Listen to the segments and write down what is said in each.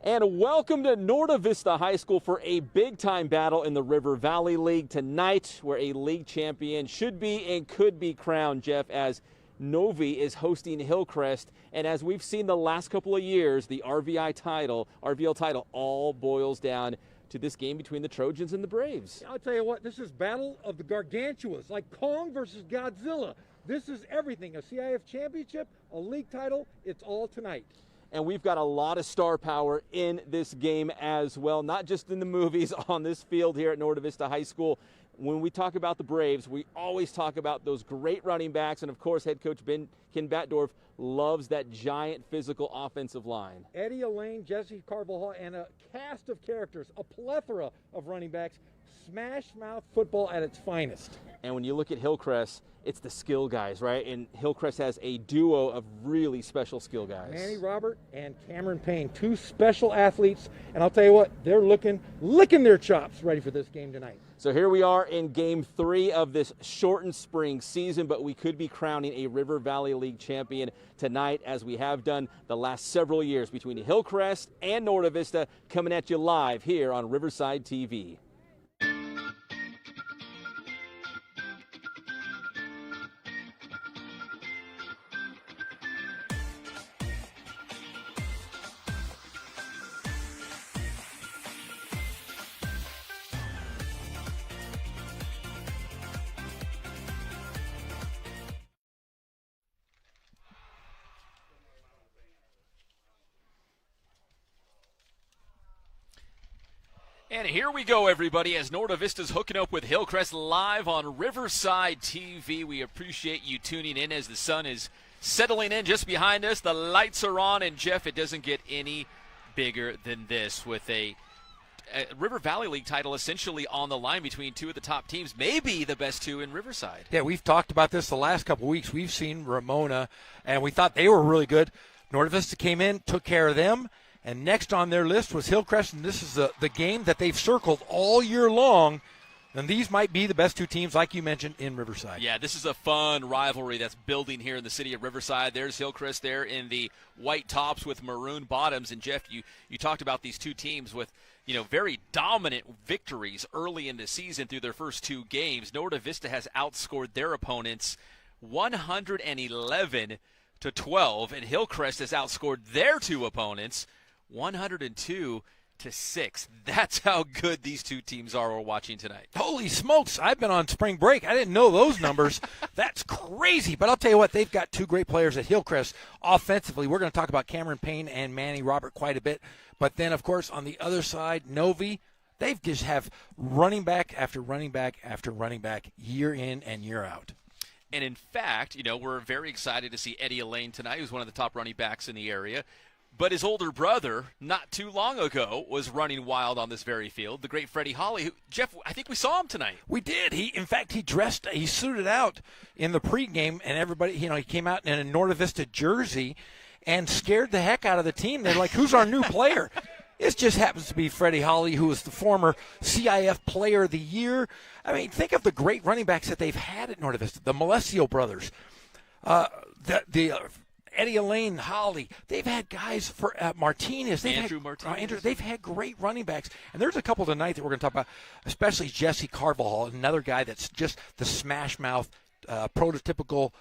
And welcome to Norda Vista High School for a big-time battle in the River Valley League tonight, where a league champion should be and could be crowned, Jeff, as Novi is hosting Hillcrest. And as we've seen the last couple of years, the RVL title all boils down to this game between the Trojans and the Braves. I'll tell you what, this is battle of the gargantuas, like Kong versus Godzilla. This is everything, a CIF championship, a league title, it's all tonight. And we've got a lot of star power in this game as well, not just in the movies, on this field here at Norda Vista High School. When we talk about the Braves, we always talk about those great running backs, and of course head coach Ken Batdorf loves that giant physical offensive line. Eddie Elaine, Jesse Carvajal, and a cast of characters, a plethora of running backs, smash mouth football at its finest. And when you look at Hillcrest, it's the skill guys, right? And Hillcrest has a duo of really special skill guys. Manny Robert and Cameron Payne, two special athletes, and I'll tell you what, they're licking their chops ready for this game tonight. So here we are in Game 3 of this shortened spring season, but we could be crowning a River Valley League champion tonight, as we have done the last several years, between Hillcrest and Norda Vista, coming at you live here on Riverside TV. And here we go, everybody, as Norda Vista's hooking up with Hillcrest live on Riverside TV. We appreciate you tuning in as the sun is settling in just behind us. The lights are on, and Jeff, it doesn't get any bigger than this, with a River Valley League title essentially on the line between two of the top teams, maybe the best two in Riverside. Yeah, we've talked about this the last couple of weeks. We've seen Ramona, and we thought they were really good. Norda Vista came in, took care of them. And next on their list was Hillcrest, and this is the game that they've circled all year long. And these might be the best two teams, like you mentioned, in Riverside. Yeah, this is a fun rivalry that's building here in the city of Riverside. There's Hillcrest there in the white tops with maroon bottoms. And, Jeff, you talked about these two teams with, very dominant victories early in the season through their first two games. Norda Vista has outscored their opponents 111-12, and Hillcrest has outscored their two opponents 102-6. That's how good these two teams are we're watching tonight. Holy smokes, I've been on spring break. I didn't know those numbers. That's crazy. But I'll tell you what, they've got two great players at Hillcrest offensively. We're going to talk about Cameron Payne and Manny Robert quite a bit. But then, of course, on the other side, Novi, they just have running back after running back after running back year in and year out. And, in fact, we're very excited to see Eddie Elaine tonight, who's one of the top running backs in the area. But his older brother, not too long ago, was running wild on this very field, the great Freddie Holly, who, Jeff, I think we saw him tonight. We did. He suited out in the pregame, and everybody, he came out in a Norda Vista jersey and scared the heck out of the team. They're like, who's our new player? It just happens to be Freddie Holly, who was the former CIF Player of the Year. I mean, think of the great running backs that they've had at Norda Vista, the Malesio brothers, Eddie Elaine, Holly. They've had guys for Martinez. Andrew Martinez. They've had great running backs. And there's a couple tonight that we're going to talk about, especially Jesse Carvajal, another guy that's just the smash mouth, prototypical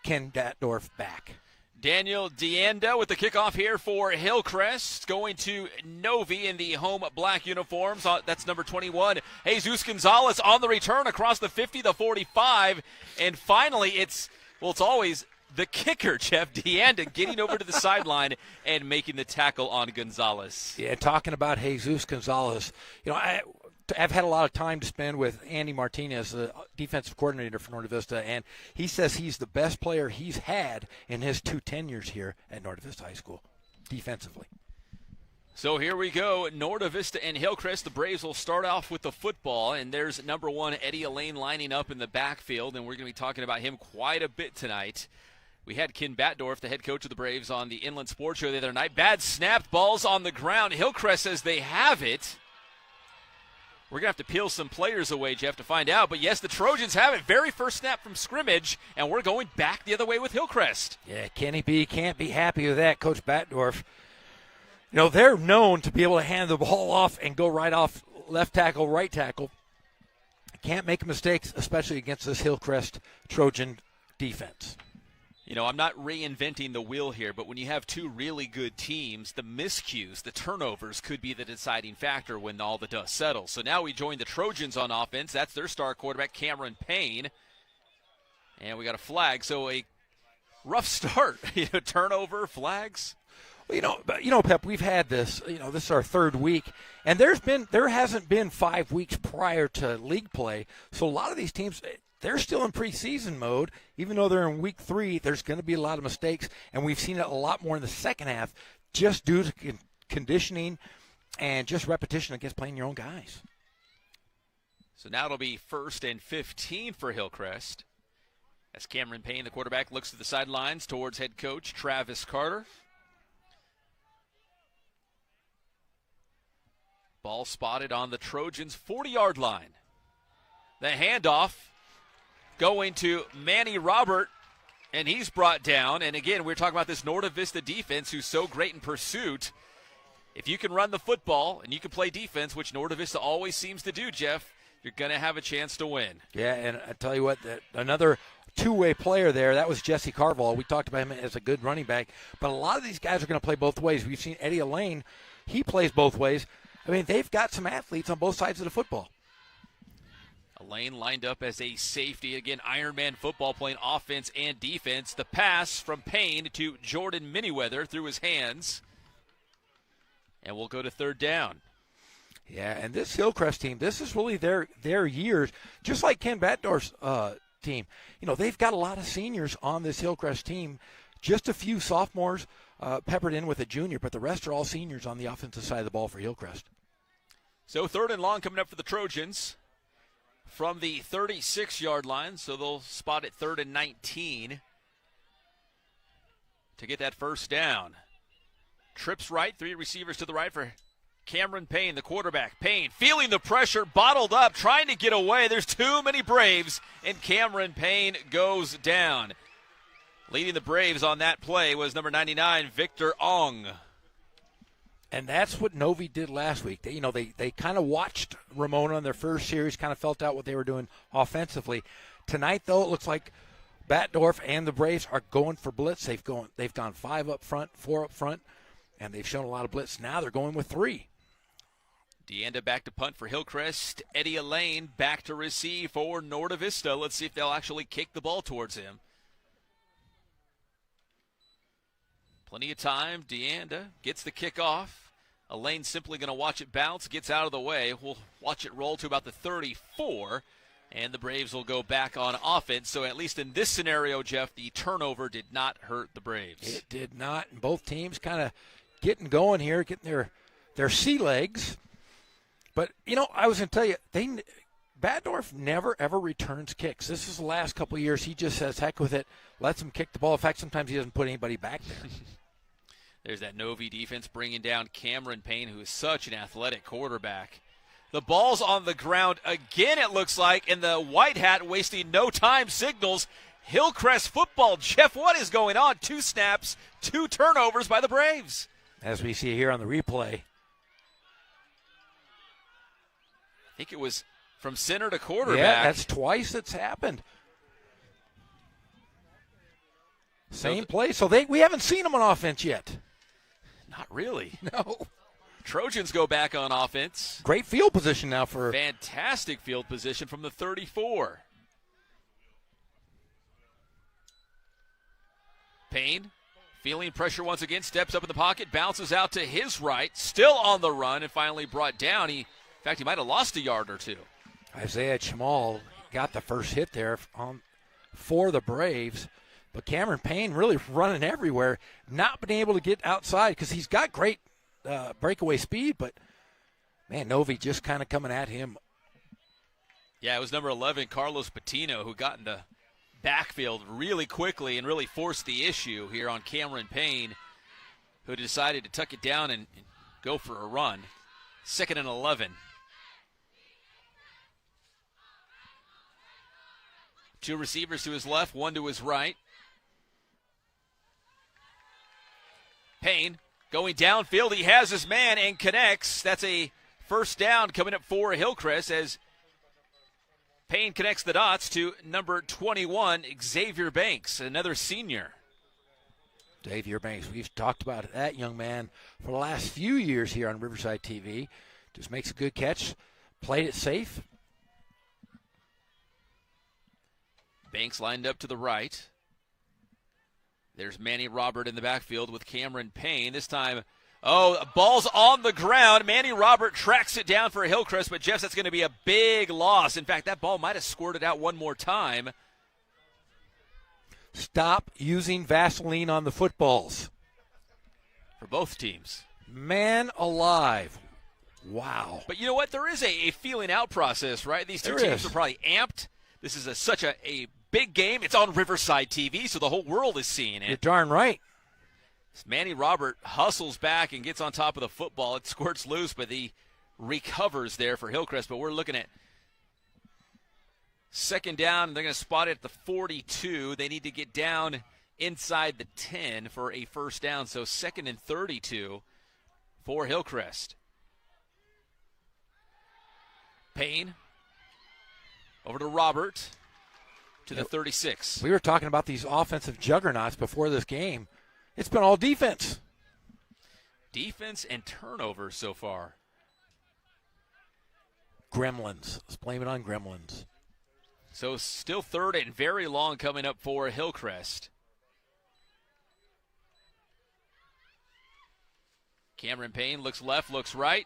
Ken Batdorf back. Daniel Deanda with the kickoff here for Hillcrest, going to Novi in the home black uniforms. That's number 21. Jesus Gonzalez on the return across the 50, the 45. And finally, it's always the kicker, Jeff Deanda, getting over to the sideline and making the tackle on Gonzalez. Yeah, talking about Jesus Gonzalez, I've had a lot of time to spend with Andy Martinez, the defensive coordinator for Norda Vista, and he says he's the best player he's had in his two tenures here at Norda Vista High School, defensively. So here we go, Norda Vista and Hillcrest. The Braves will start off with the football, and there's number 1, Eddie Elaine, lining up in the backfield, and we're going to be talking about him quite a bit tonight. We had Ken Batdorf, the head coach of the Braves, on the Inland Sports Show the other night. Bad snapped balls on the ground. Hillcrest says they have it. We're going to have to peel some players away, Jeff, to find out. But, yes, the Trojans have it. Very first snap from scrimmage, and we're going back the other way with Hillcrest. Yeah, Kenny B can't be happy with that, Coach Batdorf. You know, they're known to be able to hand the ball off and go right off left tackle, right tackle. Can't make mistakes, especially against this Hillcrest Trojan defense. You know, I'm not reinventing the wheel here, but when you have two really good teams, the miscues, the turnovers could be the deciding factor when all the dust settles. So now we join the Trojans on offense. That's their star quarterback, Cameron Payne. And we got a flag, so a rough start. Turnover, flags. Well, Pep, we've had this. This is our third week, and there hasn't been 5 weeks prior to league play. So a lot of these teams, they're still in preseason mode. Even though they're in week 3, there's going to be a lot of mistakes, and we've seen it a lot more in the second half, just due to conditioning and just repetition against playing your own guys. So now it'll be 1st and 15 for Hillcrest, as Cameron Payne, the quarterback, looks to the sidelines towards head coach Travis Carter. Ball spotted on the Trojans' 40-yard line. The handoff going to Manny Robert, and he's brought down. And again, we're talking about this Norte Vista defense who's so great in pursuit. If you can run the football and you can play defense, which Norte Vista always seems to do, Jeff, you're going to have a chance to win. Yeah, and I tell you what, another two-way player there, that was Jesse Carval. We talked about him as a good running back. But a lot of these guys are going to play both ways. We've seen Eddie Elaine. He plays both ways. I mean, they've got some athletes on both sides of the football. Elaine lined up as a safety. Again, Ironman football, playing offense and defense. The pass from Payne to Jordan Miniweather through his hands. And we'll go to 3rd down. Yeah, and this Hillcrest team, this is really their years. Just like Ken Batdorf's team. They've got a lot of seniors on this Hillcrest team. Just a few sophomores peppered in with a junior, but the rest are all seniors on the offensive side of the ball for Hillcrest. So 3rd and long coming up for the Trojans from the 36-yard line. So they'll spot it 3rd and 19 to get that first down. Trips right, 3 receivers to the right for Cameron Payne, the quarterback. Payne feeling the pressure, bottled up, trying to get away. There's too many Braves, and Cameron Payne goes down. Leading the Braves on that play was number 99, Victor Ong. And that's what Novi did last week. They kind of watched Ramona in their first series, kind of felt out what they were doing offensively. Tonight, though, it looks like Batdorf and the Braves are going for blitz. They've gone 5 up front, 4 up front, and they've shown a lot of blitz. Now they're going with 3. DeAnda back to punt for Hillcrest. Eddie Elaine back to receive for Norte Vista. Let's see if they'll actually kick the ball towards him. Plenty of time. DeAnda gets the kickoff. Elaine simply going to watch it bounce, gets out of the way. We'll watch it roll to about the 34, and the Braves will go back on offense. So at least in this scenario, Jeff, the turnover did not hurt the Braves. It did not. And both teams kind of getting going here, getting their sea legs. But, I was going to tell you, Batdorf never, ever returns kicks. This is the last couple of years. He just says, heck with it, lets him kick the ball. In fact, sometimes he doesn't put anybody back there. There's that Novi defense bringing down Cameron Payne, who is such an athletic quarterback. The ball's on the ground again, it looks like, and the white hat wasting no time signals Hillcrest football. Jeff, what is going on? 2 snaps, 2 turnovers by the Braves. As we see here on the replay. I think it was from center to quarterback. Yeah, that's twice it's happened. Same play. So we haven't seen them on offense yet. Not really. No. Trojans go back on offense. Great field position now for. Fantastic field position from the 34. Payne, feeling pressure once again, steps up in the pocket, bounces out to his right, still on the run, and finally brought down. In fact, he might have lost a yard or 2. Isaiah Chamal got the first hit there for the Braves. But Cameron Payne really running everywhere, not been able to get outside because he's got great breakaway speed. But, man, Novi just kind of coming at him. Yeah, it was number 11, Carlos Patino, who got in the backfield really quickly and really forced the issue here on Cameron Payne, who decided to tuck it down and go for a run. 2nd and 11. 2 receivers to his left, 1 to his right. Payne Going downfield, he has his man and connects. That's a first down coming up for Hillcrest as Payne connects the dots to number 21, Xavier Banks, another senior. Xavier Banks, we've talked about that young man for the last few years here on Riverside TV. Just makes a good catch, played it safe. Banks lined up to the right. There's Manny Robert in the backfield with Cameron Payne. This time, ball's on the ground. Manny Robert tracks it down for Hillcrest, but Jeff, that's going to be a big loss. In fact, that ball might have squirted out one more time. Stop using Vaseline on the footballs. For both teams. Man alive. Wow. But you know what? There is a feeling out process, right? These two teams are probably amped. This is such a big game. It's on Riverside TV, so the whole world is seeing it. You're darn right. Manny Robert hustles back and gets on top of the football. It squirts loose, but he recovers there for Hillcrest. But we're looking at second down. They're going to spot it at the 42. They need to get down inside the 10 for a first down. So 2nd and 32 for Hillcrest. Payne over to Robert to the 36. We were talking about these offensive juggernauts before this game. It's been all defense. Defense and turnovers so far. Gremlins. Let's blame it on Gremlins. So still 3rd and very long coming up for Hillcrest. Cameron Payne looks left, looks right.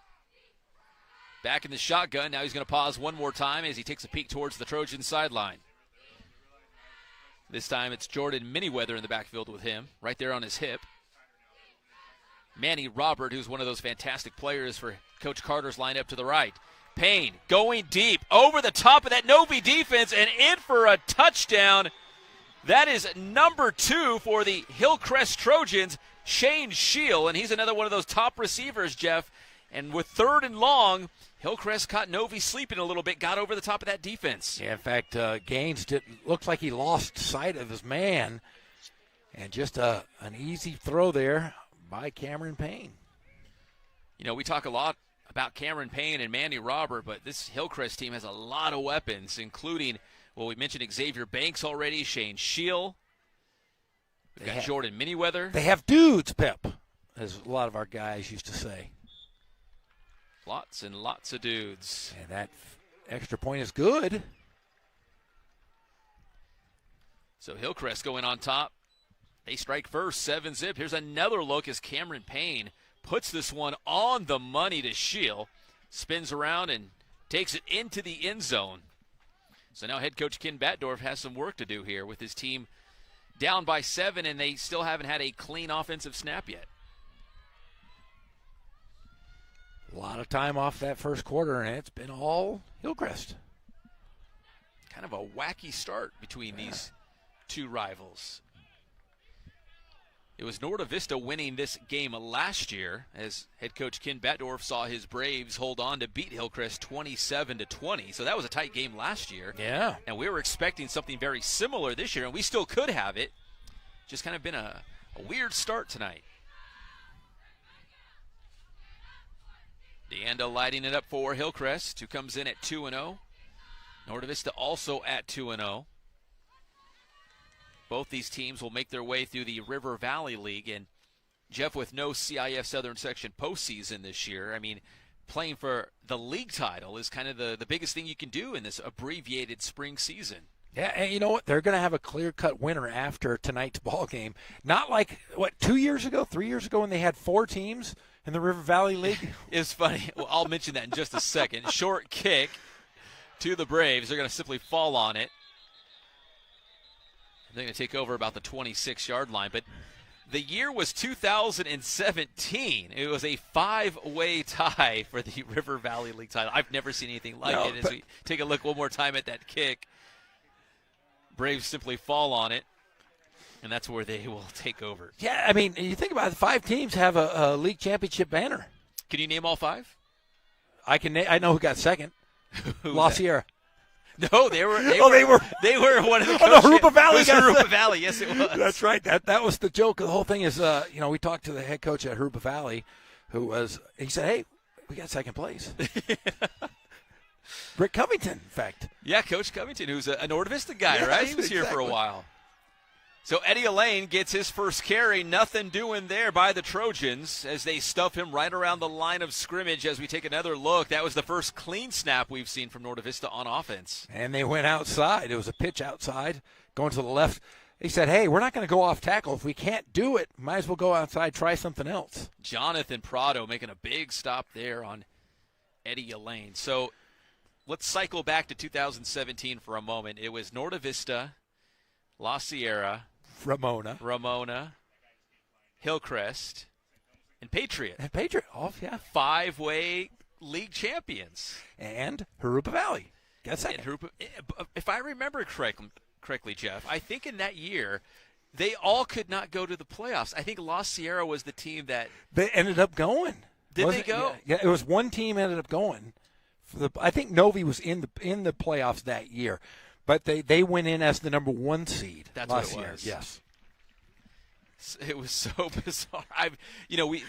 Back in the shotgun. Now he's going to pause one more time as he takes a peek towards the Trojan sideline. This time it's Jordan Miniweather in the backfield with him, right there on his hip. Manny Robert, who's one of those fantastic players for Coach Carter's lineup to the right. Payne going deep over the top of that Novi defense and in for a touchdown. That is number 2 for the Hillcrest Trojans, Shane Scheel, and he's another one of those top receivers, Jeff. And with 3rd and long, Hillcrest caught Novi sleeping a little bit, got over the top of that defense. Yeah, in fact, Gaines looks like he lost sight of his man. And just an easy throw there by Cameron Payne. You know, we talk a lot about Cameron Payne and Manny Robert, but this Hillcrest team has a lot of weapons, including, well, we mentioned Xavier Banks already, Shane Scheel. We've got Jordan Miniweather. They have dudes, Pep, as a lot of our guys used to say. Lots and lots of dudes. And that extra point is good. So Hillcrest going on top. They strike first, 7-zip. Here's another look as Cameron Payne puts this one on the money to Scheel. Spins around and takes it into the end zone. So now head coach Ken Batdorf has some work to do here with his team down by 7, and they still haven't had a clean offensive snap yet. A lot of time off that first quarter, and it's been all Hillcrest. Kind of a wacky start between these two rivals. It was Norte Vista winning this game last year as head coach Ken Batdorf saw his Braves hold on to beat Hillcrest 27-20. So that was a tight game last year. Yeah. And we were expecting something very similar this year, and we still could have it. Just kind of been a weird start tonight. DeAnda lighting it up for Hillcrest, who comes in at 2-0. Norte Vista also at 2-0. Both these teams will make their way through the River Valley League. And, Jeff, with no CIF Southern Section postseason this year, I mean, playing for the league title is kind of the biggest thing you can do in this abbreviated spring season. Yeah, and you know what? They're going to have a clear-cut winner after tonight's ball game. Not like, 3 years ago when they had 4 teams in the River Valley League? It's funny. Well, I'll mention that in just a second. Short kick to the Braves. They're going to simply fall on it. They're going to take over about the 26-yard line. But the year was 2017. It was a 5-way tie for the River Valley League title. I've never seen anything like it. As we take a look one more time at that kick, Braves simply fall on it. And that's where they will take over. Yeah, I mean, you think about it, 5 teams have a league championship banner. Can you name all 5? I know who got second. La Sierra. No, they were. They Oh, were. They were one of the. Oh, no, Harupa Valley. It was Harupa Valley. Yes, it was. That's right. That was the joke. The whole thing is, we talked to the head coach at Harupa Valley, he said, hey, we got second place. Rick Covington, in fact. Yeah, Coach Covington, who's a Norte Vista guy, right? He was here for a while. So Eddie Elaine gets his first carry. Nothing doing there by the Trojans as they stuff him right around the line of scrimmage. As we take another look, that was the first clean snap we've seen from Norte Vista on offense. And they went outside. It was a pitch outside, going to the left. They said, hey, we're not going to go off tackle. If we can't do it, might as well go outside, try something else. Jonathan Prado making a big stop there on Eddie Elaine. So let's cycle back to 2017 for a moment. It was Norte Vista, La Sierra, Ramona, Hillcrest, and Patriot. Yeah. 5-way league champions. And Harupa Valley. If I remember correctly, Jeff, I think in that year they all could not go to the playoffs. I think La Sierra was the team that they ended up going. Did they go? Yeah, it was one team ended up going. I think Novi was in the playoffs that year, but they went in as the number 1 seed. That's La what it Sierra. was. Yes. It was so bizarre. We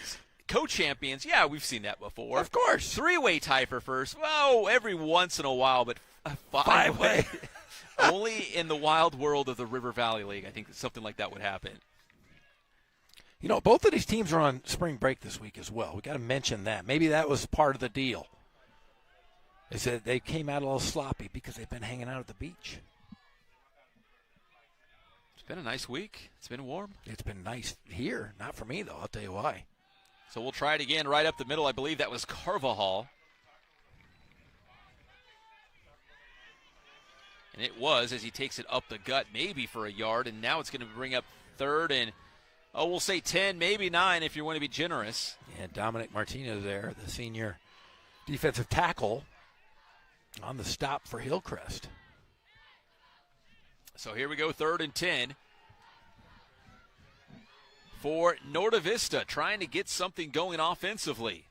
co-champions. Yeah, we've seen that before. Of course. 3-way tie for first. Well, every once in a while, but a 5-way. Only in the wild world of the River Valley League, I think something like that would happen. Both of these teams are on spring break this week as well. We got to mention that. Maybe that was part of the deal. They said they came out a little sloppy because they've been hanging out at the beach. It's been a nice week. It's been warm. It's been nice here. Not for me, though. I'll tell you why. So we'll try it again right up the middle. I believe that was Carvajal. And it was as he takes it up the gut, maybe for a yard. And now it's going to bring up third and, we'll say 10, maybe 9 if you want to be generous. Yeah, Dominic Martinez there, the senior defensive tackle, on the stop for Hillcrest. So here we go, 3rd and 10 for Norte Vista, trying to get something going offensively.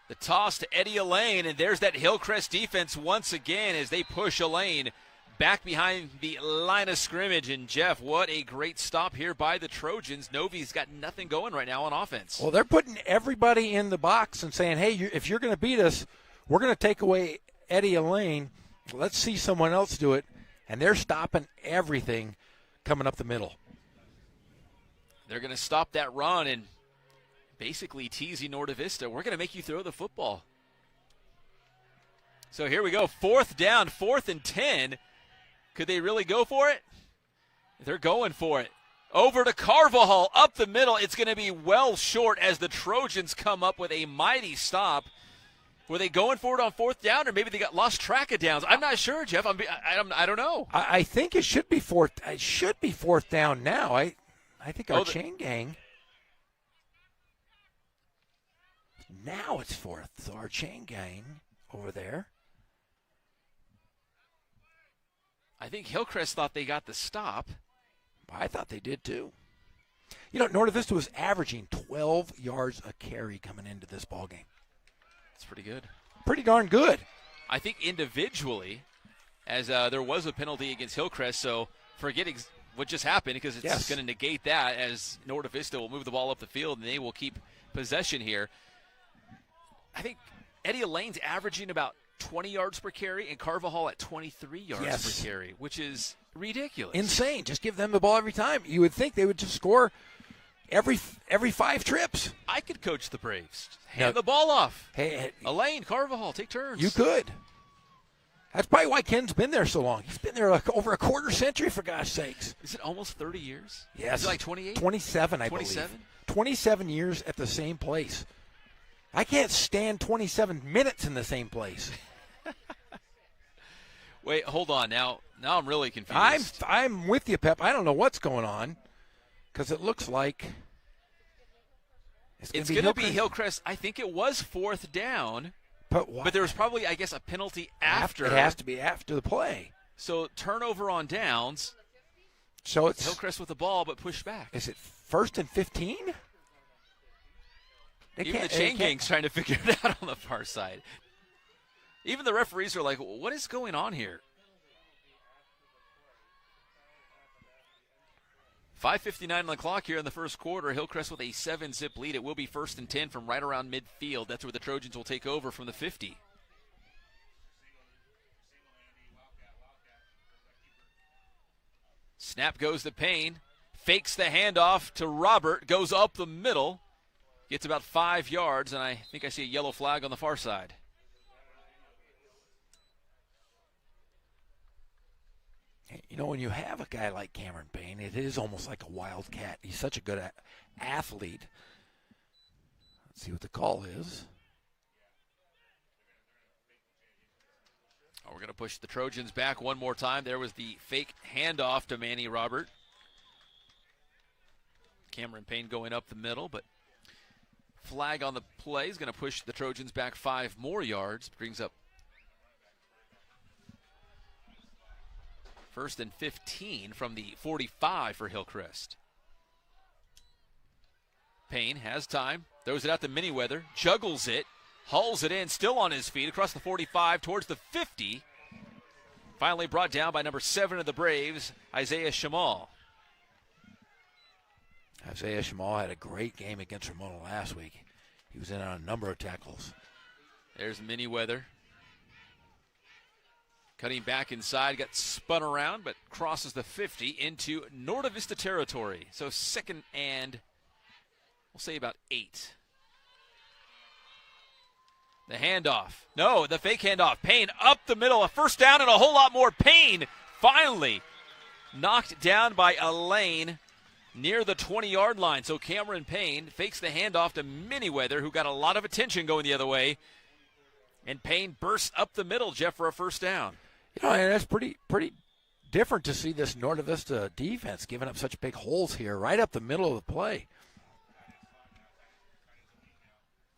The toss to Eddie Elaine, and there's that Hillcrest defense once again as they push Elaine back behind the line of scrimmage. And, Jeff, what a great stop here by the Trojans. Novi's got nothing going right now on offense. Well, they're putting everybody in the box and saying, hey, if you're going to beat us, we're going to take away Eddie Elaine. Let's see someone else do it. And they're stopping everything coming up the middle. They're going to stop that run and basically teasing Norte Vista. We're going to make you throw the football. So here we go, 4th down, 4th and 10. Could they really go for it? They're going for it. Over to Carvajal, up the middle. It's going to be well short as the Trojans come up with a mighty stop. Were they going for it on 4th down, or maybe they got lost track of downs? I'm not sure, Jeff. I don't know. I think it should be 4th. It should be 4th down now. I think our chain gang. Now it's 4th. So our chain gang over there. I think Hillcrest thought they got the stop. I thought they did too. Norte Vista was averaging 12 yards a carry coming into this ball game. That's pretty good. Pretty darn good. I think individually, as there was a penalty against Hillcrest, so forget what just happened because it's going to negate that as Norte Vista will move the ball up the field and they will keep possession here. I think Eddie Elaine's averaging about 20 yards per carry and Carvajal at 23 yards per carry, which is ridiculous. Insane. Just give them the ball every time. You would think they would just score every 5 trips. I could coach the Braves. Hand the ball off. Hey, Elaine, Carvajal, take turns. You could. That's probably why Ken's been there so long. He's been there over a quarter century, for gosh sakes. Is it almost 30 years? Yes. Is it like 28? 27, I 27? believe. 27 years at the same place. I can't stand 27 minutes in the same place. Wait, hold on. Now I'm really confused. I'm with you, Pep. I don't know what's going on because it looks like it's going to be Hillcrest. I think it was 4th down. But there was probably, I guess, a penalty after. It has to be after the play. So turnover on downs. So it's Hillcrest with the ball, but pushed back. Is it 1st and 15? Even the chain gang's trying to figure it out on the far side. Even the referees are like, what is going on here? 5:59 on the clock here in the first quarter. Hillcrest with a 7-zip lead. It will be 1st and 10 from right around midfield. That's where the Trojans will take over from the 50. Snap goes to Payne. Fakes the handoff to Robert. Goes up the middle. Gets about 5 yards, and I think I see a yellow flag on the far side. You know, when you have a guy like Cameron Payne, it is almost like a wildcat. He's such a good athlete. Let's see what the call is. Oh, we're going to push the Trojans back one more time. There was the fake handoff to Manny Robert. Cameron Payne going up the middle, but flag on the play is going to push the Trojans back 5 more yards. Brings up 1st and 15 from the 45 for Hillcrest. Payne has time, throws it out to Miniweather, juggles it, hauls it in, still on his feet, across the 45 towards the 50. Finally brought down by number 7 of the Braves, Isaiah Shamal. Isaiah Shamal had a great game against Ramona last week. He was in on a number of tackles. There's Miniweather. Cutting back inside, got spun around, but crosses the 50 into Norte Vista territory. So 2nd and, we'll say about 8. The handoff. No, the fake handoff. Payne up the middle, a 1st down and a whole lot more. Payne finally knocked down by Elaine near the 20-yard line. So Cameron Payne fakes the handoff to Miniweather, who got a lot of attention going the other way. And Payne bursts up the middle, Jeff, for a 1st down. You know, and that's pretty different to see this Norte Vista defense giving up such big holes here right up the middle of the play.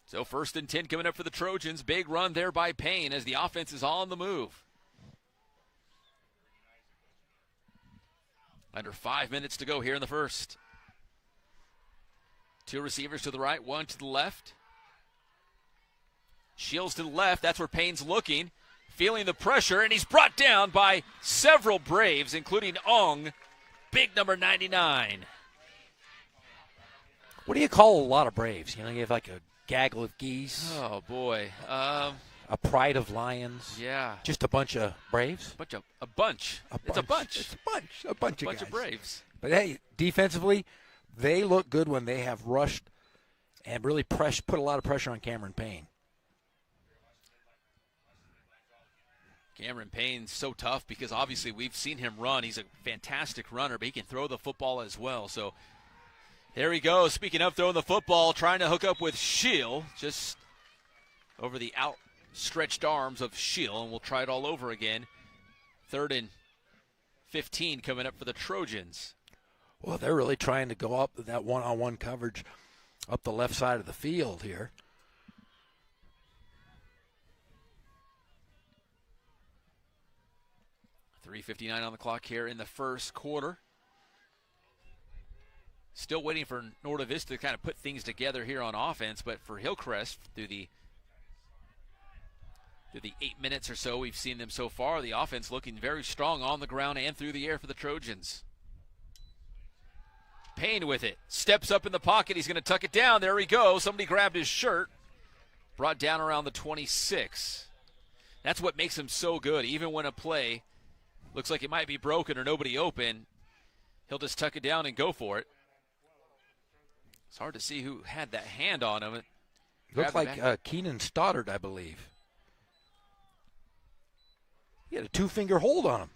So 1st and 10 coming up for the Trojans. Big run there by Payne as the offense is on the move. Under 5 minutes to go here in the first. 2 receivers to the right, 1 to the left. Shields to the left. That's where Payne's looking. Feeling the pressure, and he's brought down by several Braves, including Ong, big number 99. What do you call a lot of Braves? You know, you have like a gaggle of geese. Oh, boy. A pride of lions. Yeah. Just a bunch of Braves? A bunch. It's a bunch. It's a bunch of guys. Of Braves. But, hey, defensively, they look good when they have rushed and really put a lot of pressure on Cameron Payne. Cameron Payne's so tough because obviously we've seen him run. He's a fantastic runner, but he can throw the football as well. So there he goes. Speaking of throwing the football, trying to hook up with Scheel, just over the outstretched arms of Scheel, and we'll try it all over again. 3rd and 15 coming up for the Trojans. Well, they're really trying to go up that one-on-one coverage up the left side of the field here. 3:59 on the clock here in the first quarter. Still waiting for Norte Vista to kind of put things together here on offense, but for Hillcrest, through the 8 minutes or so we've seen them so far, the offense looking very strong on the ground and through the air for the Trojans. Payne with it. Steps up in the pocket. He's going to tuck it down. There we go. Somebody grabbed his shirt. Brought down around the 26. That's what makes him so good. Even when a play looks like it might be broken or nobody open, he'll just tuck it down and go for it. It's hard to see who had that hand on him. Looks like Keenan Stoddard, I believe. He had a 2-finger hold on him.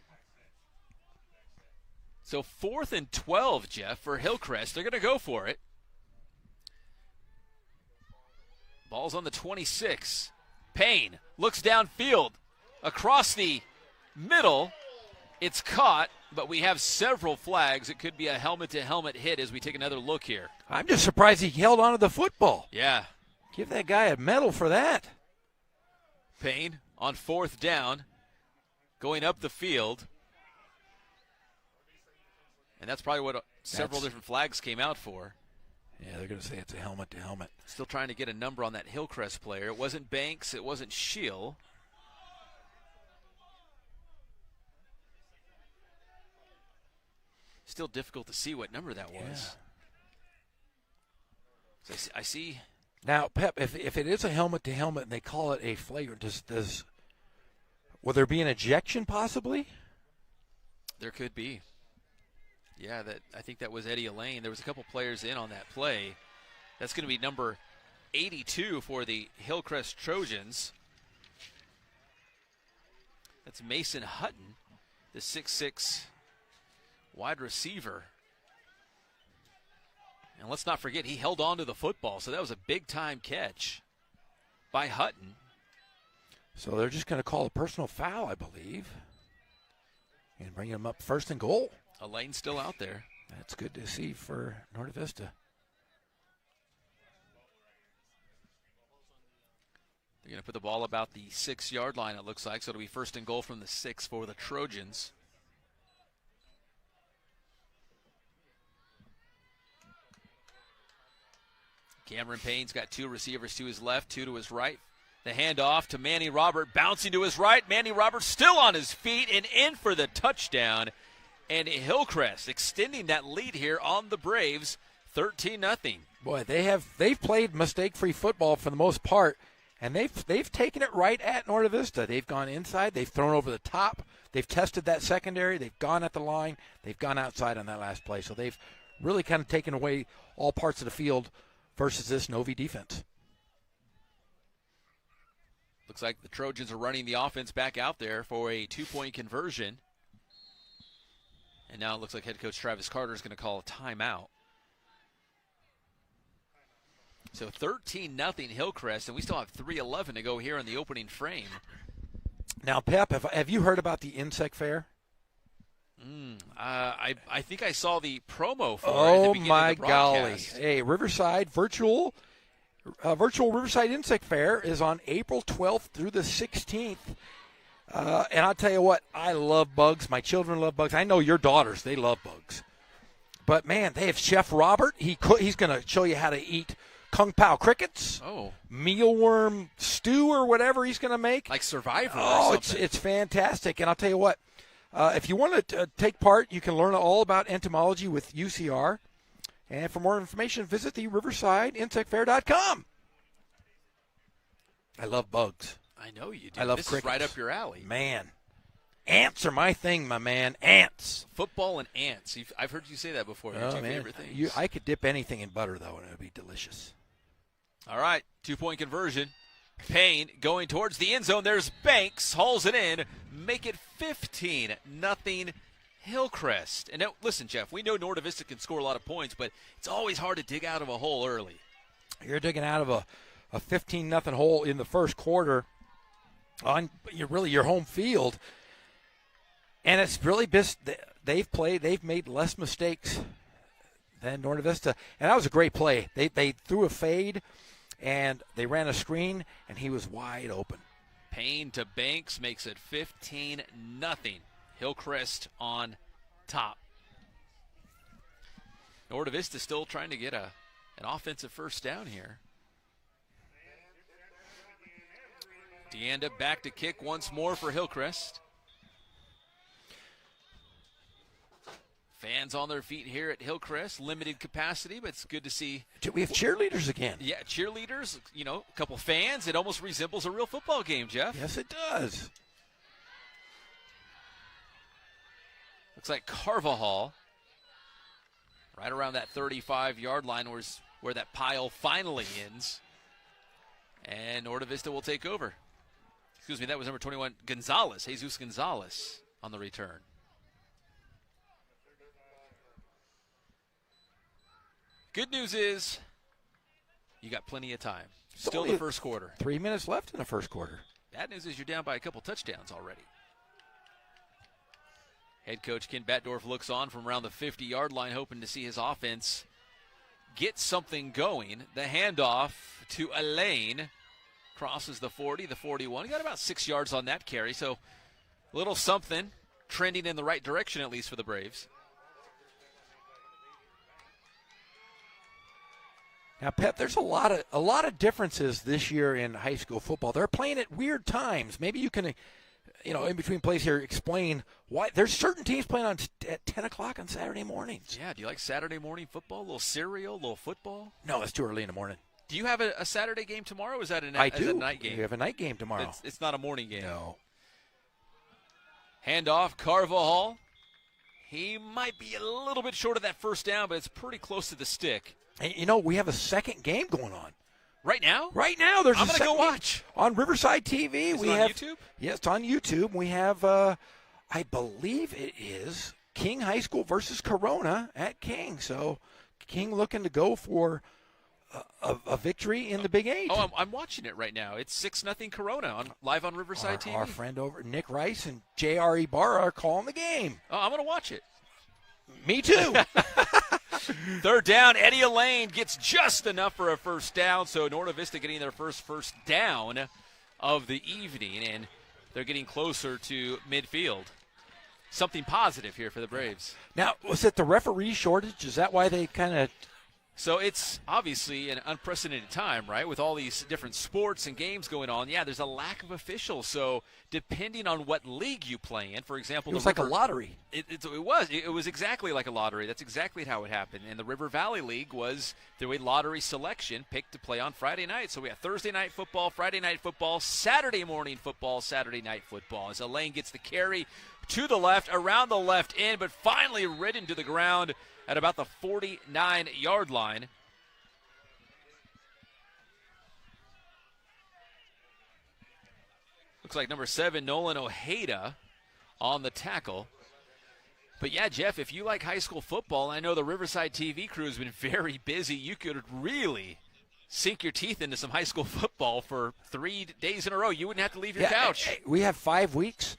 So 4th and 12, Jeff, for Hillcrest. They're going to go for it. Ball's on the 26. Payne looks downfield. Across the middle. It's caught, but we have several flags. It could be a helmet-to-helmet hit as we take another look here. I'm just surprised he held onto the football. Yeah. Give that guy a medal for that. Payne on 4th down, going up the field. And that's probably what several different flags came out for. Yeah, they're going to say it's a helmet-to-helmet. Still trying to get a number on that Hillcrest player. It wasn't Banks. It wasn't Scheel. still difficult to see what number that was. So I see. Now, Pep, if it is a helmet to helmet and they call it a flagrant, will there be an ejection possibly? There could be. Yeah, I think that was Eddie Elaine. There was a couple players in on that play. That's going to be number 82 for the Hillcrest Trojans. That's Mason Hutton, the 6'6" wide receiver. And let's not forget, he held on to the football, so that was a big-time catch by Hutton. So they're just going to call a personal foul, I believe, and bring him up 1st and goal. Elaine's still out there. That's good to see for Norte Vista. They're going to put the ball about the 6-yard line, it looks like, so it'll be 1st and goal from the 6 for the Trojans. Cameron Payne's got 2 receivers to his left, 2 to his right. The handoff to Manny Robert, bouncing to his right. Manny Robert still on his feet and in for the touchdown. And Hillcrest extending that lead here on the Braves, 13-0. Boy, they've played mistake-free football for the most part, and they've taken it right at Norte Vista. They've gone inside, they've thrown over the top, they've tested that secondary, they've gone at the line, they've gone outside on that last play. So they've really kind of taken away all parts of the field versus this Novi defense. Looks like the Trojans are running the offense back out there for a 2-point conversion. And now it looks like head coach Travis Carter is going to call a timeout. So 13-0 Hillcrest, and we still have 3:11 to go here in the opening frame. Now, Pep, have you heard about the Insect Fair? I think I saw the promo for it at the beginning of the broadcast. Golly. Hey, Riverside virtual Riverside Insect Fair is on April 12th through the 16th. And I'll tell you what, I love bugs. My children love bugs. I know your daughters, they love bugs. But, man, they have Chef Robert. He's going to show you how to eat Kung Pao crickets, mealworm stew or whatever he's going to make. Like Survivor or something. It's fantastic. And I'll tell you what, if you want to take part, you can learn all about entomology with UCR. And for more information, visit the riversideinsectfair.com. I love bugs. I know you do. I love this crickets. Is right up your alley. Man, ants are my thing, my man. Ants. Football and ants. I've heard you say that before. Your two favorite things. I could dip anything in butter, though, and it would be delicious. All right, 2-point conversion. Payne going towards the end zone. There's Banks, hauls it in, make it 15-0 Hillcrest. And now, listen, Jeff, we know Norte Vista can score a lot of points, but it's always hard to dig out of a hole early. You're digging out of a 15-0 hole in the first quarter on your home field, and it's really they've made less mistakes than Norte Vista, and that was a great play. They threw a fade, and they ran a screen, and he was wide open. Payne to Banks makes it 15-0. Hillcrest on top. Norte Vista still trying to get an offensive first down here. DeAnda back to kick once more for Hillcrest. Fans on their feet here at Hillcrest. Limited capacity, but it's good to see. We have cheerleaders again. Yeah, cheerleaders, a couple fans. It almost resembles a real football game, Jeff. Yes, it does. Looks like Carvajal, right around that 35-yard line where that pile finally ends. And Norte Vista will take over. Excuse me, that was number 21, Gonzalez, Jesus Gonzalez on the return. Good news is you got plenty of time. Still the first quarter. 3 minutes left in the first quarter. Bad news is you're down by a couple touchdowns already. Head coach Ken Batdorf looks on from around the 50-yard line, hoping to see his offense get something going. The handoff to Elaine. Crosses the 40, the 41. He got about 6 yards on that carry, so a little something trending in the right direction, at least for the Braves. Now, Pep, there's a lot of differences this year in high school football. They're playing at weird times. Maybe you can in between plays here, explain why there's certain teams playing at 10 o'clock on Saturday mornings. Yeah, do you like Saturday morning football? A little cereal, a little football? No, it's too early in the morning. Do you have a Saturday game tomorrow? Or is that a I do. night game? We have a night game tomorrow. It's not a morning game. No. Handoff, Carvajal. He might be a little bit short of that first down, but it's pretty close to the stick. And, we have a second game going on. Right now? Right now, there's I'm a going to go second game watch. on Riverside TV. Is we it on have YouTube? Yes, it's on YouTube. We have, I believe it is King High School versus Corona at King. So King looking to go for a victory in the Big Eight. Oh, I'm watching it right now. It's 6-0 Corona live on Riverside TV. Our friend over Nick Rice and J.R. Ibarra are calling the game. Oh, I'm going to watch it. Me too. Third down, Eddie Elaine gets just enough for a first down, so Norte Vista getting their first down of the evening, and they're getting closer to midfield. Something positive here for the Braves. Now, was it the referee shortage? Is that why they kind of... So it's obviously an unprecedented time, right, with all these different sports and games going on. Yeah, there's a lack of officials. So depending on what league you play in, for example, it was like a lottery. It was exactly like a lottery. That's exactly how it happened. And the River Valley League was through a lottery selection picked to play on Friday night. So we have Thursday night football, Friday night football, Saturday morning football, Saturday night football. As Elaine gets the carry to the left, around the left end, but finally ridden to the ground at about the 49-yard line. Looks like number 7, Nolan Ojeda, on the tackle. But yeah, Jeff, if you like high school football, and I know the Riverside TV crew has been very busy, you could really sink your teeth into some high school football for 3 days in a row. You wouldn't have to leave your couch. We have 5 weeks.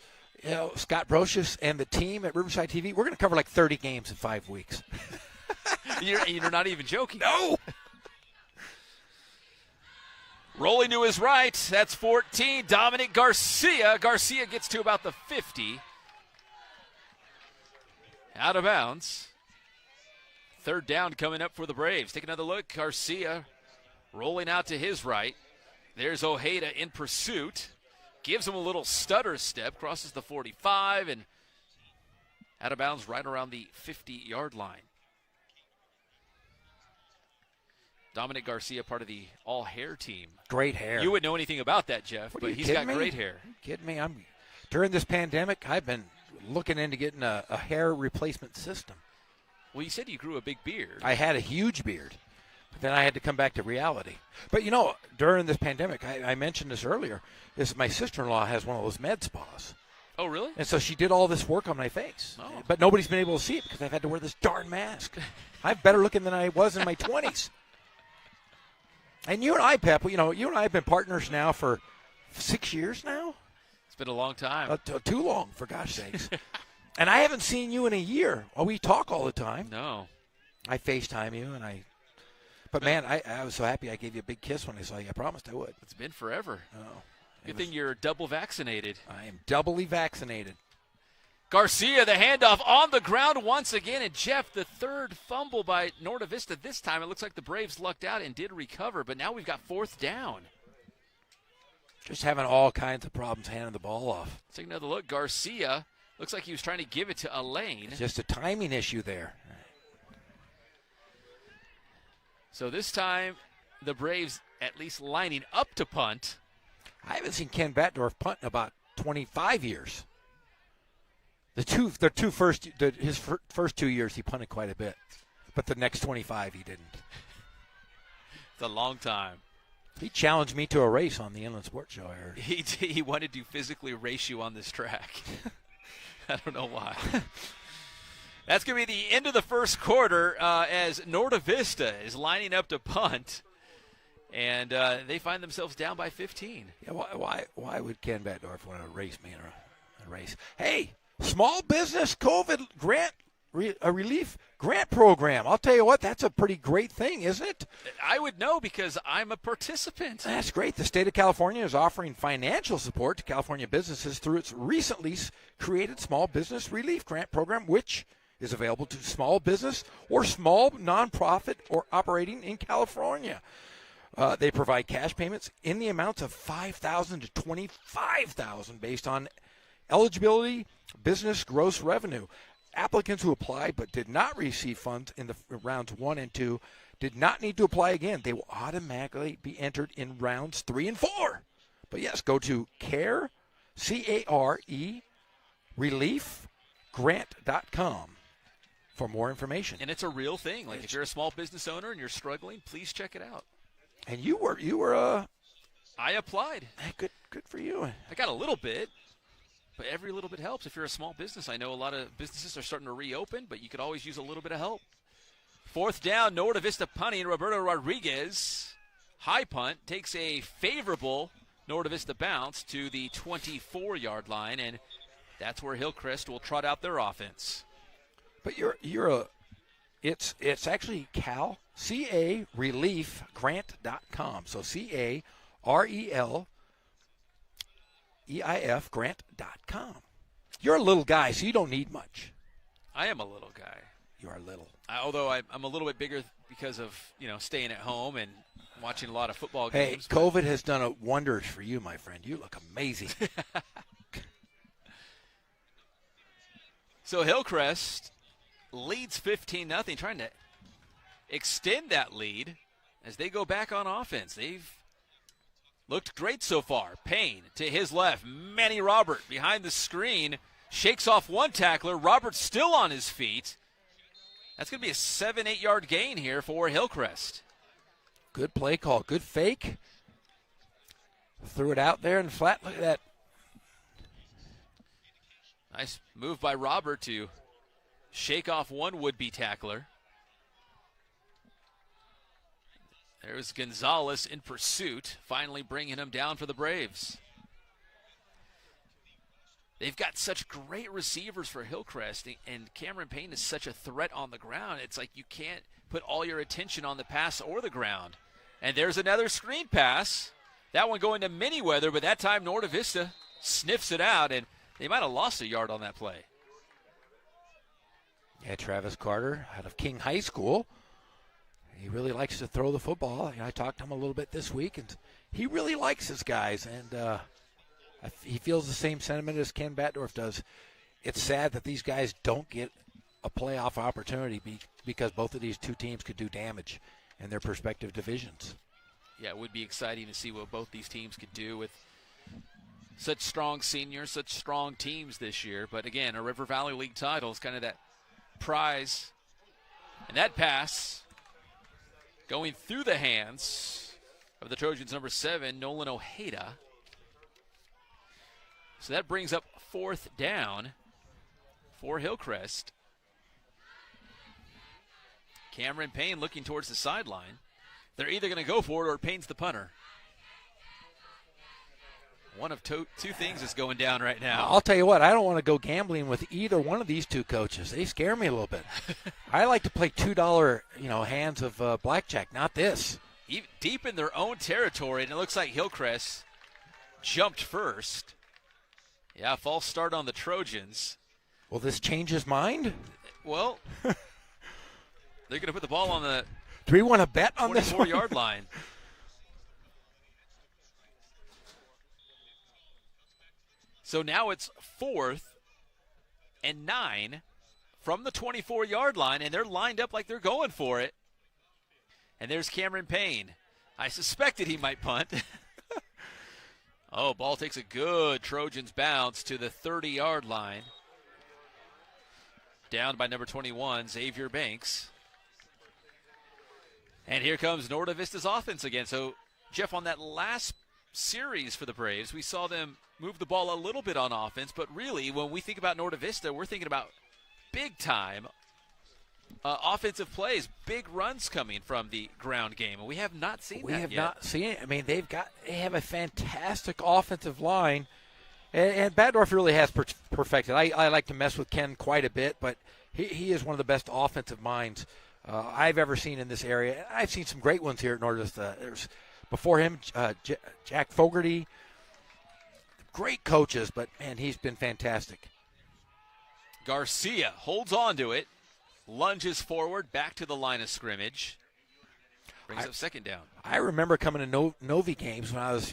Scott Brocious and the team at Riverside TV, we're going to cover like 30 games in 5 weeks. You're not even joking. No. Rolling to his right, that's 14, Dominic Garcia. Garcia gets to about the 50. Out of bounds. Third down coming up for the Braves. Take another look. Garcia rolling out to his right. There's Ojeda in pursuit. Gives him a little stutter step, crosses the 45, and out of bounds right around the 50-yard line. Dominic Garcia, part of the all-hair team. Great hair. You wouldn't know anything about that, Jeff, but he's got great hair. Are you kidding me? During this pandemic, I've been looking into getting a hair replacement system. Well, you said you grew a big beard. I had a huge beard, but then I had to come back to reality. But, during this pandemic, I mentioned this earlier, is my sister-in-law has one of those med spas. Oh, really? And so she did all this work on my face. Oh. But nobody's been able to see it because I've had to wear this darn mask. I'm better looking than I was in my 20s. And you and I, Pep, you and I have been partners now for 6 years now. It's been a long time. Too long, for gosh sakes. And I haven't seen you in a year. Well, we talk all the time. No. I FaceTime you, But, man, I was so happy I gave you a big kiss when I saw you. I promised I would. It's been forever. Oh. Good thing you're double vaccinated. I am doubly vaccinated. Garcia, the handoff on the ground once again. And, Jeff, the third fumble by Norte Vista. This time it looks like the Braves lucked out and did recover. But now we've got fourth down. Just having all kinds of problems handing the ball off. Take another look. Garcia looks like he was trying to give it to Elaine. It's just a timing issue there. So this time the Braves at least lining up to punt. I haven't seen Ken Batdorf punt in about 25 years. His first 2 years he punted quite a bit, but the next 25 he didn't. It's a long time. He challenged me to a race on the Inland Sports Show, I heard. He wanted to physically race you on this track. I don't know why. That's going to be the end of the first quarter as Norte Vista is lining up to punt, and they find themselves down by 15. Yeah, why would Ken Batdorf want to race me in a race? Hey, small business COVID grant relief grant program. I'll tell you what, that's a pretty great thing, isn't it? I would know because I'm a participant. That's great. The state of California is offering financial support to California businesses through its recently created small business relief grant program, which is available to small business or small nonprofit or operating in California. They provide cash payments in the amounts of $5,000 to $25,000 based on Eligibility, business gross revenue. Applicants who applied but did not receive funds in the rounds 1 and 2 did not need to apply again. They will automatically be entered in rounds 3 and 4. But yes, go to CARE, C-A-R-E, reliefgrant.com for more information. And it's a real thing. Like if you're a small business owner and you're struggling, please check it out. And you were I applied. good for you. I got a little bit, but every little bit helps. If you're a small business, I know a lot of businesses are starting to reopen, but you could always use a little bit of help. 4th down, Norte Vista punting. Roberto Rodriguez, high punt, takes a favorable Norte Vista bounce to the 24-yard line, and that's where Hillcrest will trot out their offense. But it's actually Cal, C-A, reliefgrant.com. So C-A-R-E-L-E-I-F grant.com. You're a little guy, so you don't need much. I am a little guy. You are little. Although I'm a little bit bigger because of, staying at home and watching a lot of football Hey, games. COVID has done wonders for you, my friend. You look amazing. So Hillcrest leads 15-0, trying to extend that lead as they go back on offense. They've looked great so far. Payne to his left. Manny Robert behind the screen. Shakes off one tackler. Robert's still on his feet. That's going to be a 7-8 yard gain here for Hillcrest. Good play call. Good fake. Threw it out there and flat. Look at that. Nice move by Robert to shake off one would-be tackler. There's Gonzalez in pursuit, finally bringing him down for the Braves. They've got such great receivers for Hillcrest, and Cameron Payne is such a threat on the ground. It's like you can't put all your attention on the pass or the ground. And there's another screen pass. That one going to Manyweather, but that time Norte Vista sniffs it out, and they might have lost a yard on that play. Yeah, Travis Carter out of King High School. He really likes to throw the football. I talked to him a little bit this week, and he really likes his guys, and he feels the same sentiment as Ken Batdorf does. It's sad that these guys don't get a playoff opportunity because both of these two teams could do damage in their respective divisions. Yeah, it would be exciting to see what both these teams could do with such strong seniors, such strong teams this year. But again, a River Valley League title is kind of that prize. And that pass going through the hands of the Trojans' number 7, Nolan Ojeda. So that brings up 4th down for Hillcrest. Cameron Payne looking towards the sideline. They're either going to go for it or Payne's the punter. One of two things is going down right now. I'll tell you what, I don't want to go gambling with either one of these two coaches. They scare me a little bit. I like to play $2, hands of blackjack, not this. Deep in their own territory, and it looks like Hillcrest jumped first. Yeah, false start on the Trojans. Will this change his mind? Well, they're going to put the ball on the Do we want to bet on this 24-yard line. So now it's 4th and 9 from the 24-yard line, and they're lined up like they're going for it. And there's Cameron Payne. I suspected he might punt. Oh, ball takes a good Trojans bounce to the 30-yard line. Down by number 21, Xavier Banks. And here comes Norte Vista's offense again. So, Jeff, on that last series for the Braves, we saw them move the ball a little bit on offense, but really, when we think about Norte Vista, we're thinking about big-time offensive plays, big runs coming from the ground game, and we have not seen that yet. We have not seen it. I mean, they have a fantastic offensive line, and Batdorf really has perfected. I like to mess with Ken quite a bit, but he is one of the best offensive minds I've ever seen in this area. I've seen some great ones here at Norte Vista. There's before him, Jack Fogarty. Great coaches, but, man, he's been fantastic. Garcia holds on to it, lunges forward, back to the line of scrimmage. Brings up 2nd down. I remember coming to Novi games when I was,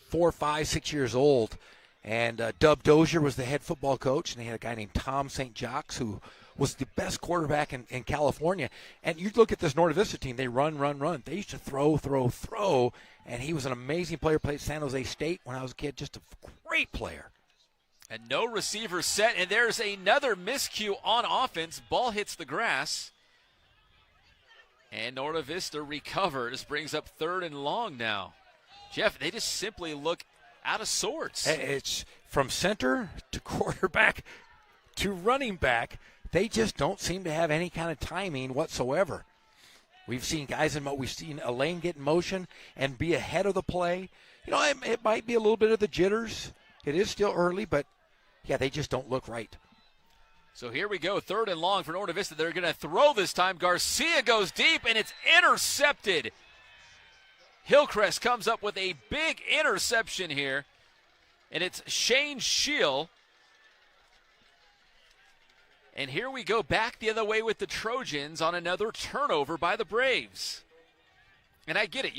4, 5, 6 years old, And Dub Dozier was the head football coach, and they had a guy named Tom St. Jacques who was the best quarterback in California. And you look at this Norte Vista team, they run. They used to throw, and he was an amazing player, played San Jose State when I was a kid, just a great player. And no receiver set, and there's another miscue on offense. Ball hits the grass. And Norte Vista recovers, brings up 3rd and long now. Jeff, they just simply look out of sorts. It's from center to quarterback to running back. They just don't seem to have any kind of timing whatsoever. We've seen guys we've seen Elaine get in motion and be ahead of the play. You know, it might be a little bit of the jitters. It is still early, but yeah, they just don't look right. So here we go, 3rd and long for Norte Vista. They're going to throw this time. Garcia goes deep, and it's intercepted. Hillcrest comes up with a big interception here, and it's Shane Scheel. And here we go back the other way with the Trojans on another turnover by the Braves. And I get it.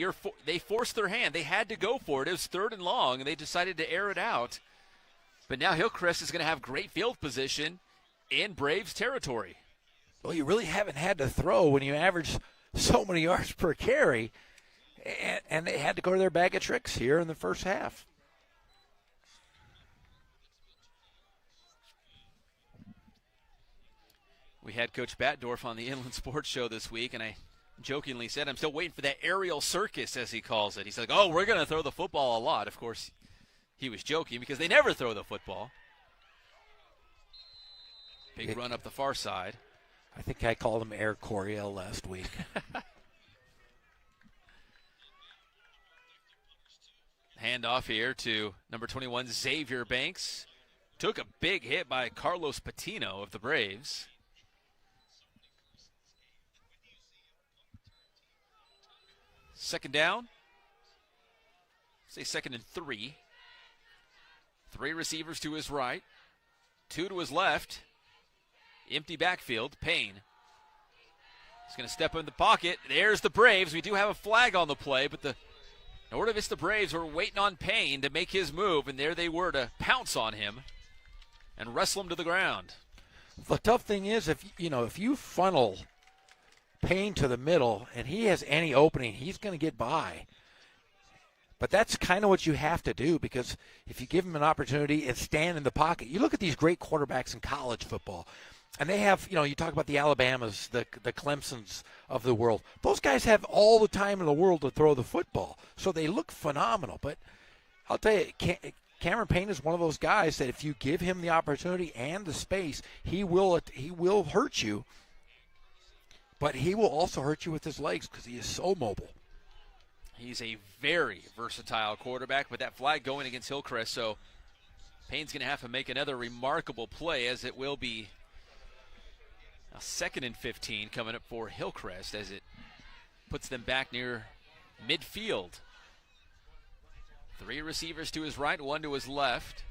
They forced their hand. They had to go for it. It was 3rd and long, and they decided to air it out. But now Hillcrest is going to have great field position in Braves territory. Well, you really haven't had to throw when you average so many yards per carry, and they had to go to their bag of tricks here in the first half. We had Coach Batdorf on the Inland Sports Show this week, and I jokingly said I'm still waiting for that aerial circus, as he calls it. He's like, oh, we're going to throw the football a lot. Of course, he was joking because they never throw the football. Big run up the far side. I think I called him Air Coryell last week. Handoff here to number 21, Xavier Banks. Took a big hit by Carlos Patino of the Braves. Second down. Say 2nd and 3. 3 receivers to his right. 2 to his left. Empty backfield. Payne. He's going to step in the pocket. There's the Braves. We do have a flag on the play, but the Norte Vista Braves were waiting on Payne to make his move, and there they were to pounce on him and wrestle him to the ground. The tough thing is, if you funnel Payne to the middle and he has any opening, he's going to get by. But that's kind of what you have to do, because if you give him an opportunity and stand in the pocket, you look at these great quarterbacks in college football, and they have, you talk about the Alabamas, the Clemsons of the world. Those guys have all the time in the world to throw the football, so they look phenomenal. But I'll tell you, Cameron Payne is one of those guys that if you give him the opportunity and the space, he will hurt you. But he will also hurt you with his legs because he is so mobile. He's a very versatile quarterback, but that flag going against Hillcrest, so Payne's going to have to make another remarkable play, as it will be a 2nd and 15 coming up for Hillcrest, as it puts them back near midfield. 3 receivers to his right, 1 to his left.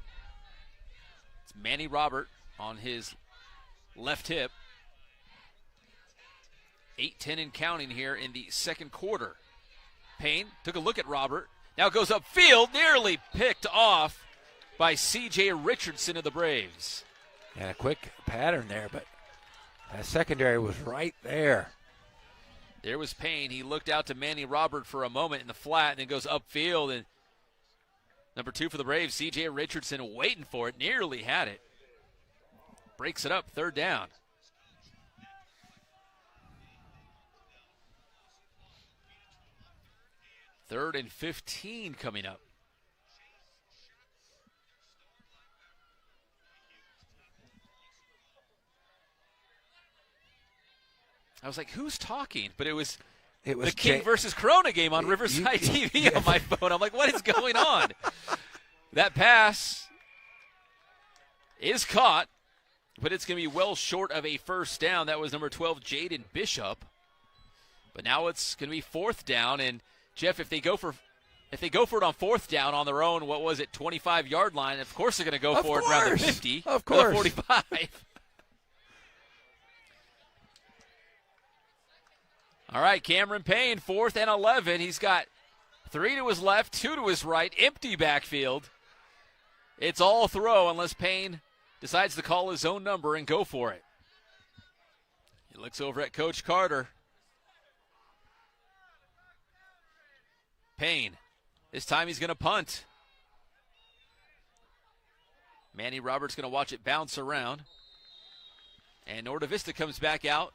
It's Manny Robert on his left hip. 8-10 and counting here in the second quarter. Payne took a look at Robert. Now goes upfield, nearly picked off by C.J. Richardson of the Braves. And a quick pattern there, but that secondary was right there. There was Payne. He looked out to Manny Robert for a moment in the flat, and then goes upfield. And number 2 for the Braves, C.J. Richardson, waiting for it, nearly had it. Breaks it up, 3rd down. Third and 15 coming up. I was like, who's talking? But it was the King versus Corona game on Riverside TV on my phone. I'm like, what is going on? That pass is caught, but it's going to be well short of a first down. That was number 12, Jaden Bishop. But now it's going to be 4th down, and Jeff, if they go for it on 4th down on their own, 25-yard line, of course they're going to go for it around the 50, of course, the 45. All right, Cameron Payne, 4th and 11. He's got 3 to his left, 2 to his right, empty backfield. It's all throw unless Payne decides to call his own number and go for it. He looks over at Coach Carter. Payne. This time he's going to punt. Manny Roberts going to watch it bounce around. And Norte Vista comes back out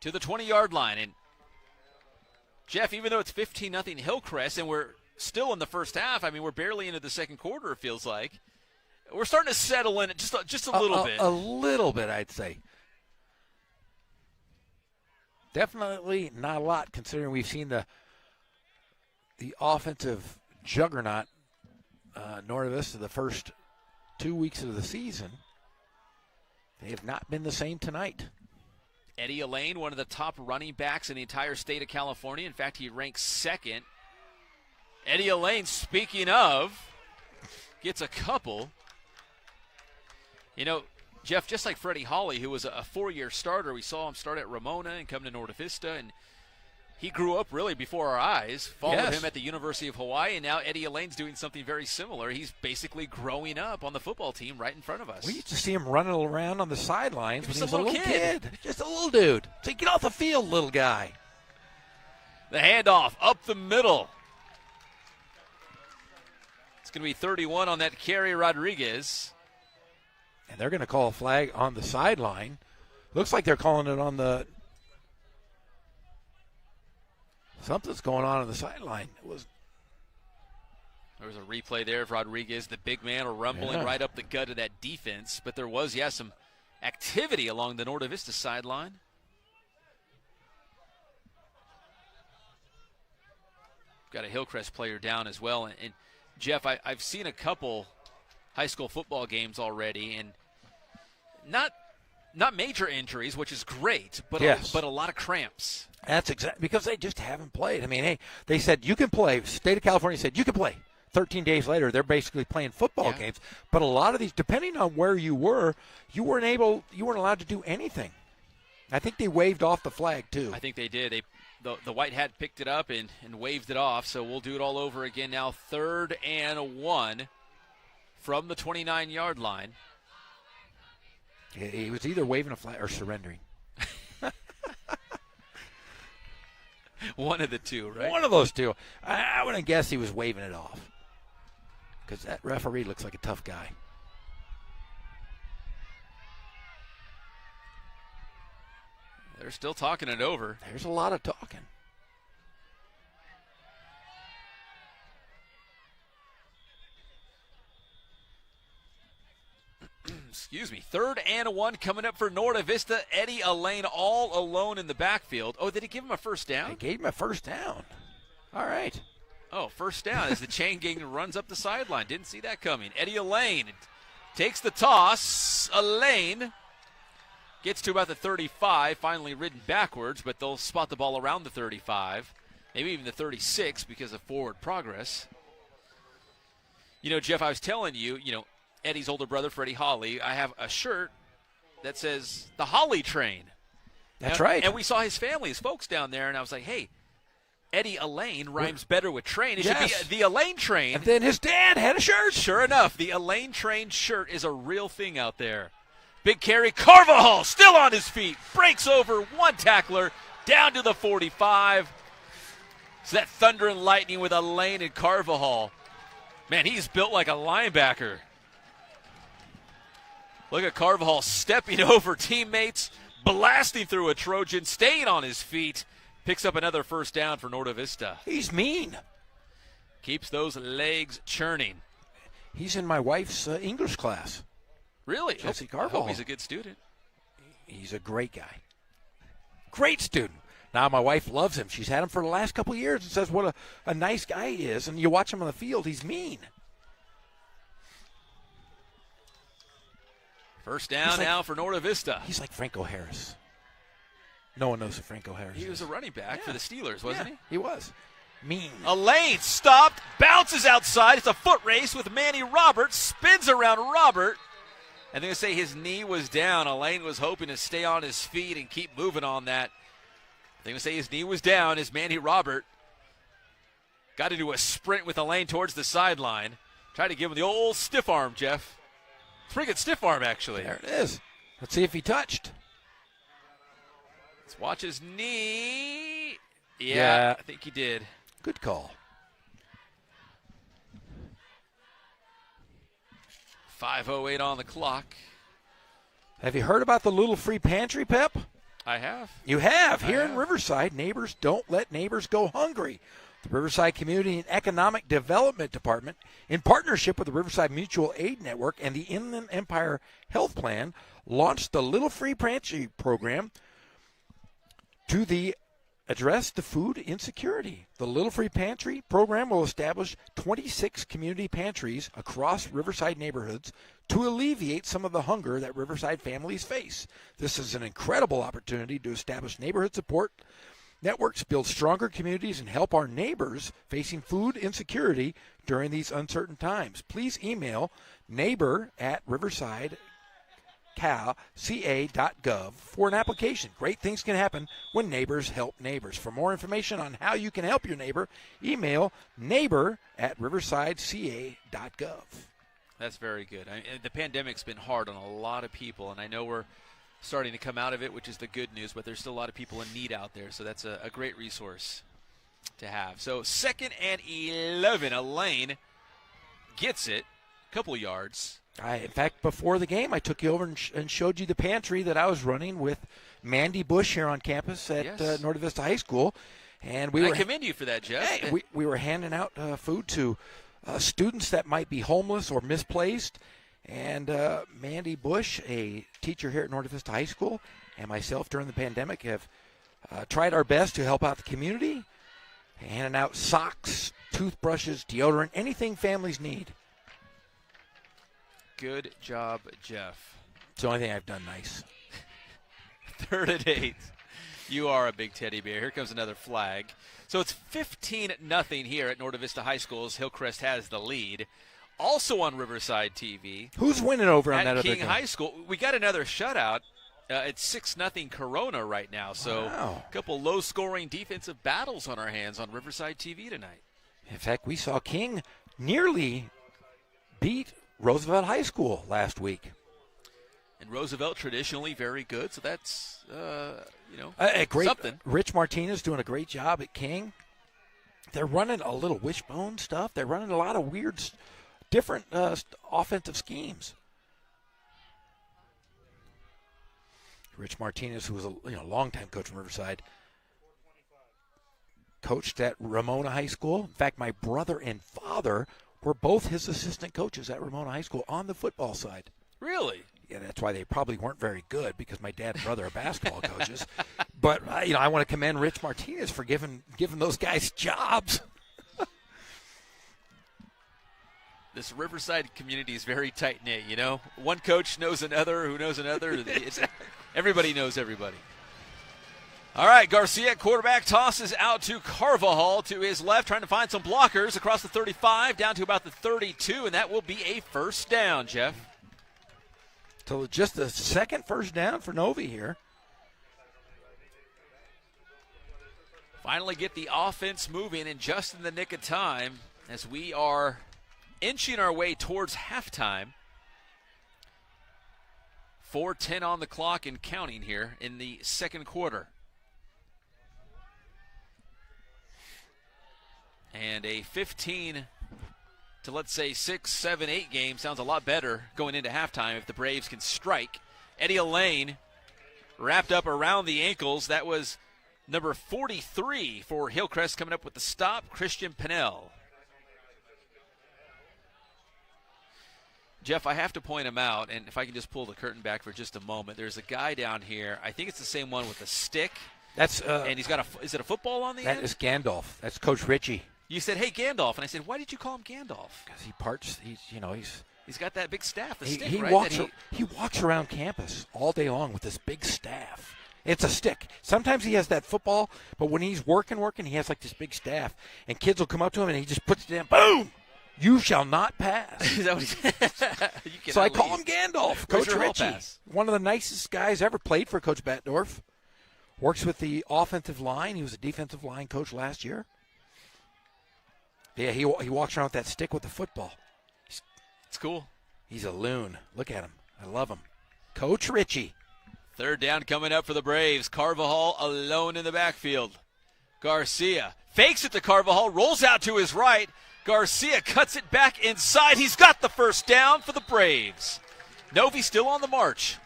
to the 20-yard line. And, Jeff, even though it's 15-0 Hillcrest and we're still in the first half, I mean, we're barely into the second quarter, it feels like. We're starting to settle in just a little bit. A little bit, I'd say. Definitely not a lot, considering we've seen the offensive juggernaut Norte Vista the first 2 weeks of the season. They have not been the same tonight. Eddie Elaine, one of the top running backs in the entire state of California. In fact, he ranks second. Eddie Elaine, speaking of, gets a couple. You know, Jeff, just like Freddie Hawley, who was a 4-year starter, we saw him start at Ramona and come to Norte Vista, and he grew up really before our eyes, followed him at the University of Hawaii, and now Eddie Elaine's doing something very similar. He's basically growing up on the football team right in front of us. We used to see him running around on the sidelines when he was a little kid. Just a little dude. So get off the field, little guy. The handoff up the middle. It's going to be 31 on that carry, Rodriguez. And they're going to call a flag on the sideline. Looks like they're calling it on the – something's going on the sideline. There was a replay there of Rodriguez, the big man, rumbling right up the gut of that defense. But there was, some activity along the Norte Vista sideline. Got a Hillcrest player down as well. And Jeff, I've seen a couple high school football games already, and not major injuries, which is great, but a lot of cramps. That's exactly because they just haven't played. I mean, hey, they said you can play. State of California said you can play. 13 days later, they're basically playing football games. But a lot of these, depending on where you weren't allowed to do anything. I think they waved off the flag too. I think they did. The white hat picked it up and waved it off. So we'll do it all over again now. 3rd and 1 from the 29-yard line. He was either waving a flag or surrendering. One of the two, right? One of those two. I wouldn't guess he was waving it off because that referee looks like a tough guy. They're still talking it over. There's a lot of talking. Excuse me. 3rd and 1 coming up for Norte Vista. Eddie Elaine all alone in the backfield. Oh, did he give him a first down? They gave him a first down. All right. Oh, first down as the chain gang runs up the sideline. Didn't see that coming. Eddie Elaine takes the toss. Elaine gets to about the 35, finally ridden backwards, but they'll spot the ball around the 35, maybe even the 36 because of forward progress. You know, Jeff, I was telling you, Eddie's older brother, Freddie Hawley, I have a shirt that says the Hawley Train. That's right. And we saw his family, his folks down there, and I was like, hey, Eddie Elaine rhymes better with train. It should be the Elaine Train. And then his dad had a shirt. Sure enough, the Elaine Train shirt is a real thing out there. Big carry, Carvajal still on his feet. Breaks over one tackler, down to the 45. So that thunder and lightning with Elaine and Carvajal. Man, he's built like a linebacker. Look at Carvajal stepping over teammates, blasting through a Trojan, staying on his feet. Picks up another first down for Norte Vista. He's mean. Keeps those legs churning. He's in my wife's English class. Really? Jesse Carvajal. I hope he's a good student. He's a great guy. Great student. Now, my wife loves him. She's had him for the last couple of years and says what a nice guy he is. And you watch him on the field, he's mean. First down now for Norte Vista. He's like Franco Harris. No one knows who Franco Harris is. He was a running back for the Steelers, wasn't he? He was. Mean. Elaine stopped, bounces outside. It's a foot race with Manny Roberts. Spins around Robert. And they're going to say his knee was down. Elaine was hoping to stay on his feet and keep moving on that. They're going to say his knee was down as Manny Robert got into a sprint with Elaine towards the sideline. Try to give him the old stiff arm, Jeff. It's pretty good stiff arm, actually. There it is. Let's see if he touched. Let's watch his knee. Yeah. I think he did. Good call. 5:08 on the clock. Have you heard about the Little Free Pantry, Pep? I have. You have. Here I in have. Riverside, neighbors don't let neighbors go hungry. The Riverside Community and Economic Development Department, in partnership with the Riverside Mutual Aid Network and the Inland Empire Health Plan, launched the Little Free Pantry program to address the food insecurity. The Little Free Pantry program will establish 26 community pantries across Riverside neighborhoods to alleviate some of the hunger that Riverside families face. This is an incredible opportunity to establish neighborhood support networks, build stronger communities, and help our neighbors facing food insecurity during these uncertain times. Please email neighbor@riversideca.gov for an application. Great things can happen when neighbors help neighbors. For more information on how you can help your neighbor, email neighbor@riversideca.gov. That's very good. The pandemic's been hard on a lot of people, and I know we're starting to come out of it, which is the good news, but there's still a lot of people in need out there, so that's a great resource to have. So 2nd and 11, Elaine gets it, a couple yards. In fact, before the game, I took you over and showed you the pantry that I was running with Mandy Bush here on campus at Yes. Norte Vista High School. And I commend you for that, Jeff. Hey, we were handing out food to students that might be homeless or misplaced. And Mandy Bush, a teacher here at Norte Vista High School, and myself during the pandemic have tried our best to help out the community, handing out socks, toothbrushes, deodorant, anything families need. Good job, Jeff. It's the only thing I've done nice. 3rd and 8. You are a big teddy bear. Here comes another flag. So it's 15-0 here at Norte Vista High School as Hillcrest has the lead. Also on Riverside TV. Who's winning over on at that other King game? High School. We got another shutout. It's 6-0 Corona right now. So Wow. a couple low-scoring defensive battles on our hands on Riverside TV tonight. In fact, we saw King nearly beat Roosevelt High School last week. And Roosevelt traditionally very good, so that's A great something. Rich Martinez doing a great job at King. They're running a little wishbone stuff. They're running a lot of weird, different offensive schemes. Rich Martinez, who was a longtime coach from Riverside, coached at Ramona High School. In fact, my brother and father were both his assistant coaches at Ramona High School on the football side. Really? Yeah, that's why they probably weren't very good, because my dad and brother are basketball coaches. But I want to commend Rich Martinez for giving those guys jobs. This Riverside community is very tight-knit, One coach knows another who knows another. Everybody knows everybody. All right, Garcia, quarterback, tosses out to Carvajal to his left, trying to find some blockers across the 35, down to about the 32, and that will be a first down, Jeff. So just the second first down for Novi here. Finally get the offense moving, and just in the nick of time as we are inching our way towards halftime. 4:10 on the clock and counting here in the second quarter. And a 15 to, let's say, 6, 7, 8 game sounds a lot better going into halftime if the Braves can strike. Eddie Elaine wrapped up around the ankles. That was number 43 for Hillcrest coming up with the stop, Christian Pinnell. Jeff, I have to point him out, and if I can just pull the curtain back for just a moment. There's a guy down here. I think it's the same one with a stick. That's and he's got is it a football on the end? That is Gandalf. That's Coach Ritchie. You said, "Hey, Gandalf," and I said, "Why did you call him Gandalf?" Because he parts. He's got that big staff, the stick, he right? walks around campus all day long with this big staff. It's a stick. Sometimes he has that football, but when he's working, he has like this big staff, and kids will come up to him and he just puts it down. Boom! You shall not pass. Is that what he So I call him Gandalf. Where's Coach your hall Ritchie, pass? one of the nicest guys ever, played for Coach Batdorf. Works with the offensive line. He was a defensive line coach last year. Yeah, he walks around with that stick with the football. It's cool. He's a loon. Look at him. I love him. Coach Ritchie. Third down coming up for the Braves. Carvajal alone in the backfield. Garcia fakes it to Carvajal, rolls out to his right. Garcia cuts it back inside. He's got the first down for the Braves. Novi still on the march.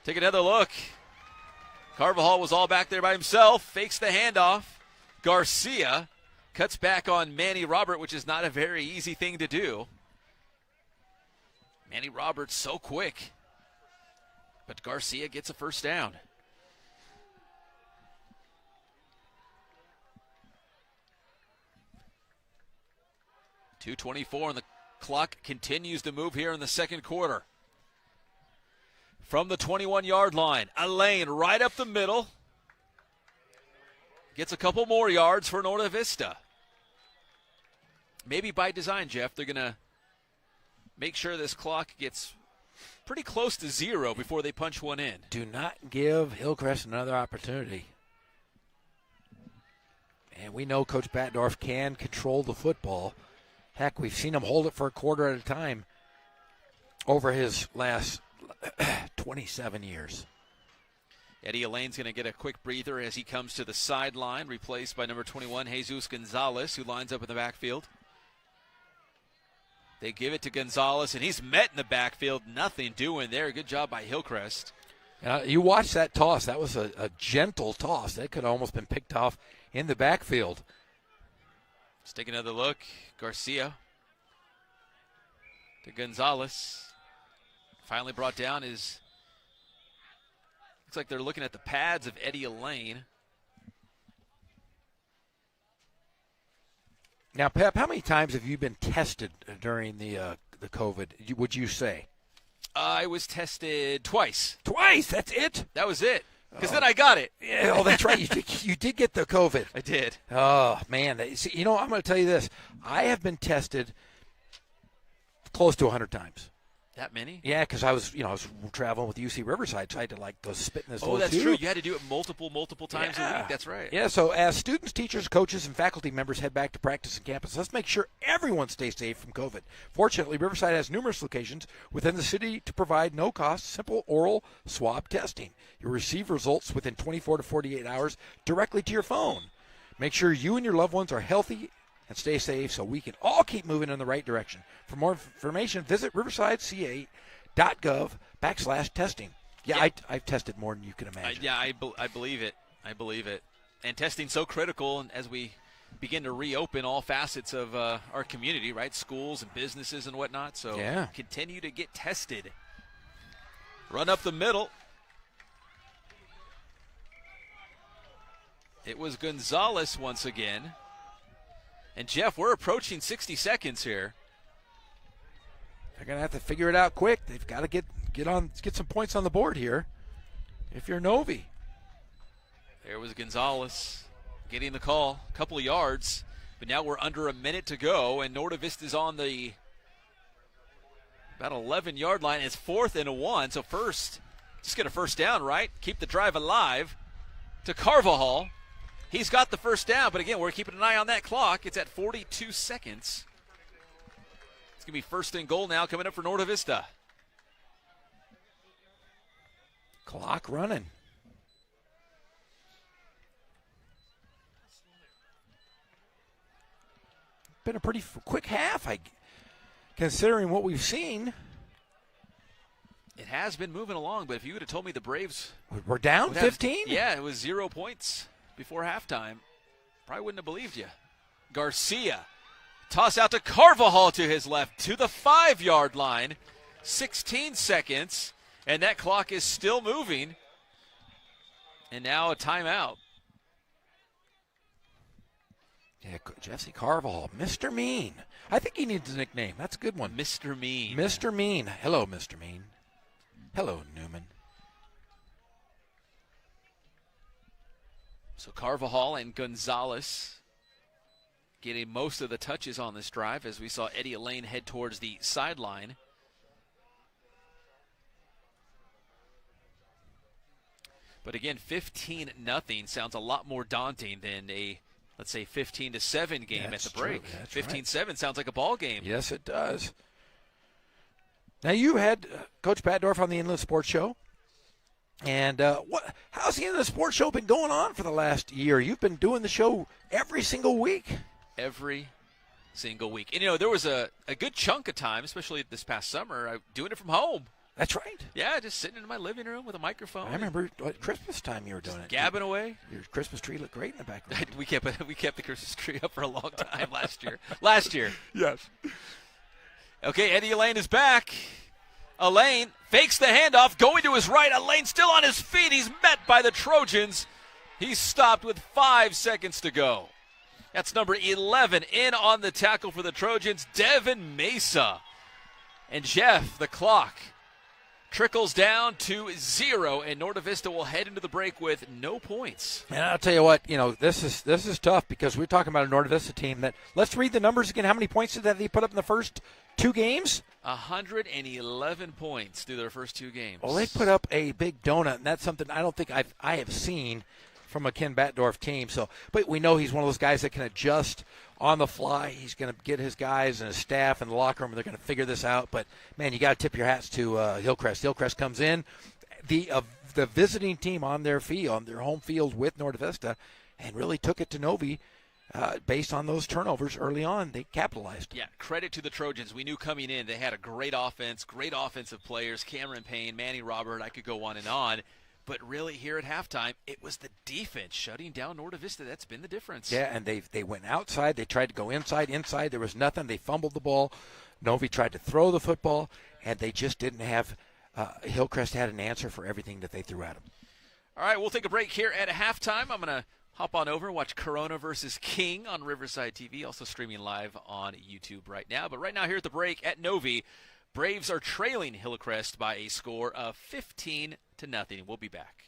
Take another look. Carvajal was all back there by himself, fakes the handoff. Garcia cuts back on Manny Robert, which is not a very easy thing to do. Manny Roberts so quick. But Garcia gets a first down. .224 and the clock continues to move here in the second quarter. From the 21-yard line, Alain right up the middle. Gets a couple more yards for Norte Vista. Maybe by design, Jeff, they're going to make sure this clock gets pretty close to zero before they punch one in. Do not give Hillcrest another opportunity. And we know Coach Batdorf can control the football. Heck, we've seen him hold it for a quarter at a time over his last 27 years. Eddie Alain's going to get a quick breather as he comes to the sideline, replaced by number 21, Jesus Gonzalez, who lines up in the backfield. They give it to Gonzalez, and he's met in the backfield. Nothing doing there. Good job by Hillcrest. You watch that toss. That was a gentle toss. That could have almost been picked off in the backfield. Let's take another look. Garcia to Gonzalez. Finally brought down is, looks like they're looking at the pads of Eddie Alain. Now, Pep, how many times have you been tested during the COVID, would you say? I was tested twice. Twice? That's it? That was it. Because then I got it. Yeah, oh, that's right. You did get the COVID. I did. Oh, man. See, I'm going to tell you this. I have been tested close to 100 times. That many? Yeah, because I was traveling with UC Riverside, so I had to go spit in this little that's tube. true. You had to do it multiple times a week. That's right. Yeah, so as students, teachers, coaches, and faculty members head back to practice on campus, let's make sure everyone stays safe from COVID. Fortunately, Riverside has numerous locations within the city to provide no-cost, simple oral swab testing. You'll receive results within 24 to 48 hours directly to your phone. Make sure you and your loved ones are healthy and stay safe so we can all keep moving in the right direction. For more information, visit riversideca.gov/testing. Yeah, I've tested more than you can imagine. I believe it. I believe it. And testing's so critical, and as we begin to reopen all facets of our community, right? Schools and businesses and whatnot. So continue to get tested. Run up the middle. It was Gonzalez once again. And, Jeff, we're approaching 60 seconds here. They're going to have to figure it out quick. They've got to get some points on the board here if you're Novi. There was Gonzalez getting the call, a couple of yards. But now we're under a minute to go, and Norte Vista's on the about 11-yard line. It's 4th and 1, so first, just get a first down, right? Keep the drive alive to Carvajal. He's got the first down, but again, we're keeping an eye on that clock. It's at 42 seconds. It's going to be 1st and goal now coming up for Norte Vista. Clock running. Been a pretty quick half, considering what we've seen. It has been moving along, but if you would have told me the Braves were down 15? Yeah, it was 0 points before halftime, probably wouldn't have believed you. Garcia, toss out to Carvajal to his left, to the 5-yard line. 16 seconds, and that clock is still moving. And now a timeout. Yeah, Jesse Carvajal, Mr. Mean. I think he needs a nickname. That's a good one. Mr. Mean. Mr. Mean. Hello, Mr. Mean. Hello, Newman. So Carvajal and Gonzalez getting most of the touches on this drive as we saw Eddie Alain head towards the sideline. But again, 15-0 sounds a lot more daunting than a let's say 15-7 game That's at the break. true. That's 15-7 sounds like a ball game. Yes, it does. Now, you had Coach Batdorf on the Inland Sports Show. And how's the Inland Sports Show been going on for the last year? You've been doing the show every single week. Every single week. And, there was a good chunk of time, especially this past summer, doing it from home. That's right. Yeah, just sitting in my living room with a microphone. I remember at Christmas time you were doing it. Gabbing away. Your Christmas tree looked great in the background. we kept the Christmas tree up for a long time last year. Yes. Okay, Eddie Elaine is back. Elaine fakes the handoff, going to his right. Elaine still on his feet. He's met by the Trojans. He's stopped with 5 seconds to go. That's number 11 in on the tackle for the Trojans, Devin Mesa. And Jeff, the clock trickles down to 0, and Norte Vista will head into the break with no points. And I'll tell you what, this is tough because we're talking about a Norte Vista team that, let's read the numbers again. How many points did they put up in the first 2 games? 111 points through their first 2 games. Well, they put up a big donut, and that's something I don't think I have seen from a Ken Batdorf team. So, but we know he's one of those guys that can adjust on the fly. He's going to get his guys and his staff in the locker room, and they're going to figure this out. But, man, you got to tip your hats to Hillcrest. Hillcrest comes in, the visiting team on their home field with Norte Vista, and really took it to Novi. Based on those turnovers early on, they capitalized. Yeah, credit to the Trojans. We knew coming in they had a great offense, great offensive players, Cameron Payne, Manny Robert, I could go on and on. But really here at halftime, it was the defense shutting down Norte Vista. That's been the difference. Yeah, and they went outside. They tried to go inside. There was nothing. They fumbled the ball. Novi tried to throw the football, and they just didn't have Hillcrest had an answer for everything that they threw at them. All right, we'll take a break here at halftime. I'm going to hop on over and watch Corona versus King on Riverside TV, also streaming live on YouTube right now. But right now here at the break at Novi, Braves are trailing Hillcrest by a score of 15-0. We'll be back.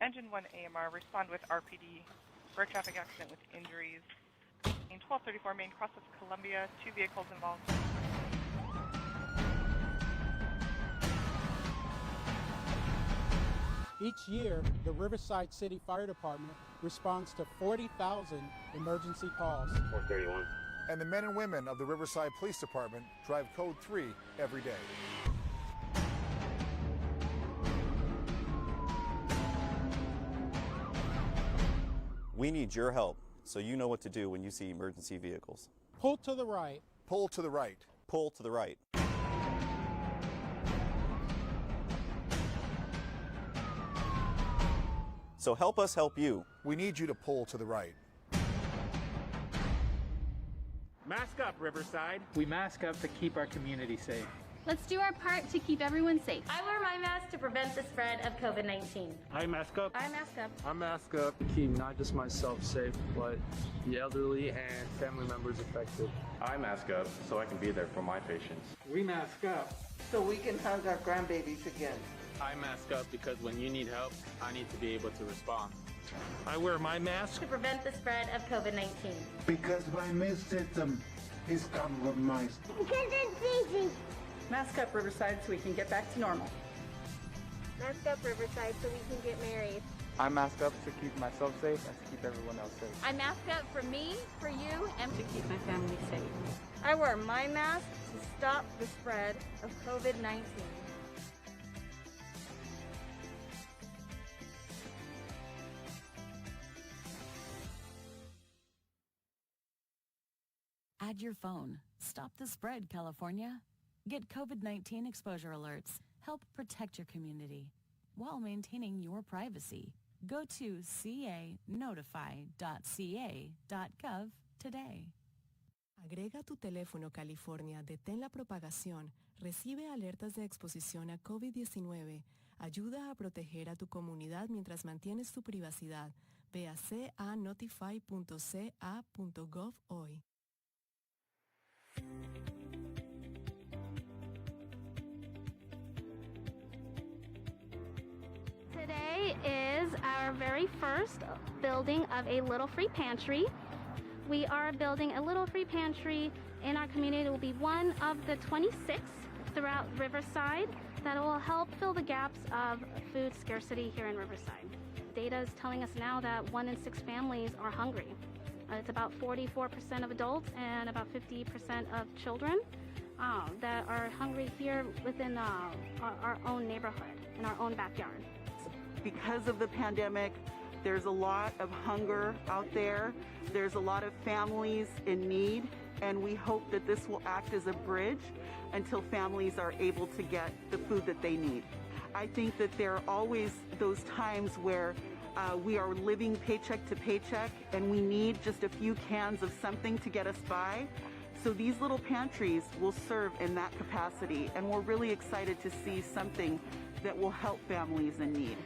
Engine 1 AMR, respond with RPD for a traffic accident with injuries. In 1234 Main Cross of Columbia, 2 vehicles involved. Each year, the Riverside City Fire Department responds to 40,000 emergency calls. 431. And the men and women of the Riverside Police Department drive Code 3 every day. We need your help so you know what to do when you see emergency vehicles. Pull to the right. Pull to the right. Pull to the right. So help us help you. We need you to pull to the right. Mask up, Riverside. We mask up to keep our community safe. Let's do our part to keep everyone safe. I wear my mask to prevent the spread of COVID-19. I mask up. I mask up. I mask up to keep not just myself safe, but the elderly and family members affected. I mask up so I can be there for my patients. We mask up so we can hug our grandbabies again. I mask up because when you need help, I need to be able to respond. I wear my mask to prevent the spread of COVID-19. Because my immune system is compromised. Because it's easy. Mask up, Riverside, so we can get back to normal. Mask up, Riverside, so we can get married. I mask up to keep myself safe and to keep everyone else safe. I mask up for me, for you, and To keep my family safe. I wear my mask to stop the spread of COVID-19. Add your phone. Stop the spread, California. Get COVID-19 exposure alerts. Help protect your community while maintaining your privacy. Go to canotify.ca.gov today. Agrega tu teléfono California, detén la propagación, recibe alertas de exposición a COVID-19, ayuda a proteger a tu comunidad mientras mantienes tu privacidad. Ve a canotify.ca.gov hoy. Today is our very first building of a Little Free Pantry. We are building a Little Free Pantry in our community. It will be one of the 26 throughout Riverside that will help fill the gaps of food scarcity here in Riverside. Data is telling us now that 1 in 6 families are hungry. It's about 44% of adults and about 50% of children that are hungry here within our own neighborhood, in our own backyard. Because of the pandemic, there's a lot of hunger out there. There's a lot of families in need, and we hope that this will act as a bridge until families are able to get the food that they need. I think that there are always those times where we are living paycheck to paycheck and we need just a few cans of something to get us by. So these little pantries will serve in that capacity, and we're really excited to see something that will help families in need.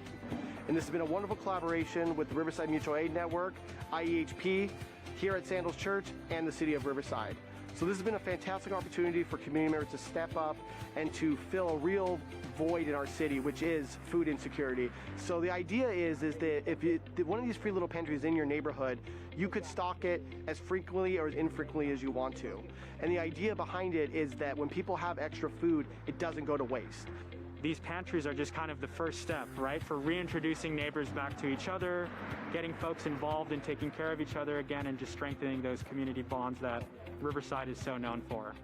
And this has been a wonderful collaboration with the Riverside Mutual Aid Network, IEHP, here at Sandals Church, and the City of Riverside. So this has been a fantastic opportunity for community members to step up and to fill a real void in our city, which is food insecurity. So the idea is that if one of these free little pantries in your neighborhood, you could stock it as frequently or as infrequently as you want to. And the idea behind it is that when people have extra food, it doesn't go to waste. These pantries are just kind of the first step, right, for reintroducing neighbors back to each other, getting folks involved in taking care of each other again, and just strengthening those community bonds that Riverside is so known for.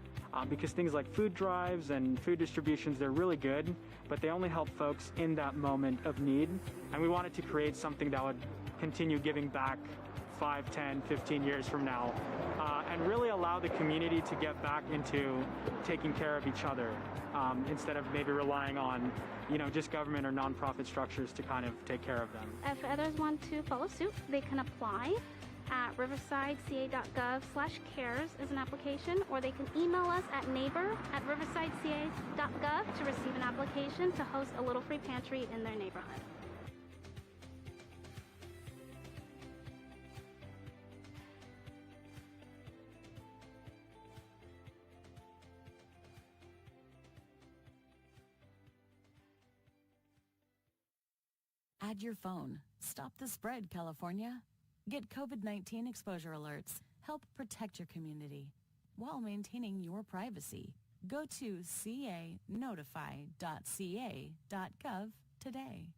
Because things like food drives and food distributions, they're really good, but they only help folks in that moment of need. And we wanted to create something that would continue giving back 5, 10, 15 years from now, and really allow the community to get back into taking care of each other instead of maybe relying on, just government or nonprofit structures to kind of take care of them. If others want to follow suit, they can apply at riversideca.gov/cares as an application, or they can email us at neighbor@riversideca.gov to receive an application to host a Little Free Pantry in their neighborhood. Add your phone. Stop the spread, California. Get COVID-19 exposure alerts. Help protect your community while maintaining your privacy. Go to canotify.ca.gov today.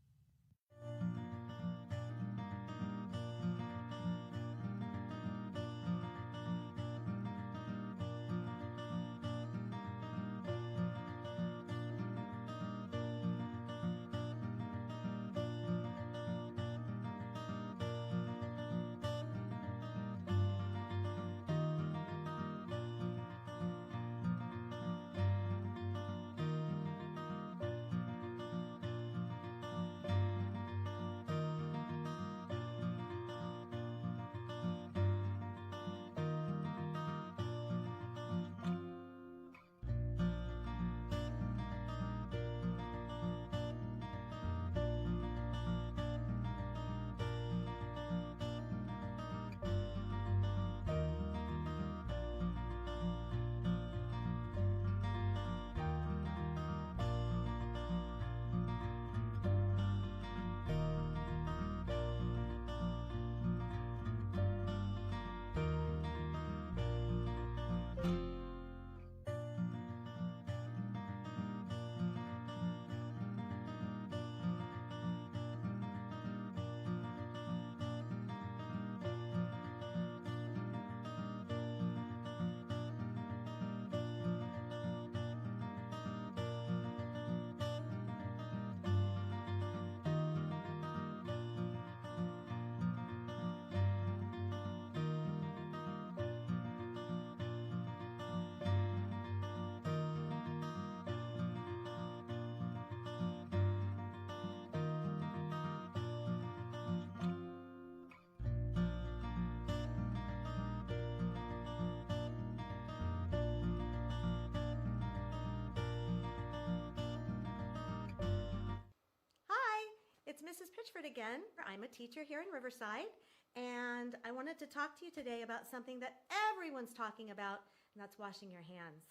Ashford again. I'm a teacher here in Riverside, and I wanted to talk to you today about something that everyone's talking about, and that's washing your hands.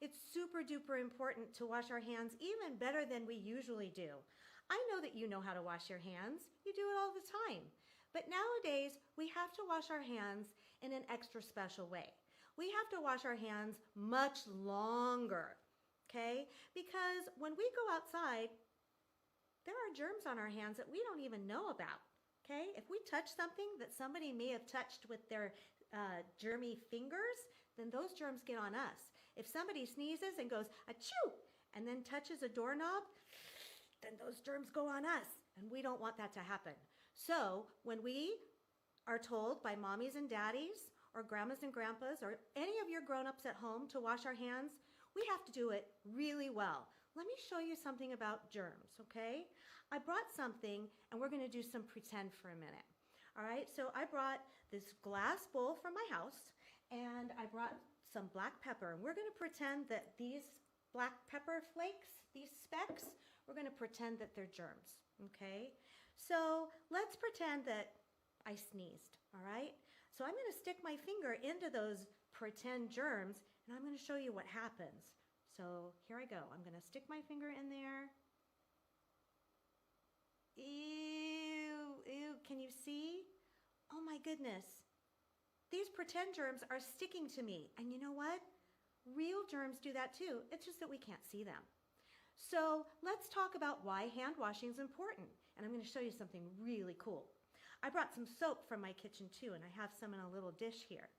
It's super duper important to wash our hands even better than we usually do. I know that you know how to wash your hands. You do it all the time. But nowadays, we have to wash our hands in an extra special way. We have to wash our hands much longer, okay? Because when we go outside, there are germs on our hands that we don't even know about, okay? If we touch something that somebody may have touched with their germy fingers, then those germs get on us. If somebody sneezes and goes, achoo, and then touches a doorknob, then those germs go on us, and we don't want that to happen. So when we are told by mommies and daddies or grandmas and grandpas or any of your grown-ups at home to wash our hands, we have to do it really well. Let me show you something about germs, okay? I brought something, and we're going to do some pretend for a minute. All right, so I brought this glass bowl from my house, and I brought some black pepper, and we're going to pretend that these black pepper flakes, these specks, we're going to pretend that they're germs, okay? So let's pretend that I sneezed, all right? So I'm going to stick my finger into those pretend germs, and I'm going to show you what happens. So here I go. I'm going to stick my finger in there. Ew, ew, can you see? Oh my goodness. These pretend germs are sticking to me. And you know what? Real germs do that too. It's just that we can't see them. So let's talk about why hand washing is important. And I'm going to show you something really cool. I brought some soap from my kitchen too, and I have some in a little dish here.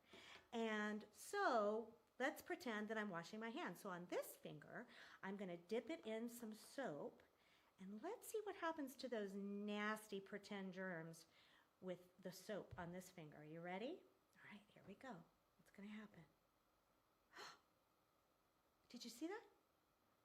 And so let's pretend that I'm washing my hands. So on this finger, I'm going to dip it in some soap, and let's see what happens to those nasty pretend germs with the soap on this finger. Are you ready? All right, here we go. What's going to happen? Did you see that?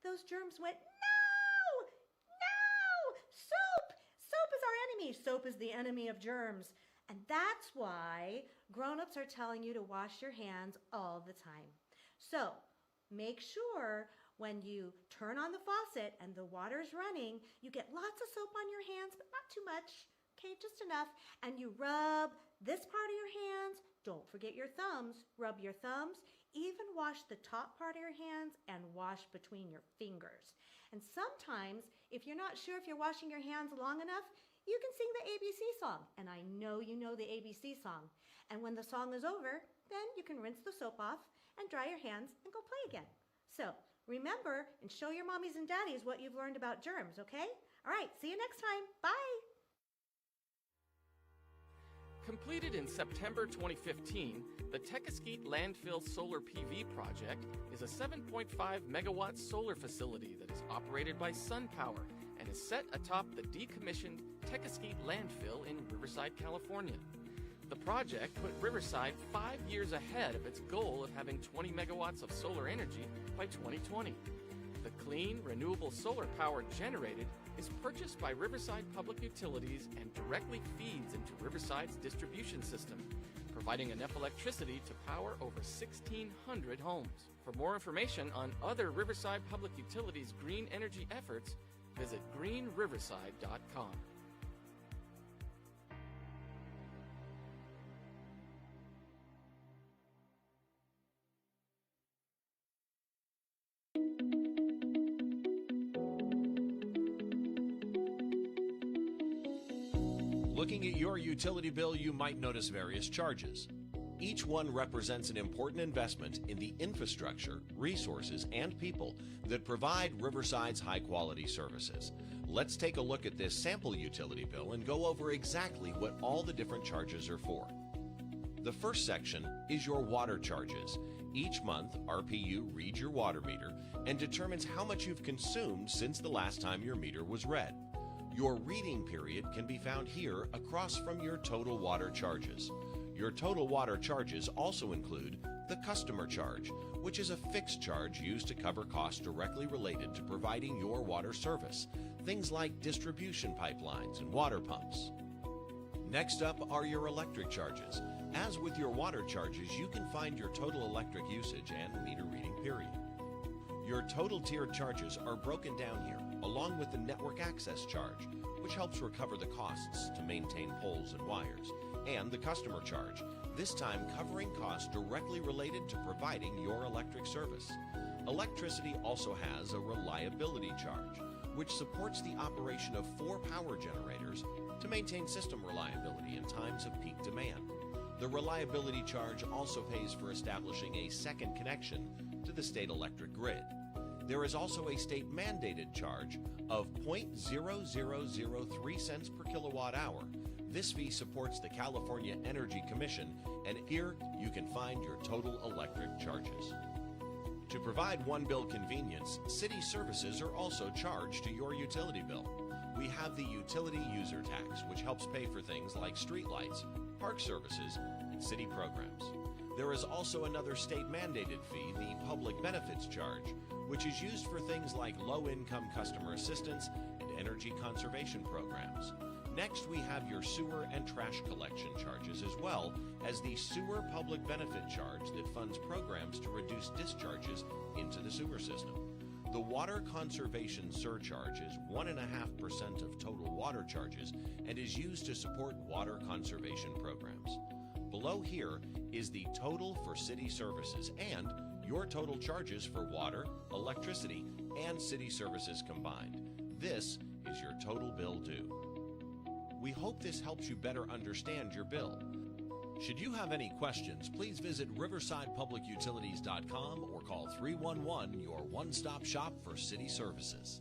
Those germs went, no! No! Soap! Soap is our enemy. Soap is the enemy of germs. And that's why grown-ups are telling you to wash your hands all the time. So make sure when you turn on the faucet and the water's running, you get lots of soap on your hands, but not too much, okay, just enough. And you rub this part of your hands. Don't forget your thumbs. Rub your thumbs. Even wash the top part of your hands and wash between your fingers. And sometimes, if you're not sure if you're washing your hands long enough, you can sing the ABC song. And I know you know the ABC song. And when the song is over, then you can rinse the soap off and dry your hands and go play again. So remember and show your mommies and daddies what you've learned about germs, okay? All right, see you next time. Bye. Completed in September 2015, the Tequesquite Landfill Solar PV project is a 7.5 megawatt solar facility that is operated by SunPower and is set atop the decommissioned Tequesquite Landfill in Riverside, California. The project put Riverside 5 years ahead of its goal of having 20 megawatts of solar energy by 2020. The clean, renewable solar power generated is purchased by Riverside Public Utilities and directly feeds into Riverside's distribution system, providing enough electricity to power over 1,600 homes. For more information on other Riverside Public Utilities green energy efforts, visit greenriverside.com. Looking at your utility bill, you might notice various charges. Each one represents an important investment in the infrastructure, resources, and people that provide Riverside's high-quality services. Let's take a look at this sample utility bill and go over exactly what all the different charges are for. The first section is your water charges. Each month, RPU reads your water meter and determines how much you've consumed since the last time your meter was read. Your reading period can be found here across from your total water charges. Your total water charges also include the customer charge, which is a fixed charge used to cover costs directly related to providing your water service, things like distribution pipelines and water pumps. Next up are your electric charges. As with your water charges, you can find your total electric usage and meter reading period. Your total tiered charges are broken down here. along with the network access charge, which helps recover the costs to maintain poles and wires, and the customer charge, this time covering costs directly related to providing your electric service. Electricity also has a reliability charge, which supports the operation of 4 power generators to maintain system reliability in times of peak demand. The reliability charge also pays for establishing a second connection to the state electric grid. There is also a state-mandated charge of 0.0003 cents per kilowatt hour. This fee supports the California Energy Commission, and here you can find your total electric charges. To provide one-bill convenience, city services are also charged to your utility bill. We have the utility user tax, which helps pay for things like streetlights, park services, and city programs. There is also another state-mandated fee, the public benefits charge, which is used for things like low-income customer assistance and energy conservation programs. Next, we have your sewer and trash collection charges, as well as the sewer public benefit charge that funds programs to reduce discharges into the sewer system. The water conservation surcharge is 1.5% of total water charges and is used to support water conservation programs. Below here is the total for city services and your total charges for water, electricity, and city services combined. This is your total bill due. We hope this helps you better understand your bill. Should you have any questions, please visit riversidepublicutilities.com or call 311, your one-stop shop for city services.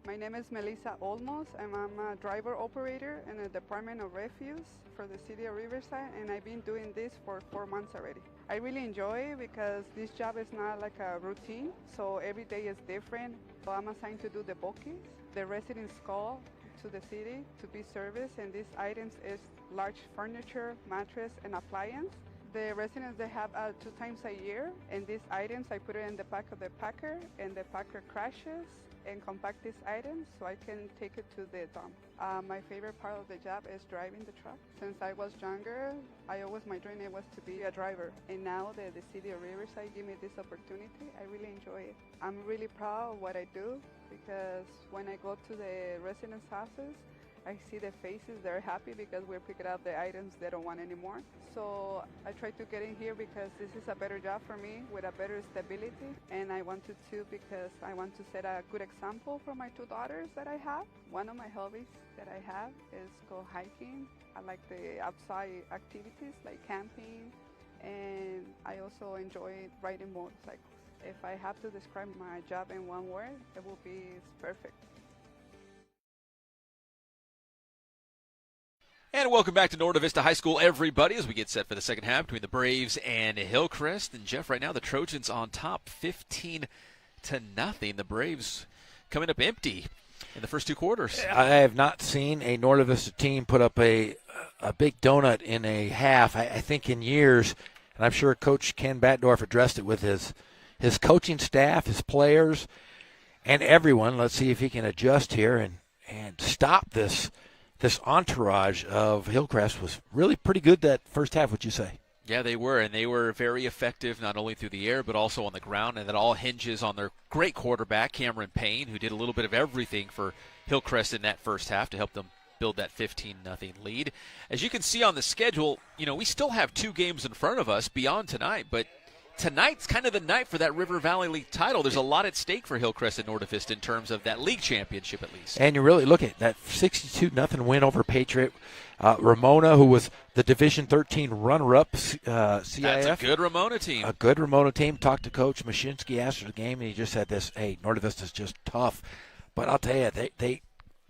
My name is Melissa Olmos, and I'm a driver operator in the Department of Refuse for the City of Riverside, and I've been doing this for 4 months already. I really enjoy it because this job is not like a routine, so every day is different. So I'm assigned to do the bookings. The residents call to the city to be serviced, and these items is large furniture, mattress, and appliance. The residents, they have 2 times a year, and these items, I put it in the back of the packer, and the packer crashes and compact these items so I can take it to the dump. My favorite part of the job is driving the truck. Since I was younger, my dream was to be a driver. And now that the City of Riverside gave me this opportunity, I really enjoy it. I'm really proud of what I do because when I go to the residents' houses, I see the faces, they're happy because we're picking up the items they don't want anymore. So I try to get in here because this is a better job for me with a better stability. And I wanted to because I want to set a good example for my 2 daughters that I have. One of my hobbies that I have is go hiking. I like the outside activities like camping, and I also enjoy riding motorcycles. If I have to describe my job in one word, it will be perfect. And welcome back to Norte Vista High School, everybody, as we get set for the second half between the Braves and Hillcrest. And, Jeff, right now the Trojans on top 15-0. The Braves coming up empty in the first 2 quarters. I have not seen a Norte Vista team put up a big donut in a half, I think, in years. And I'm sure Coach Ken Batdorf addressed it with his coaching staff, his players, and everyone. Let's see if he can adjust here and stop this entourage of Hillcrest. Was really pretty good that first half, would you say? Yeah, they were, and they were very effective not only through the air but also on the ground, and that all hinges on their great quarterback, Cameron Payne, who did a little bit of everything for Hillcrest in that first half to help them build that 15-0 lead. As you can see on the schedule, we still have 2 games in front of us beyond tonight, but tonight's kind of the night for that River Valley League title. There's a lot at stake for Hillcrest and Norte Vista in terms of that league championship, at least. And you really look at that 62-0 win over Patriot. Ramona, who was the Division 13 runner-up CIF. That's a good Ramona team. A good Ramona team. Talked to Coach Mashinsky after the game, and he just said this, hey, Norte Vista's just tough. But I'll tell you, they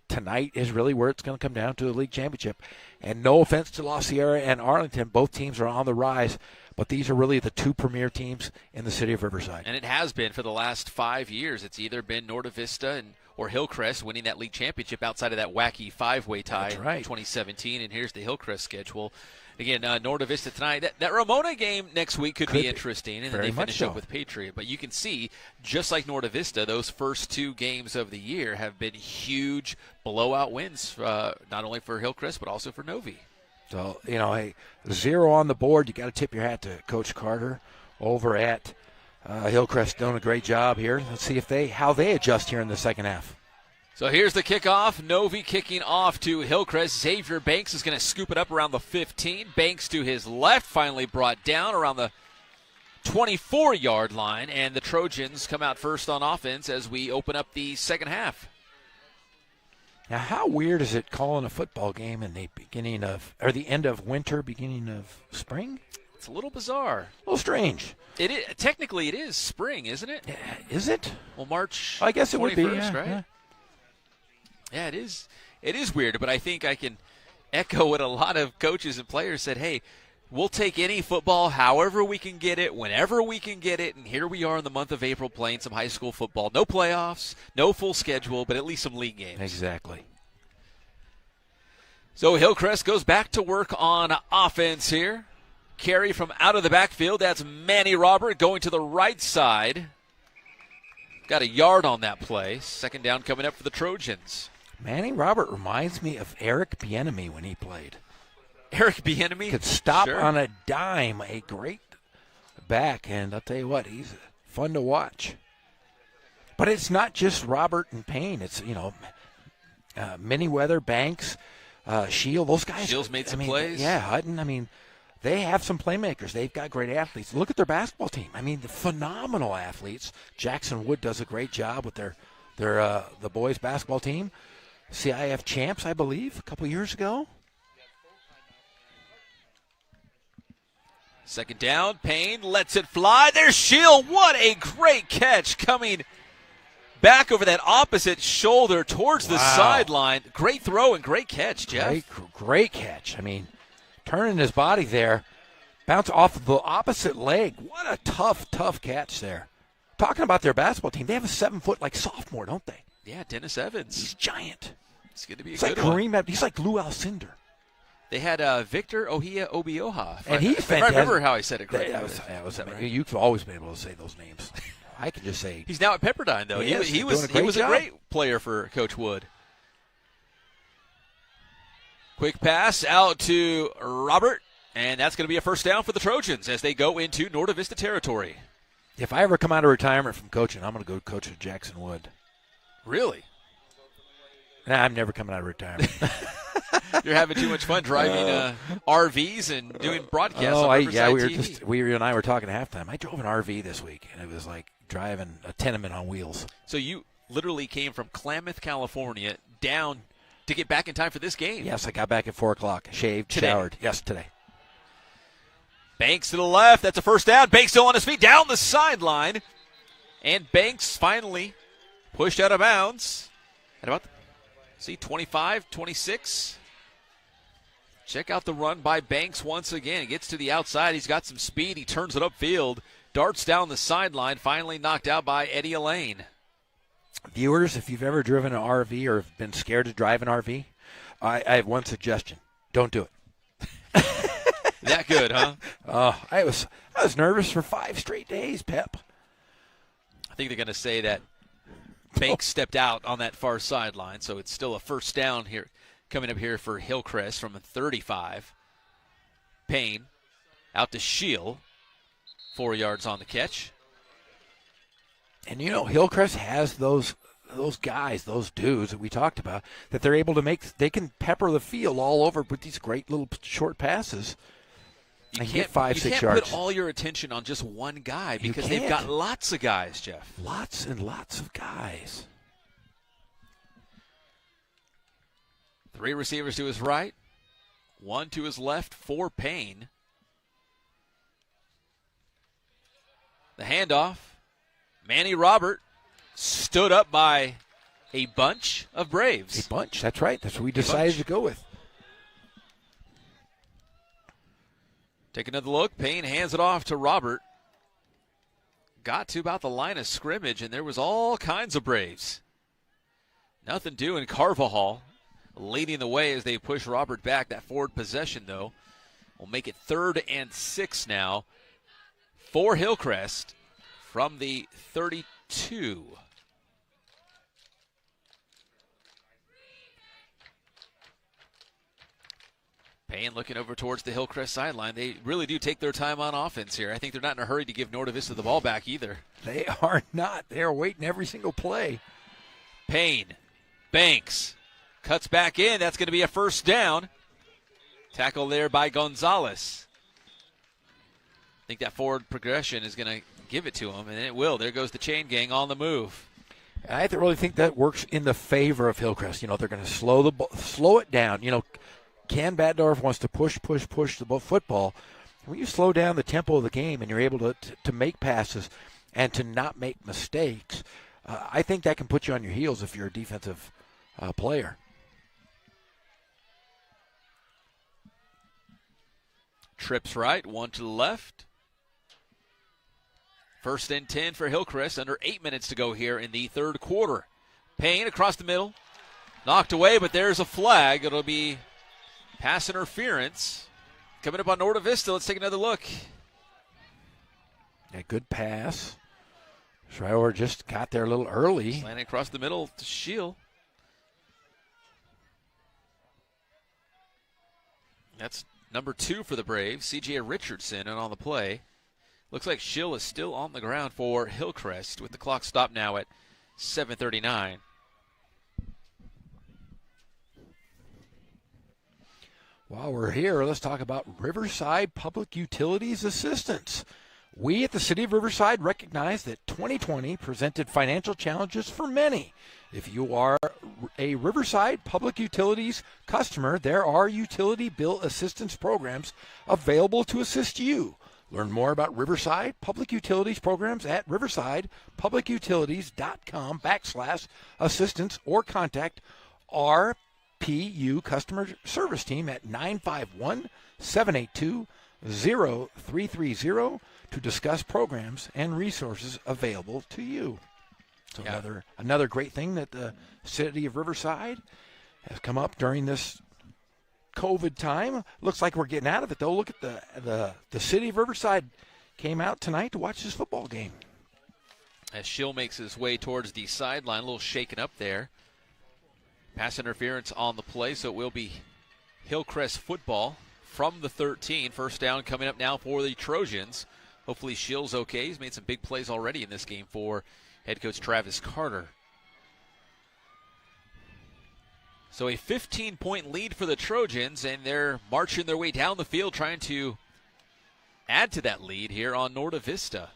tonight is really where it's going to come down to the league championship. And no offense to La Sierra and Arlington, both teams are on the rise. But these are really the 2 premier teams in the city of Riverside. And it has been for the last 5 years. It's either been Norte Vista or Hillcrest winning that league championship outside of that wacky five-way tie That's right. in 2017. And here's the Hillcrest schedule. Again, Norda Vista tonight. That Ramona game next week could be interesting, and then they finish up with Patriot. But you can see, just like Norda Vista, those first 2 games of the year have been huge blowout wins, not only for Hillcrest but also for Novi. So, a 0 on the board. You got to tip your hat to Coach Carter over at Hillcrest, doing a great job here. Let's see how they adjust here in the second half. So here's the kickoff. Novi kicking off to Hillcrest. Xavier Banks is going to scoop it up around the 15. Banks to his left, finally brought down around the 24-yard line. And the Trojans come out first on offense as we open up the second half. Now, how weird is it calling a football game in the end of winter, beginning of spring? It's a little bizarre. A little strange. Technically, it is spring, isn't it? Is it? Well, March. I guess it would be, right? Yeah. Yeah, it is. It is weird, but I think I can echo what a lot of coaches and players said. Hey, we'll take any football however we can get it, whenever we can get it, and here we are in the month of April playing some high school football. No playoffs, no full schedule, but at least some league games. Exactly. So Hillcrest goes back to work on offense here. Carry from out of the backfield. That's Manny Robert going to the right side. Got a yard on that play. Second down coming up for the Trojans. Manny Robert reminds me of Eric Bieniemy when he played. Eric Bieniemy could stop sure. on a dime. A great back, and I'll tell you what, he's fun to watch. But it's not just Robert and Payne. It's Manyweather, Banks, Shield. Those guys. Shield's made some plays. Yeah, Hutton. They have some playmakers. They've got great athletes. Look at their basketball team. Phenomenal athletes. Jackson Wood does a great job with their the boys basketball team. CIF champs, I believe, a couple years ago. Second down, Payne lets it fly. There's Shield. What a great catch coming back over that opposite shoulder towards the sideline. Great throw and great catch, Jeff. Great catch. Turning his body there, bounce off of the opposite leg. What a tough catch there. Talking about their basketball team, they have a 7-foot sophomore, don't they? Yeah, Dennis Evans. He's giant. It's going to be a He's good like one. Kareem. He's like Lou Alcindor. They had Victor Ohia Obioha. And he's fantastic. I remember how he said it correctly. You've always been able to say those names. I can just say. He's now at Pepperdine, though. He was a great player for Coach Wood. Quick pass out to Robert, and that's going to be a first down for the Trojans as they go into Norda Vista territory. If I ever come out of retirement from coaching, I'm going to go coach at Jackson Wood. Really? Nah, I'm never coming out of retirement. You're having too much fun driving RVs and doing broadcasts on Riverside TV. We and I were talking at halftime. I drove an RV this week, and it was like driving a tenement on wheels. So you literally came from Klamath, California, down to get back in time for this game. Yes, I got back at 4 o'clock, shaved, showered. Yes, today. Banks to the left. That's a first down. Banks still on his feet down the sideline. And Banks finally pushed out of bounds at about 25, 26. Check out the run by Banks once again. He gets to the outside. He's got some speed. He turns it upfield. Darts down the sideline. Finally knocked out by Eddie Elaine. Viewers, if you've ever driven an RV or been scared to drive an RV, I have one suggestion. Don't do it. That good, huh? I was nervous for 5 straight days, Pep. I think they're going to say that Banks stepped out on that far sideline, so it's still a first down here coming up here for Hillcrest from 35. Payne out to Shield. 4 yards on the catch. And Hillcrest has those guys, those dudes that we talked about, that they're able to they can pepper the field all over with these great little short passes. You get 5, 6 yards. You can't put all your attention on just one guy because they've got lots of guys, Jeff. Lots and lots of guys. 3 receivers to his right, 1 to his left for Payne. The handoff. Manny Robert stood up by a bunch of Braves. A bunch, that's right. That's what we decided to go with. Take another look. Payne hands it off to Robert. Got to about the line of scrimmage, and there was all kinds of Braves. Nothing doing. Carvajal leading the way as they push Robert back. That forward possession, though, will make it 3rd and 6 now for Hillcrest from the 32. Payne looking over towards the Hillcrest sideline. They really do take their time on offense here. I think they're not in a hurry to give Norte Vista the ball back either. They are not. They are waiting every single play. Payne, Banks, cuts back in. That's going to be a first down. Tackle there by Gonzalez. I think that forward progression is going to give it to him, and it will. There goes the chain gang on the move. I really think that works in the favor of Hillcrest. They're going to slow it down. Ken Baddorf wants to push the football. When you slow down the tempo of the game and you're able to make passes and to not make mistakes, I think that can put you on your heels if you're a defensive player. Trips right, 1 to the left. 1st and 10 for Hillcrest. Under 8 minutes to go here in the 3rd quarter. Payne across the middle. Knocked away, but there's a flag. It'll be pass interference. Coming up on Norte Vista. Let's take another look. A good pass. Schreier just got there a little early. Landing across the middle to Shield. That's number 2 for the Braves, C.J. Richardson, and on the play. Looks like Schill is still on the ground for Hillcrest with the clock stopped now at 7:39. While we're here, let's talk about Riverside Public Utilities Assistance. We at the City of Riverside recognize that 2020 presented financial challenges for many. If you are a Riverside Public Utilities customer, there are utility bill assistance programs available to assist you. Learn more about Riverside Public Utilities programs at riversidepublicutilities.com/assistance or contact RPU customer service team at 951-782-0330 to discuss programs and resources available to you. So another great thing that the City of Riverside has come up during this COVID time. Looks like we're getting out of it, though. Look at the City of Riverside came out tonight to watch this football game. As Schill makes his way towards the sideline, a little shaken up there. Pass interference on the play, so it will be Hillcrest football from the 13. First down coming up now for the Trojans. Hopefully Schill's okay. He's made some big plays already in this game for head coach Travis Carter. So a 15-point lead for the Trojans, and they're marching their way down the field trying to add to that lead here on Norte Vista.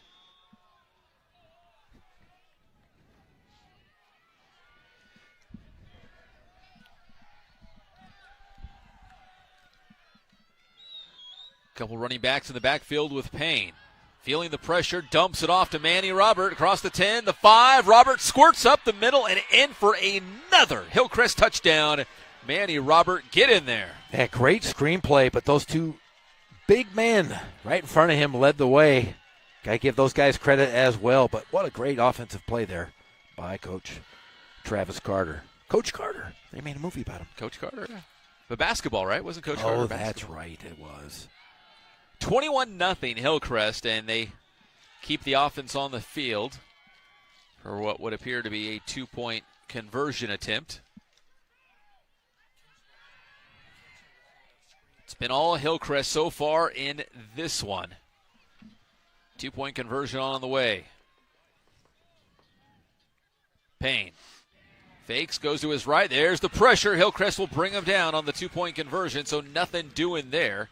Couple running backs in the backfield with Payne. Feeling the pressure, dumps it off to Manny Robert across the 10, the 5. Robert squirts up the middle and in for another Hillcrest touchdown. Manny Robert, get in there. Yeah, great screenplay, but those two big men right in front of him led the way. Got to give those guys credit as well, but what a great offensive play there by Coach Travis Carter. Coach Carter. They made a movie about him. Coach Carter? Yeah. But basketball, right? Wasn't Coach Carter basketball? Oh, that's right. It was. 21-0 Hillcrest, and they keep the offense on the field for what would appear to be a 2-point conversion attempt. It's been all Hillcrest so far in this one. 2-point conversion on the way. Payne fakes, goes to his right. There's the pressure. Hillcrest will bring him down on the 2-point conversion, so nothing doing there.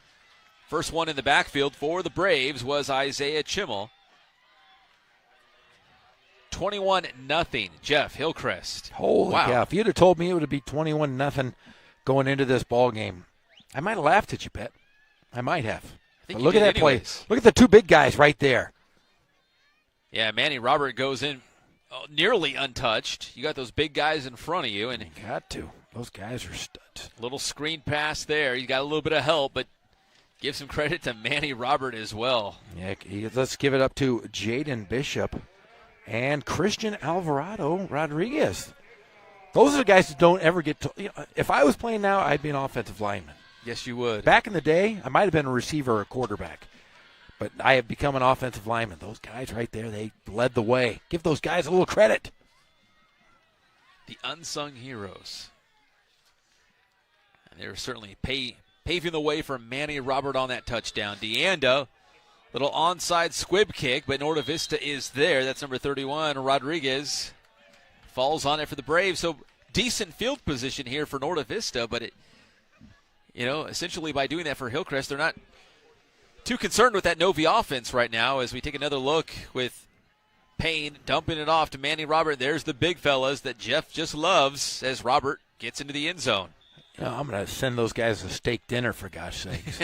First one in the backfield for the Braves was Isaiah Chimmel. 21-0, Jeff, Hillcrest. Holy cow. If you'd have told me it would be 21-0 going into this ball game, I might have laughed at you, Bet. I might have. But look at that play. Look at the two big guys right there. Yeah, Manny Robert goes in nearly untouched. You got those big guys in front of you. And you got to. Those guys are studs. Little screen pass there. You got a little bit of help, but give some credit to Manny Robert as well. Yeah, let's give it up to Jaden Bishop and Christian Alvarado Rodriguez. Those are the guys that don't ever get to. If I was playing now, I'd be an offensive lineman. Yes, you would. Back in the day, I might have been a receiver or a quarterback. But I have become an offensive lineman. Those guys right there, they led the way. Give those guys a little credit. The unsung heroes. And they're certainly paving the way for Manny Robert on that touchdown. DeAnda, little onside squib kick, but Norte Vista is there. That's number 31, Rodriguez. Falls on it for the Braves. So decent field position here for Norte Vista, but essentially by doing that for Hillcrest, they're not too concerned with that Novi offense right now as we take another look with Payne dumping it off to Manny Robert. There's the big fellas that Jeff just loves as Robert gets into the end zone. I'm going to send those guys a steak dinner, for gosh sakes.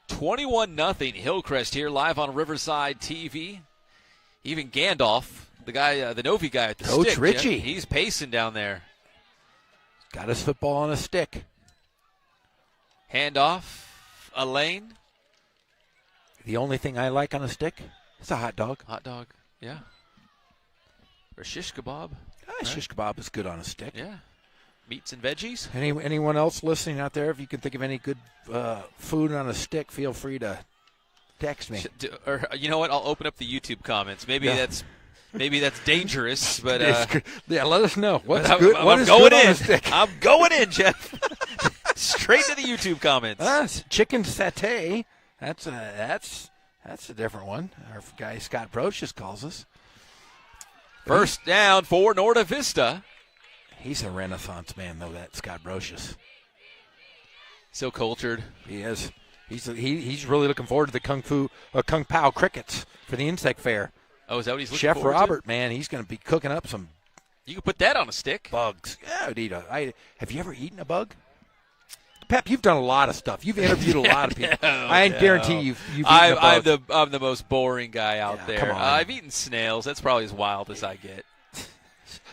21-0 Hillcrest here live on Riverside TV. Even Gandalf, the guy, the Novi guy at the Coach stick. Richie. Jeff, he's pacing down there. Got his football on a stick. Handoff, Elaine. The only thing I like on a stick is a hot dog. Hot dog, yeah. Or shish kebab. Shish kebab is good on a stick. Yeah. Meats and veggies. Anyone else listening out there, if you can think of any good food on a stick, feel free to text me. Or you know what? I'll open up the YouTube comments. Maybe that's dangerous, but yeah, let us know. What's I'm good? What is going good in. on a stick? I'm going in, Jeff. Straight to the YouTube comments. Chicken satay. That's a different one. Our guy Scott Brocious calls us. First down for Norte Vista. He's a renaissance man, though, that Scott Brocious. So cultured. He is. He's really looking forward to the Kung Pao crickets for the insect fair. Oh, is that what he's looking Chef forward Robert, to? man, he's going to be cooking up some. You can put that on a stick. Bugs. Yeah, I would eat have you ever eaten a bug? Pep, you've done a lot of stuff. You've interviewed a lot of people. I guarantee you've eaten a bug. I'm the most boring guy out there. Come on. I've eaten snails. That's probably as wild as I get.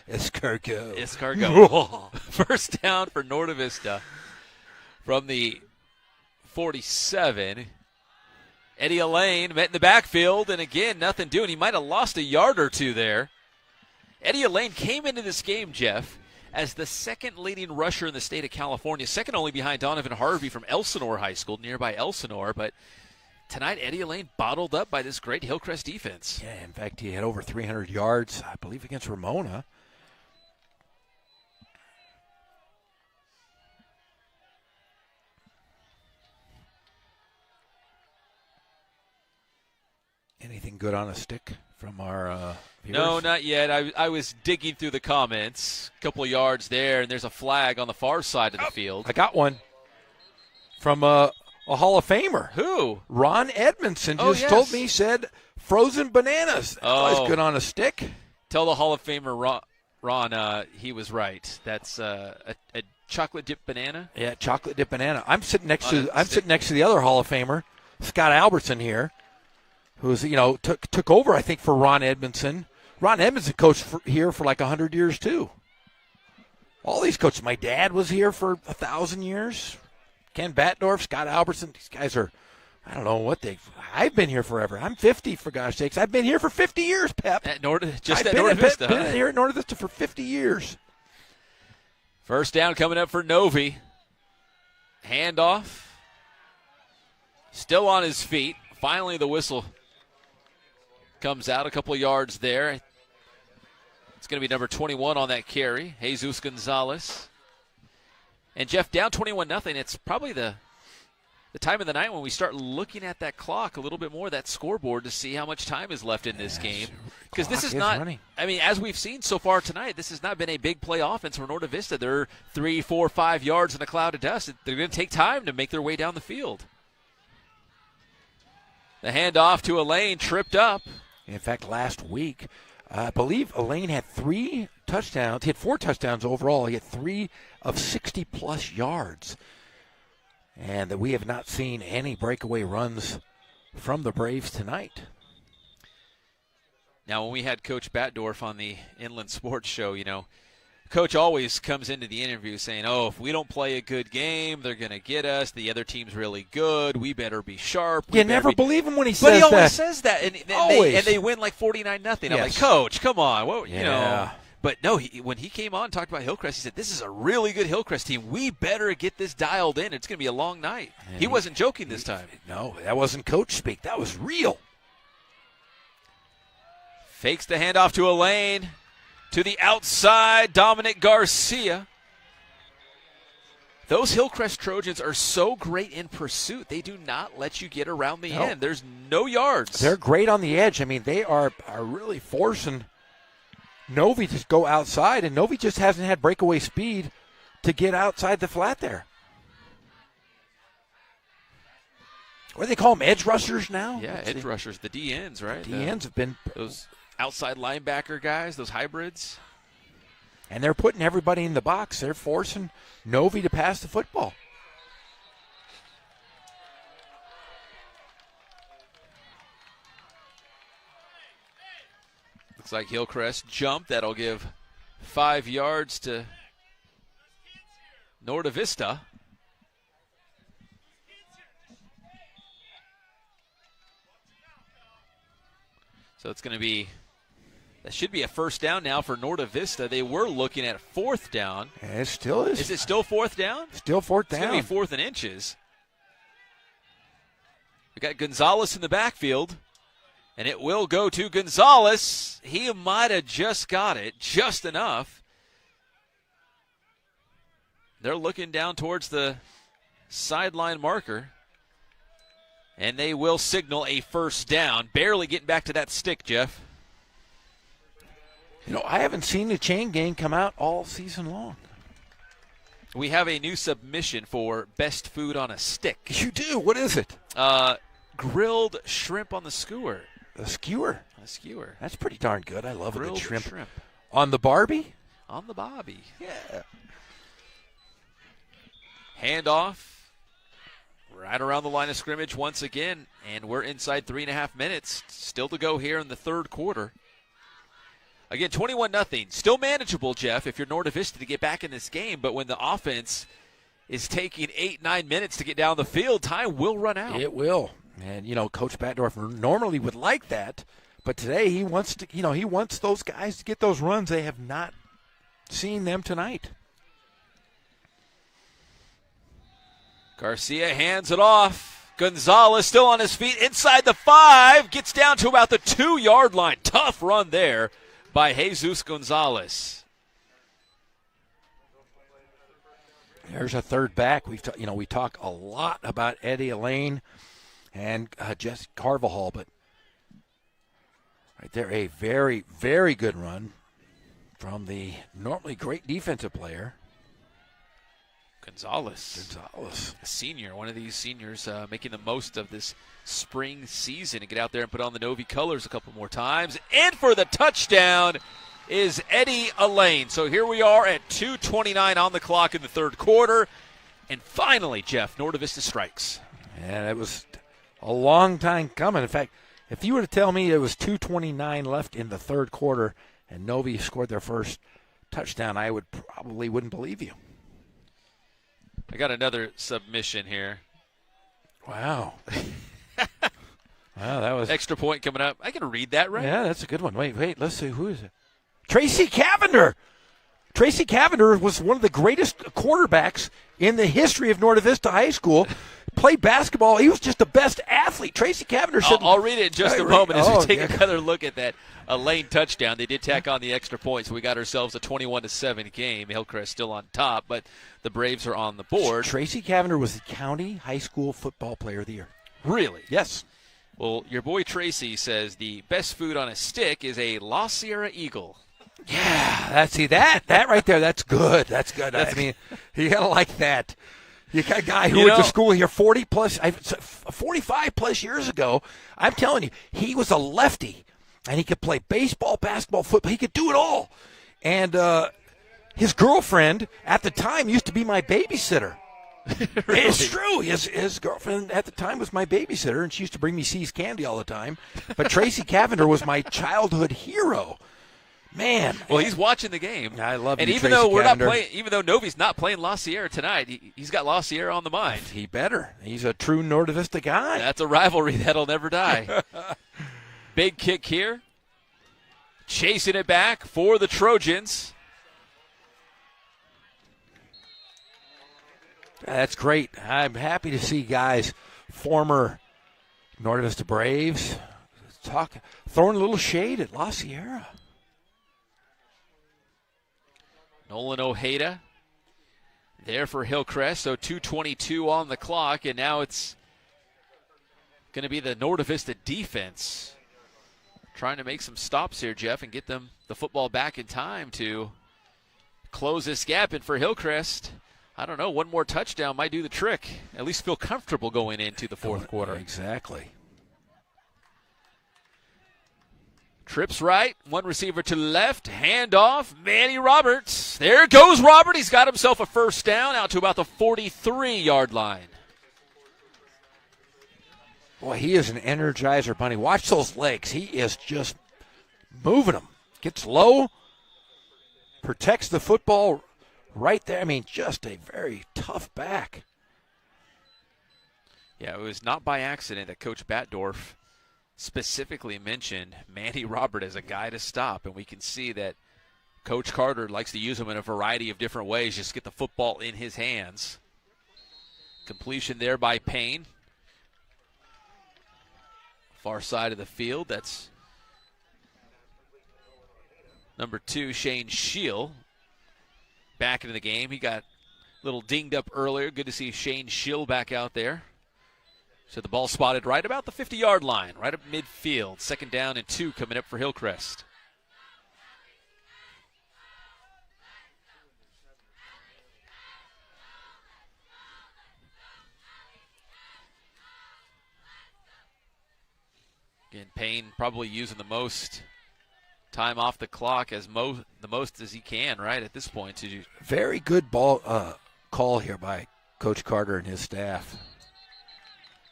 Escargot. First down for Norte Vista from the 47. Eddie Elaine met in the backfield, and again, nothing doing. He might have lost a yard or two there. Eddie Elaine came into this game, Jeff, as the second leading rusher in the state of California, second only behind Donovan Harvey from Elsinore High School, nearby Elsinore. But tonight, Eddie Elaine bottled up by this great Hillcrest defense. Yeah, in fact, he had over 300 yards, I believe, against Ramona. Anything good on a stick from our viewers? No, not yet. I was digging through the comments. A couple of yards there, and there's a flag on the far side of the field. I got one from a Hall of Famer. Who? Ron Edmondson just told me, said frozen bananas. That's good on a stick. Tell the Hall of Famer Ron he was right. That's a chocolate dipped banana. Yeah, chocolate dipped banana. I'm sitting next to the other Hall of Famer, Scott Albertson here, who's took over I think for Ron Edmondson. Ron Edmondson coached here for like 100 years too. All these coaches. My dad was here for 1,000 years. Ken Batdorf, Scott Albertson. These guys are, I don't know what I've been here forever. I'm 50 for gosh sakes. I've been here for 50 years, Pep. At Norte Vista. I've been here at Norte Vista for 50 years. First down coming up for Novi. Handoff. Still on his feet. Finally the whistle comes out a couple of yards there. It's going to be number 21 on that carry, Jesus Gonzalez. And Jeff, down 21-0. It's probably the time of the night when we start looking at that clock a little bit more, that scoreboard, to see how much time is left in this game. Because this is not running. I mean, as we've seen so far tonight, this has not been a big play offense for Norte Vista. They're 3, 4, 5 yards in a cloud of dust. They're going to take time to make their way down the field. The handoff to Elaine, tripped up. In fact, last week, I believe Elaine had 3 touchdowns. He had 4 touchdowns overall. He had 3 of 60-plus yards. And we have not seen any breakaway runs from the Braves tonight. Now, when we had Coach Batdorf on the Inland Sports Show, Coach always comes into the interview saying, oh, if we don't play a good game, they're going to get us. The other team's really good. We better be sharp. You never believe him when he says that. But he that. always says that. And they win like 49-0. Yes. I'm like, Coach, come on. Well, yeah. You know. But no, when he came on and talked about Hillcrest, he said, this is a really good Hillcrest team. We better get this dialed in. It's going to be a long night. He wasn't joking this time. No, that wasn't coach speak. That was real. Fakes the handoff to Elaine. To the outside, Dominic Garcia. Those Hillcrest Trojans are so great in pursuit. They do not let you get around the end. There's no yards. They're great on the edge. I mean, they are really forcing Novi to go outside, and Novi just hasn't had breakaway speed to get outside the flat there. What do they call them, edge rushers now? Yeah, edge rushers, the DNs, right? DNs have been those outside linebacker guys, those hybrids. And they're putting everybody in the box. They're forcing Novi to pass the football. Looks like Hillcrest jumped. That'll give 5 yards to Norte Vista. So it's going to be, that should be a first down now for Norte Vista. They were looking at 4th down. Yeah, it still is. Is it still 4th down? Still 4th down. It's going to be 4th and inches. We got Gonzalez in the backfield, and it will go to Gonzalez. He might have just got it, just enough. They're looking down towards the sideline marker. And they will signal a first down. Barely getting back to that stick, Jeff. You know, I haven't seen the chain gang come out all season long. We have a new submission for best food on a stick. You do? What is it? Grilled shrimp on the skewer. A skewer? A skewer. That's pretty darn good. I love grilled a good shrimp. shrimp. On the Barbie? On the Bobby. Yeah. Handoff. Right around the line of scrimmage once again, and we're inside 3.5 minutes. Still to go here in the third quarter. Again, 21-0. Still manageable, Jeff, if you're Norte Vista to get back in this game, but when the offense is taking 8-9 minutes to get down the field, time will run out. It will. And, you know, Coach Batdorf normally would like that, but today he wants to, you know, he wants those guys to get those runs. They have not seen them tonight. Garcia hands it off. Gonzalez still on his feet inside the 5. Gets down to about the 2-yard line. Tough run there by Jesus Gonzalez. There's a third back. We talk a lot about Eddie Elaine and Jesse Carvajal, but right there, a very, very good run from the normally great defensive player. Gonzalez, a senior, one of these seniors making the most of this spring season, and get out there and put on the Novi colors a couple more times. And for the touchdown is Eddie Elaine. So here we are at 2:29 on the clock in the third quarter. And finally, Jeff, Norte Vista strikes. And it was a long time coming. In fact, if you were to tell me it was 2:29 left in the third quarter and Novi scored their first touchdown, I wouldn't believe you. I got another submission here. Wow. Wow, that was extra point coming up. I can read that, right? Yeah, that's a good one. Wait, let's see. Who is it? Tracy Cavender. Tracy Cavender was one of the greatest quarterbacks in the history of Norte Vista High School. Played basketball. He was just the best athlete. Tracy Cavender said. I'll read it in just a moment as we take another look at that Elaine touchdown. They did tack on the extra point, so we got ourselves a 21-7 game. Hillcrest still on top, but the Braves are on the board. Tracy Cavender was the county high school football player of the year. Really? Yes. Well, your boy Tracy says the best food on a stick is a La Sierra Eagle. Yeah, that right there, that's good. That's good. I mean, you got to like that. You got a guy who went to school here 45 plus years ago. I'm telling you, he was a lefty, and he could play baseball, basketball, football. He could do it all. And his girlfriend at the time used to be my babysitter. Really? It's true. His girlfriend at the time was my babysitter, and she used to bring me See's candy all the time. But Tracy Cavender was my childhood hero. Man. Well, he's watching the game. I love and you, even Tracy though we're Cavender. not playing, even though Novi's not playing La Sierra tonight, he's got La Sierra on the mind. He better. He's a true Norte Vista guy. That's a rivalry that'll never die. Big kick here. Chasing it back for the Trojans. That's great. I'm happy to see guys, former Norte Vista Braves, throwing a little shade at La Sierra. Nolan Ojeda there for Hillcrest. So 2:22 on the clock, and now it's going to be the Norte Vista defense trying to make some stops here, Jeff, and get them the football back in time to close this gap. And for Hillcrest, I don't know, one more touchdown might do the trick. At least feel comfortable going into the fourth quarter. Exactly. Trips right, one receiver to the left, handoff, Manny Roberts. There goes Robert. He's got himself a first down out to about the 43-yard line. Boy, he is an energizer bunny. Watch those legs. He is just moving them. Gets low, protects the football right there. I mean, just a very tough back. Yeah, it was not by accident that Coach Batdorf specifically mentioned Manny Robert as a guy to stop, and we can see that Coach Carter likes to use him in a variety of different ways, just get the football in his hands. Completion there by Payne. Far side of the field, that's number 2, Shane Scheel, back into the game. He got a little dinged up earlier. Good to see Shane Scheel back out there. So the ball spotted right about the 50-yard line, right up midfield. Second down and 2 coming up for Hillcrest. Again, Payne probably using the most time off the clock as the most as he can, right, at this point. Very good ball call here by Coach Carter and his staff.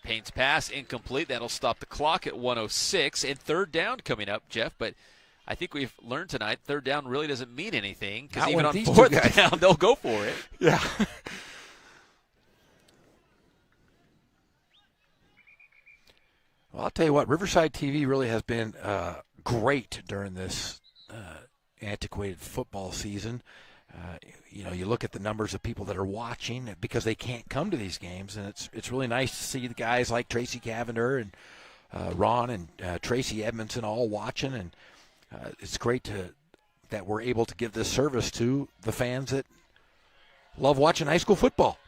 Payne's pass incomplete. That'll stop the clock at 1:06. And third down coming up, Jeff. But I think we've learned tonight third down really doesn't mean anything because even on fourth down, they'll go for it. Yeah. Well, I'll tell you what, Riverside TV really has been great during this antiquated football season. You look at the numbers of people that are watching because they can't come to these games, and it's really nice to see the guys like Tracy Cavender and Ron and Tracy Edmondson all watching, and it's great that we're able to give this service to the fans that love watching high school football.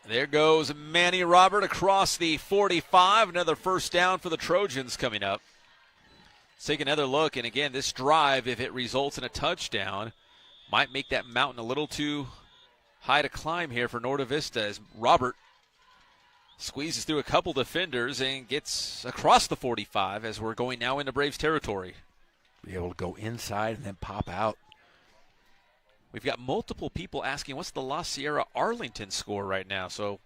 There goes Manny Robert across the 45. Another first down for the Trojans coming up. Let's take another look, and again, this drive, if it results in a touchdown, might make that mountain a little too high to climb here for Norte Vista as Robert squeezes through a couple defenders and gets across the 45 as we're going now into Braves territory. Be able to go inside and then pop out. We've got multiple people asking what's the La Sierra Arlington score right now, so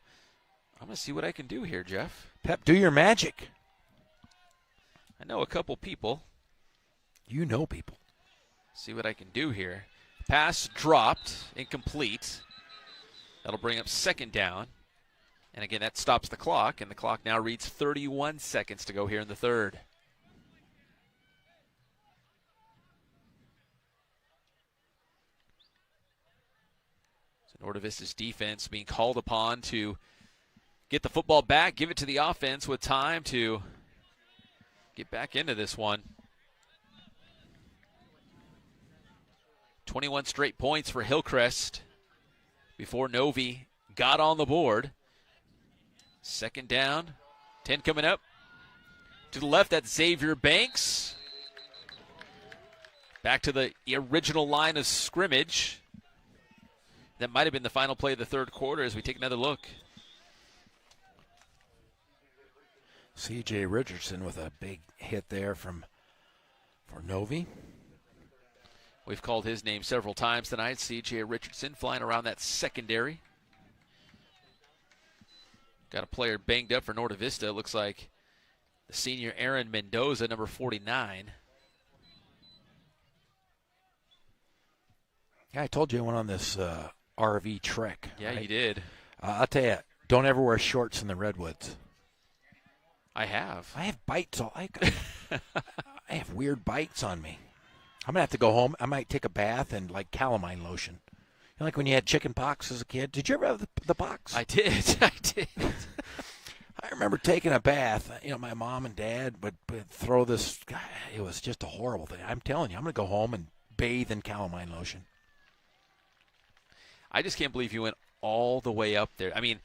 I'm going to see what I can do here, Jeff. Pep, do your magic. I know a couple people. You know people. See what I can do here. Pass dropped, incomplete. That'll bring up second down. And again, that stops the clock, and the clock now reads 31 seconds to go here in the third. So Norte Vista's defense being called upon to get the football back, give it to the offense with time to get back into this one. 21 straight points for Hillcrest before Novi got on the board. Second down, 10 coming up. To the left, that's Xavier Banks. Back to the original line of scrimmage. That might have been the final play of the third quarter as we take another look. C.J. Richardson with a big hit there for Novi. We've called his name several times tonight. C.J. Richardson flying around that secondary. Got a player banged up for Norte Vista. It looks like the senior Aaron Mendoza, number 49. Yeah, I told you I went on this RV trek. Yeah, right? you did. I'll tell you, don't ever wear shorts in the redwoods. I have. I have bites. I have weird bites on me. I'm going to have to go home. I might take a bath and like calamine lotion. You know, like when you had chicken pox as a kid. Did you ever have the pox? I did. I did. I remember taking a bath. You know, my mom and dad would throw this. God, it was just a horrible thing. I'm telling you, I'm going to go home and bathe in calamine lotion. I just can't believe you went all the way up there. I mean,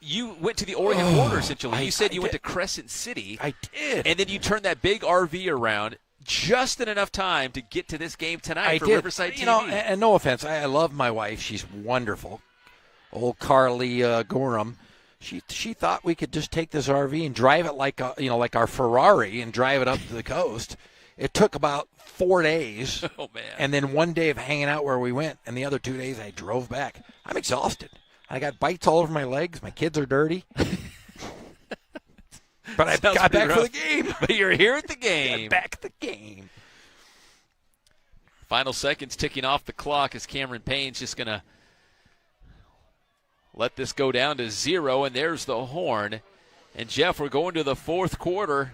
you went to the Oregon border essentially. You said you went to Crescent City. I did. And then you turned that big RV around just in enough time to get to this game tonight for Riverside TV. You know, and no offense, I love my wife. She's wonderful. Old Carly Gorham. She thought we could just take this RV and drive it like our Ferrari and drive it up to the coast. It took about 4 days. Oh, man. And then one day of hanging out where we went, and the other 2 days I drove back. I'm exhausted. I got bites all over my legs. My kids are dirty. But I got back for the game. But you're here at the game. Back at the game. Final seconds ticking off the clock as Cameron Payne's just going to let this go down to 0, and there's the horn. And, Jeff, we're going to the fourth quarter.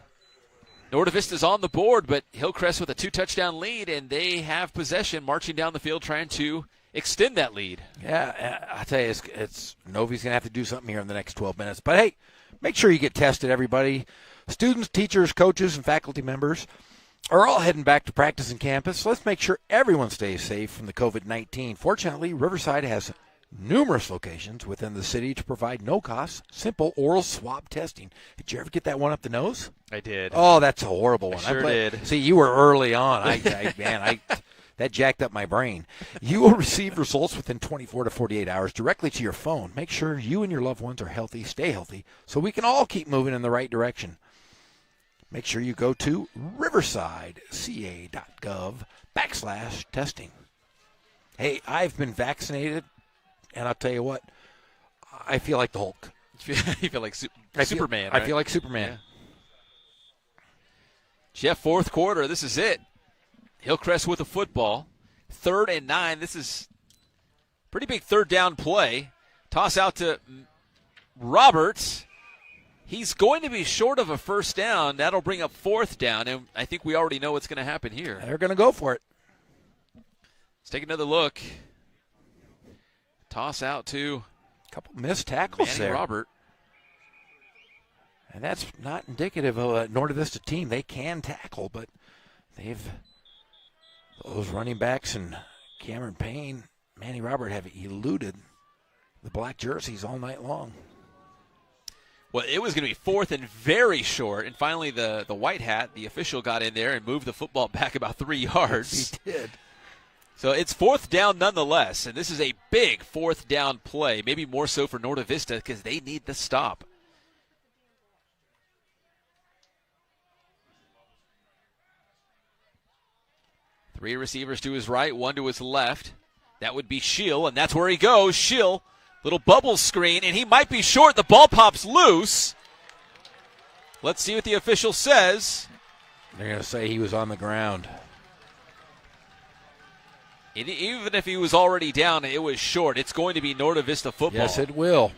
Norda Vista's on the board, but Hillcrest with a 2-touchdown lead, and they have possession, marching down the field trying to extend that lead. Yeah, I tell you, it's Novi's going to have to do something here in the next 12 minutes. But, hey, make sure you get tested, everybody. Students, teachers, coaches, and faculty members are all heading back to practice on campus. So let's make sure everyone stays safe from the COVID-19. Fortunately, Riverside has numerous locations within the city to provide no-cost, simple oral swab testing. Did you ever get that one up the nose? I did. Oh, that's a horrible one. I sure did. See, you were early on. That jacked up my brain. You will receive results within 24 to 48 hours directly to your phone. Make sure you and your loved ones are healthy, stay healthy, so we can all keep moving in the right Make sure you go to riversideca.gov/testing. Hey, I've been vaccinated, and I'll tell you what, I feel like the Hulk. You feel like Superman, I right? feel like Superman. Yeah. Jeff, fourth quarter, this is it. Hillcrest with the football. 3rd and 9. This is pretty big third down play. Toss out to Roberts. He's going to be short of a first down. That'll bring up 4th down, and I think we already know what's going to happen here. They're going to go for it. Let's take another look. Toss out to a couple missed tackles Manny there. Robert. And that's not indicative of a Norda Vista team. They can tackle, but those running backs and Cameron Payne, Manny Robert have eluded the black jerseys all night long. Well, it was going to be 4th and very short, and finally the white hat, the official, got in there and moved the football back about 3 yards. He did. So it's 4th down nonetheless, and this is a big 4th down play, maybe more so for Norda Vista because they need the stop. Three receivers to his right, one to his left. That would be Scheel, and that's where he goes. Scheel, little bubble screen, and he might be short. The ball pops loose. Let's see what the official says. They're going to say he was on the ground. Even if he was already down, it was short. It's going to be Norda Vista football. Yes, it will.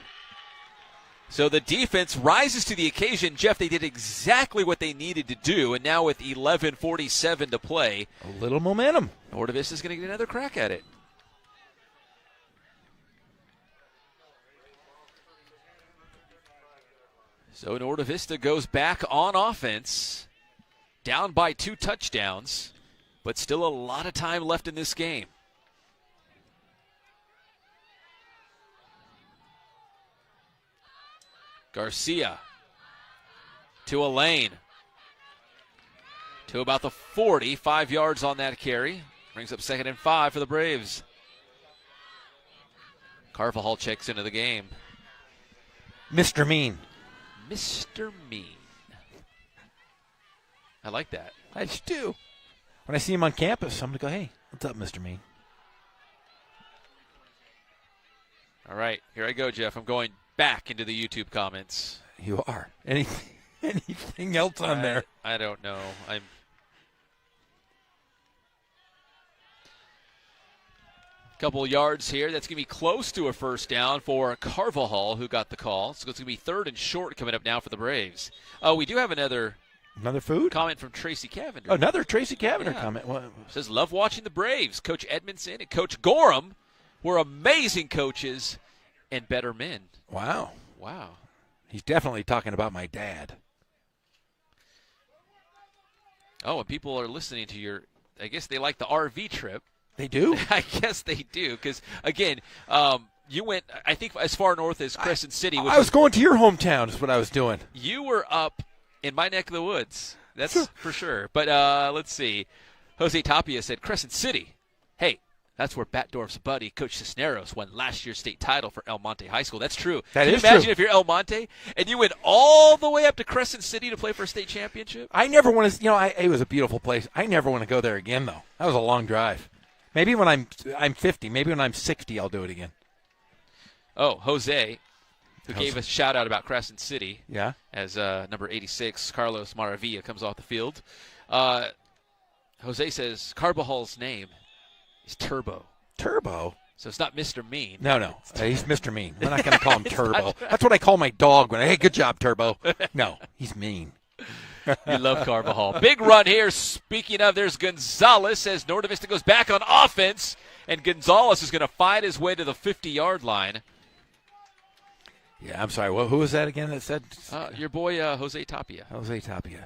So the defense rises to the occasion. Jeff, they did exactly what they needed to do, and now with 11:47 to play, a little momentum. Norda Vista is going to get another crack at it. So Norda Vista goes back on offense, down by 2 touchdowns, but still a lot of time left in this game. Garcia to Elaine. To about the 40, 5 yards on that carry. Brings up 2nd and 5 for the Braves. Carvajal checks into the game. Mr. Mean. Mr. Mean. I like that. I just do. When I see him on campus, I'm going to go, hey, what's up, Mr. Mean? All right, here I go, Jeff. I'm going back into the YouTube comments. You are. Anything else on there? I don't know. Couple yards here. That's going to be close to a first down for Carvajal, who got the call. So it's going to be 3rd and short coming up now for the Braves. We do have another food comment from Tracy Cavender. Another Tracy Cavender comment. What? Says, love watching the Braves. Coach Edmondson and Coach Gorham were amazing coaches and better men. Wow. Wow. He's definitely talking about my dad. Oh, and people are listening to your, I guess they like the RV trip. They do? I guess they do, because, again, you went, I think, as far north as Crescent City. I was going to your hometown is what I was doing. You were up in my neck of the woods. That's for sure. But let's see. Jose Tapia said, Crescent City. Hey, that's where Batdorf's buddy, Coach Cisneros, won last year's state title for El Monte High School. That's true. Can you imagine if you're El Monte and you went all the way up to Crescent City to play for a state championship? I never want to, it was a beautiful place. I never want to go there again, though. That was a long drive. Maybe when I'm 50, maybe when I'm 60, I'll do it again. Oh, Jose, who gave us a shout-out about Crescent City. Yeah. As number 86, Carlos Maravilla, comes off the field. Jose says Carvajal's name is Turbo. Turbo? So it's not Mr. Mean. No. He's Mr. Mean. We're not going to call him Turbo. That's what I call my dog. Hey, good job, Turbo. No, he's mean. You love Carvajal. Big run here. Speaking of, there's Gonzalez as Norte Vista goes back on offense, and Gonzalez is going to fight his way to the 50-yard line. Yeah, I'm sorry. Who was that again that said? Your boy, Jose Tapia. Jose Tapia.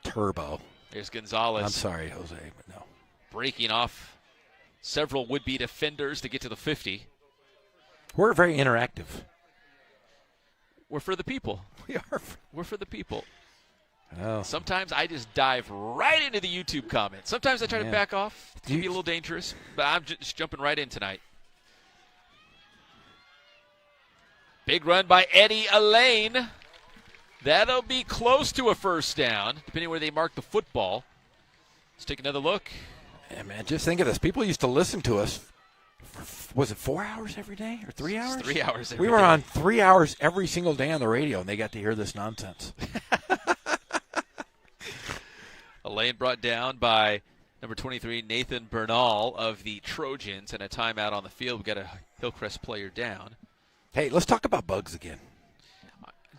Turbo. There's Gonzalez. I'm sorry, Jose, but no. Breaking off several would-be defenders to get to the 50. We're very interactive. We're for the people. We are. We're for the people. Oh. Sometimes I just dive right into the YouTube comments. Sometimes I try to back off. It can be a little dangerous, but I'm just jumping right in tonight. Big run by Eddie Elaine. That'll be close to a first down, depending where they mark the football. Let's take another look. Yeah, man, just think of this. People used to listen to us. Was it 4 hours every day or 3 hours? It's 3 hours every day. We were on 3 hours every single day on the radio, and they got to hear this nonsense. Elaine brought down by number 23, Nathan Bernal of the Trojans, and a timeout on the field. We got a Hillcrest player down. Hey, let's talk about bugs again.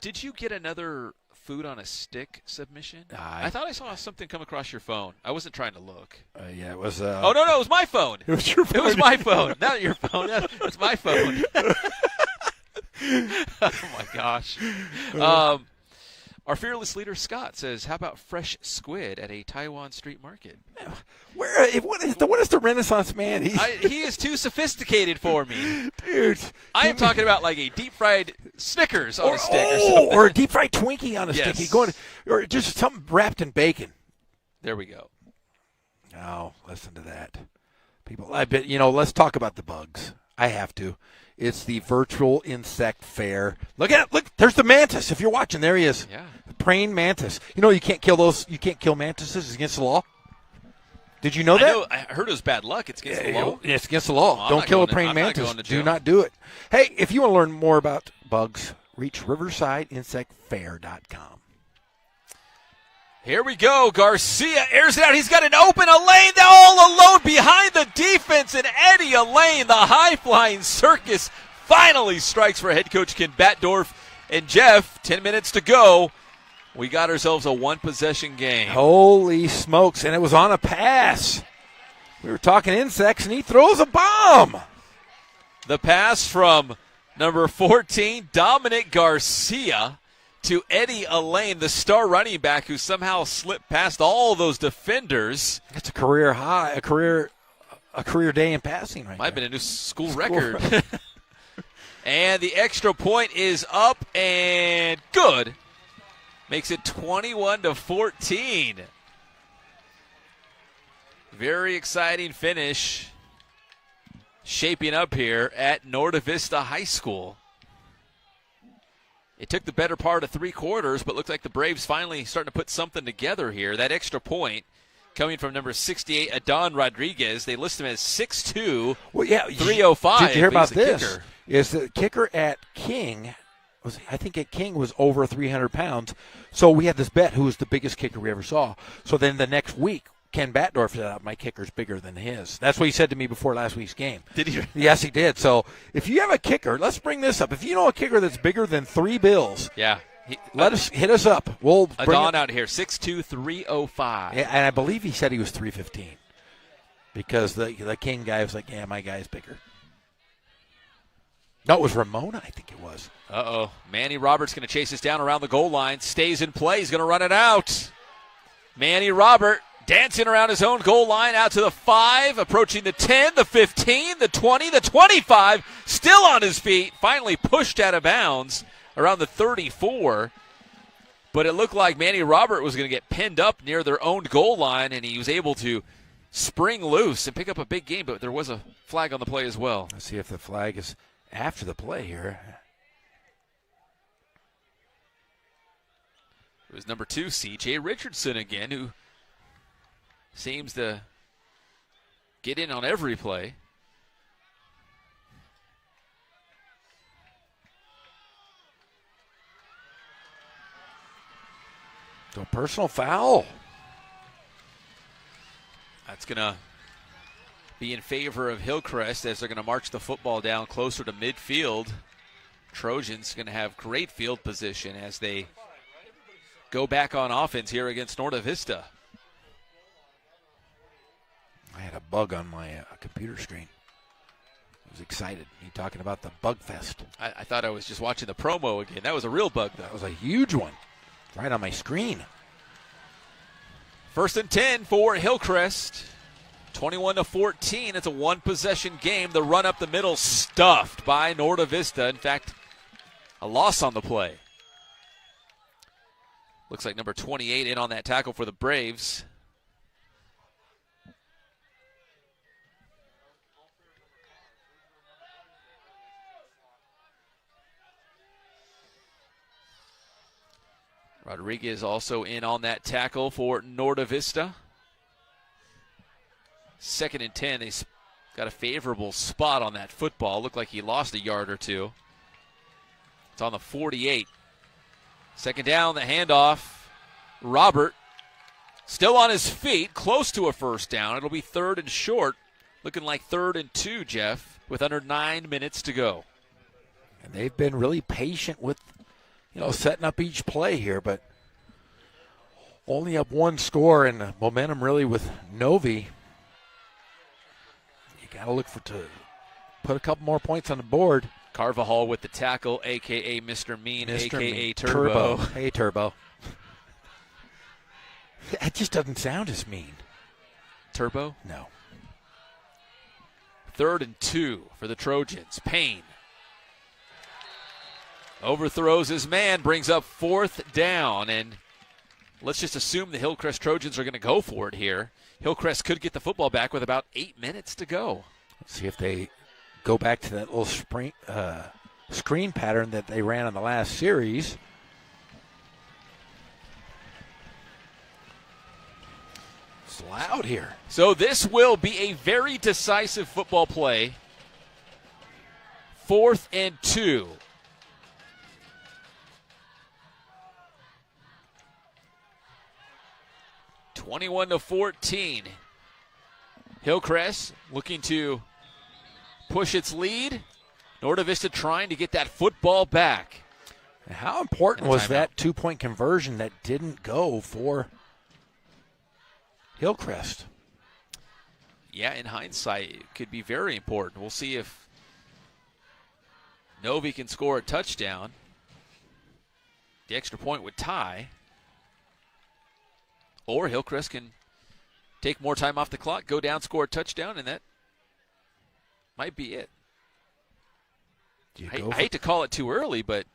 Did you get another food on a stick submission? I thought I saw something come across your phone. I wasn't trying to look. Yeah, it was. Oh, no, it was my phone. It was your phone. It was my phone. Not your phone. That's my phone. Oh, my gosh. Our fearless leader, Scott, says, how about fresh squid at a Taiwan street market? What is the Renaissance man? He is too sophisticated for me. Dude. I am talking about like a deep-fried Snickers on a stick or something. Or a deep-fried Twinkie on a Yes. stick. Or just something wrapped in bacon. There we go. Oh, listen to that. People, I bet, let's talk about the bugs. I have to. It's the virtual insect fair. Look, there's the mantis. If you're watching, there he is. Yeah. The praying mantis. You can't kill those. You can't kill mantises. It's against the law. Did you know that? I heard it was bad luck. It's against the law. It's against the law. Well, Don't kill a praying I'm not mantis. going to jail. Do not do it. Hey, if you want to learn more about bugs, reach riversideinsectfair.com. Here we go. Garcia airs it out. He's got an open Elaine all alone behind the defense. And Eddie Elaine, the high-flying circus, finally strikes for head coach Ken Batdorf. And Jeff, 10 minutes to go. We got ourselves a one-possession game. Holy smokes. And it was on a pass. We were talking insects, and he throws a bomb. The pass from number 14, Dominic Garcia, to Eddie Elaine, the star running back who somehow slipped past all those defenders. That's a career high, a career day in passing right Might have there. been a new school record. And the extra point is up and good. Makes it 21-14. Very exciting finish shaping up here at Norte Vista High School. It took the better part of 3 quarters, but looks like the Braves finally starting to put something together here. That extra point coming from number 68, Adon Rodriguez. They list him as 6'2", 305. Did you hear about He's the this? kicker. Is the kicker at King, I think at King was over 300 pounds. So we had this bet who was the biggest kicker we ever saw. So then the next week, Ken Batdorf said, my kicker's bigger than his. That's what he said to me before last week's game. Did he? Yes, he did. So if you have a kicker, let's bring this up. If you know a kicker that's bigger than 3 bills, yeah, hit us up. We'll bring Adon out here, 6'2", 305. Yeah, and I believe he said he was 315 because the King guy was like, yeah, my guy's bigger. No, it was Ramona, I think it was. Uh-oh. Manny Roberts going to chase this down around the goal line. Stays in play. He's going to run it out. Manny Robert dancing around his own goal line out to the 5, approaching the 10, the 15, the 20, the 25. Still on his feet. Finally pushed out of bounds around the 34. But it looked like Manny Robert was going to get pinned up near their own goal line, and he was able to spring loose and pick up a big game. But there was a flag on the play as well. Let's see if the flag is after the play here. It was number 2, C.J. Richardson again, who seems to get in on every play. So personal foul. That's going to be in favor of Hillcrest as they're going to march the football down closer to midfield. Trojans going to have great field position as they go back on offense here against Norte Vista. I had a bug on my computer screen. I was excited. You talking about the bug fest. I thought I was just watching the promo again. That was a real bug, though. That was a huge one. Right on my screen. 1st and 10 for Hillcrest. 21-14. It's a one-possession game. The run up the middle stuffed by Norte Vista. In fact, a loss on the play. Looks like number 28 in on that tackle for the Braves. Rodriguez also in on that tackle for Norte Vista. 2nd and 10. They got a favorable spot on that football. Looked like he lost a yard or two. It's on the 48. 2nd down, the handoff. Robert still on his feet, close to a 1st down. It'll be 3rd and short. Looking like 3rd and 2, Jeff, with under 9 minutes to go. And they've been really patient with, setting up each play here, but only up 1 score, and the momentum really with Novi. You got to look to put a couple more points on the board. Carvajal with the tackle, a.k.a. Mr. Mean, Mr. a.k.a. Mean. Turbo. Hey, Turbo. That just doesn't sound as mean. Turbo? No. 3rd and 2 for the Trojans. Payne overthrows his man, brings up 4th down, and let's just assume the Hillcrest Trojans are going to go for it here. Hillcrest could get the football back with about 8 minutes to go. Let's see if they go back to that little screen pattern that they ran in the last series. It's loud here. So this will be a very decisive football play. 4th and 2. (21-14). Hillcrest looking to push its lead. Norte Vista trying to get that football back. How important was that 2-point conversion that didn't go for Hillcrest? Yeah, in hindsight, it could be very important. We'll see if Novi can score a touchdown. The extra point would tie. Or Hillcrest can take more time off the clock, go down, score a touchdown, and that might be it. I hate to call it too early, but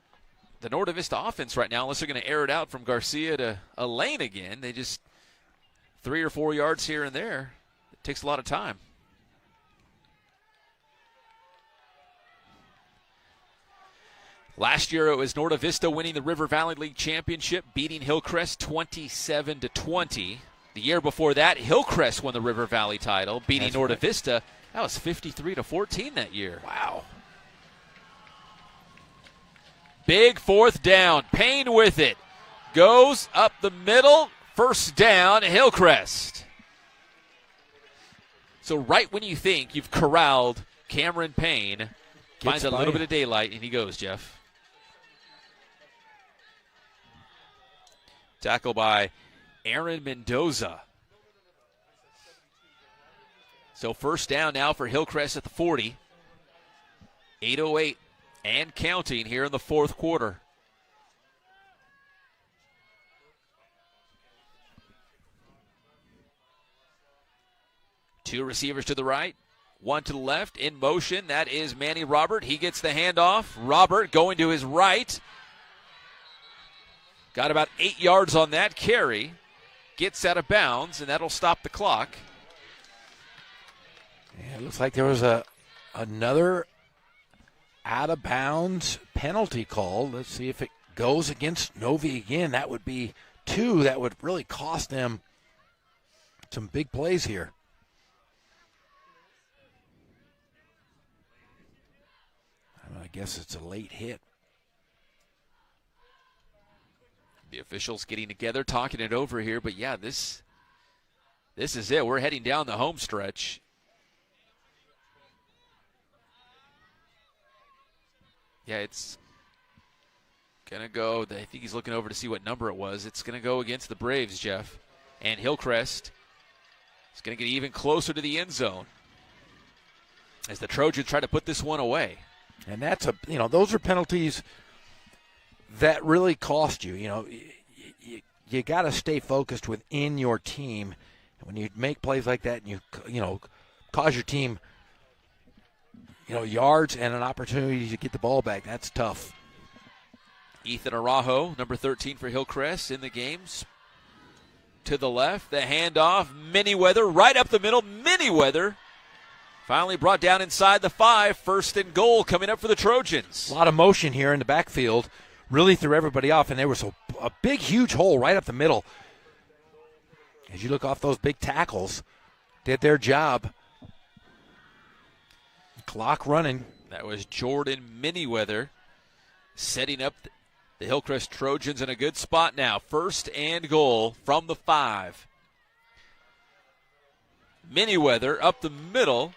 the Norte Vista offense right now, unless they're going to air it out from Garcia to Elaine again, they just 3 or 4 yards here and there. It takes a lot of time. Last year it was Norte Vista winning the River Valley League Championship, beating Hillcrest 27-20. The year before that, Hillcrest won the River Valley title, beating Norte Vista. That was 53-14 that year. Wow. Big 4th down. Payne with it. Goes up the middle. 1st down, Hillcrest. So right when you think you've corralled Cameron Payne, finds a little bit of daylight, and he goes, Jeff. Tackle by Aaron Mendoza. So first down now for Hillcrest at the 40. 8:08 and counting here in the fourth quarter. Two receivers to the right, one to the left, in motion. That is Manny Robert. He gets the handoff. Robert going to his right. Got about 8 yards on that carry. Gets out of bounds, and that'll stop the clock. Yeah, it looks like there was another out-of-bounds penalty call. Let's see if it goes against Novi again. That would be 2. That would really cost them some big plays here. I guess it's a late hit. The officials getting together, talking it over here. But, yeah, this is it. We're heading down the home stretch. Yeah, it's going to go. I think he's looking over to see what number it was. It's going to go against the Braves, Jeff. And Hillcrest is going to get even closer to the end zone as the Trojans try to put this one away. And that's those are penalties that really cost you. You got to stay focused within your team. When you make plays like that and you cause your team yards and an opportunity to get the ball back, that's tough. Ethan Araujo, number 13 for Hillcrest, in the games. To the left, the handoff, Manyweather, right up the middle, Manyweather. Finally brought down inside the 5, first and goal coming up for the Trojans. A lot of motion here in the backfield, really threw everybody off, and there was a big, huge hole right up the middle. As you look off, those big tackles did their job. Clock running. That was Jordan Manyweather setting up the Hillcrest Trojans in a good spot now. First and goal from the 5. Manyweather up the middle.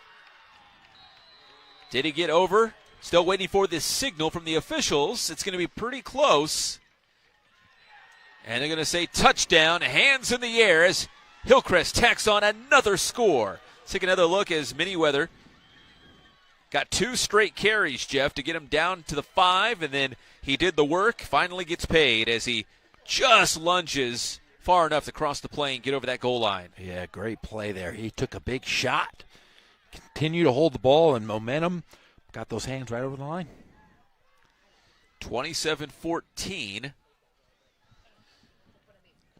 Did he get over? Still waiting for this signal from the officials. It's going to be pretty close. And they're going to say touchdown, hands in the air as Hillcrest tacks on another score. Let's take another look as Manyweather got 2 straight carries, Jeff, to get him down to the 5, and then he did the work, finally gets paid as he just lunges far enough to cross the play and get over that goal line. Yeah, great play there. He took a big shot, continued to hold the ball and momentum, got those hands right over the line. 27-14.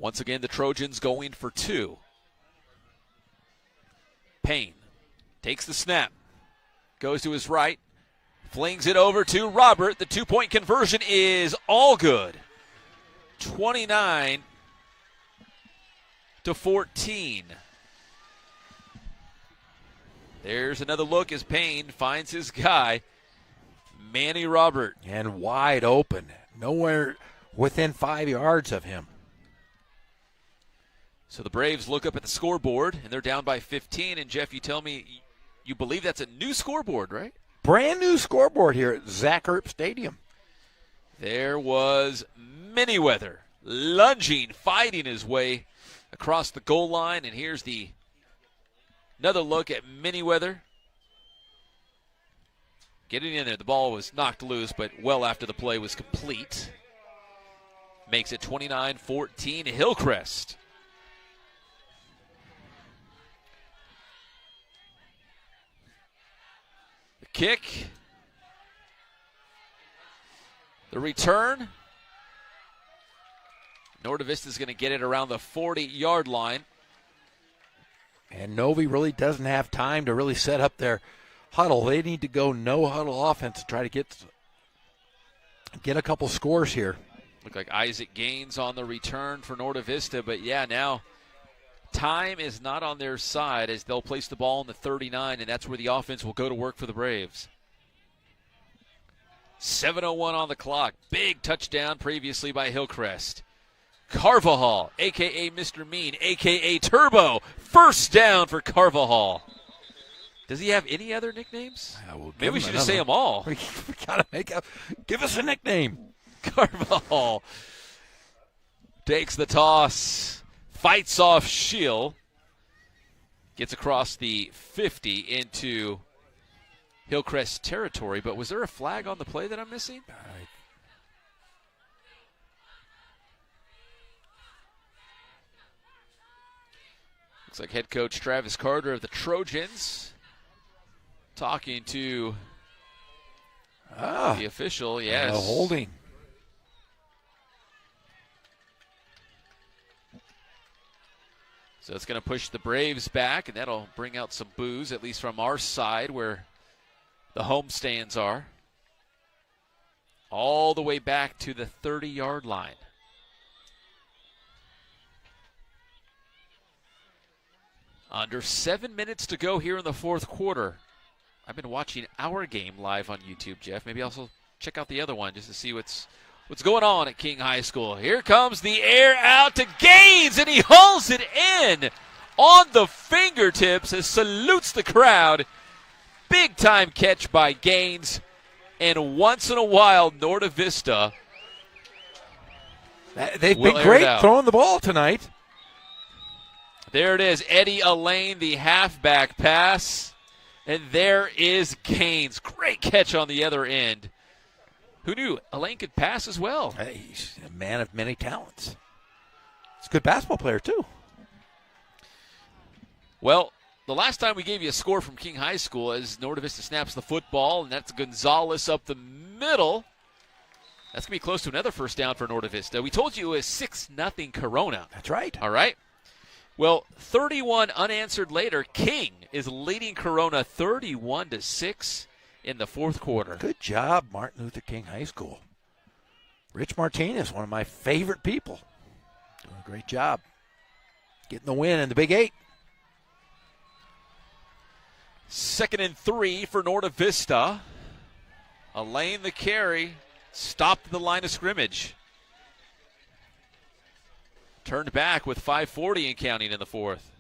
Once again, the Trojans going for 2. Payne takes the snap, goes to his right, flings it over to Robert. The 2-point conversion is all good. 29-14. There's another look as Payne finds his guy, Manny Robert. And wide open. Nowhere within 5 yards of him. So the Braves look up at the scoreboard, and they're down by 15. And, Jeff, you tell me you believe that's a new scoreboard, right? Brand new scoreboard here at Zach Erp Stadium. There was Manyweather lunging, fighting his way across the goal line. And here's another look at Manyweather. Getting in there. The ball was knocked loose, but well after the play was complete. Makes it 29-14 Hillcrest. The kick. The return. Norte Vista's going to get it around the 40-yard line. And Novi really doesn't have time to really set up their huddle. They need to go no-huddle offense to try to get a couple scores here. Look like Isaac Gaines on the return for Norte Vista, but yeah, now time is not on their side as they'll place the ball in the 39, and that's where the offense will go to work for the Braves. 7:01 on the clock. Big touchdown previously by Hillcrest. Carvajal, a.k.a. Mr. Mean, a.k.a. Turbo. First down for Carvajal. Does he have any other nicknames? We'll Maybe we should just say them all. We gotta give us a nickname. Carvajal takes the toss, fights off Scheel, gets across the 50 into Hillcrest territory. But was there a flag on the play that I'm missing? Looks like head coach Travis Carter of the Trojans talking to the official. Yes. Holding. So it's going to push the Braves back, and that'll bring out some boos, at least from our side where the home stands are. All the way back to the 30-yard line. Under 7 minutes to go here in the fourth quarter. I've been watching our game live on YouTube, Jeff. Maybe also check out the other one just to see what's going on at King High School. Here comes the air out to Gaines, and he hauls it in on the fingertips and salutes the crowd. Big-time catch by Gaines. And once in a while, Norte Vista They've been great throwing the ball tonight. There it is, Eddie Elaine, the halfback pass. And there is Gaines. Great catch on the other end. Who knew Elaine could pass as well? Hey, he's a man of many talents. He's a good basketball player, too. Well, the last time we gave you a score from King High School as Norte Vista snaps the football, and that's Gonzalez up the middle. That's going to be close to another first down for Norte Vista. We told you it was 6-0 Corona. That's right. All right. Well, 31 unanswered later, King is leading Corona 31-6 in the fourth quarter. Good job, Martin Luther King High School. Rich Martinez, one of my favorite people. Doing a great job. Getting the win in the Big 8. 2nd and 3 for Norte Vista. Elaine the carry. Stopped at the line of scrimmage. Turned back with 5:40 and counting in the fourth.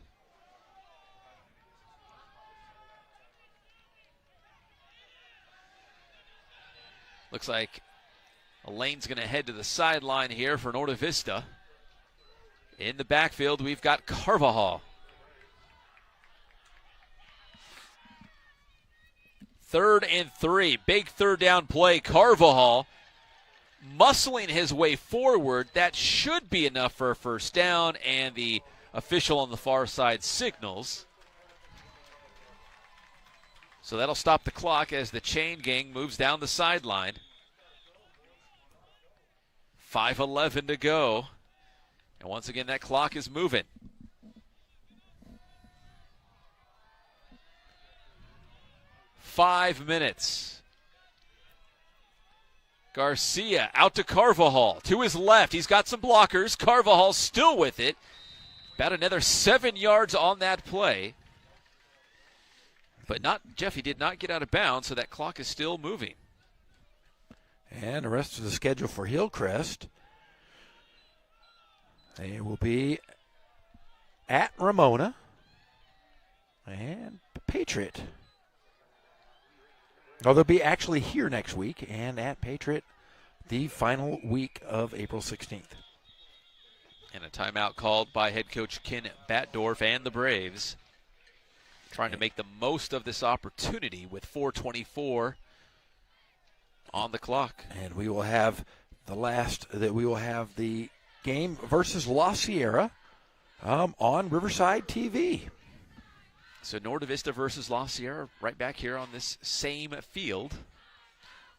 Looks like Elaine's going to head to the sideline here for Norte Vista. In the backfield, we've got Carvajal. 3rd and 3. Big third down play. Carvajal muscling his way forward. That should be enough for a first down, and the official on the far side signals. So that'll stop the clock as the chain gang moves down the sideline. 5:11 to go. And once again, that clock is moving. Five minutes. Garcia out to Carvajal. To his left. He's got some blockers. Carvajal still with it. About another 7 yards on that play. But not, Jeff, he did not get out of bounds, so that clock is still moving. And the rest of the schedule for Hillcrest. They will be at Ramona and Patriot. Oh, they'll be actually here next week and at Patriot the final week of April 16th. And a timeout called by head coach Ken Batdorf and the Braves. Trying to make the most of this opportunity with 4:24 on the clock. And we will have the game versus La Sierra on Riverside TV. So Norte Vista versus La Sierra right back here on this same field.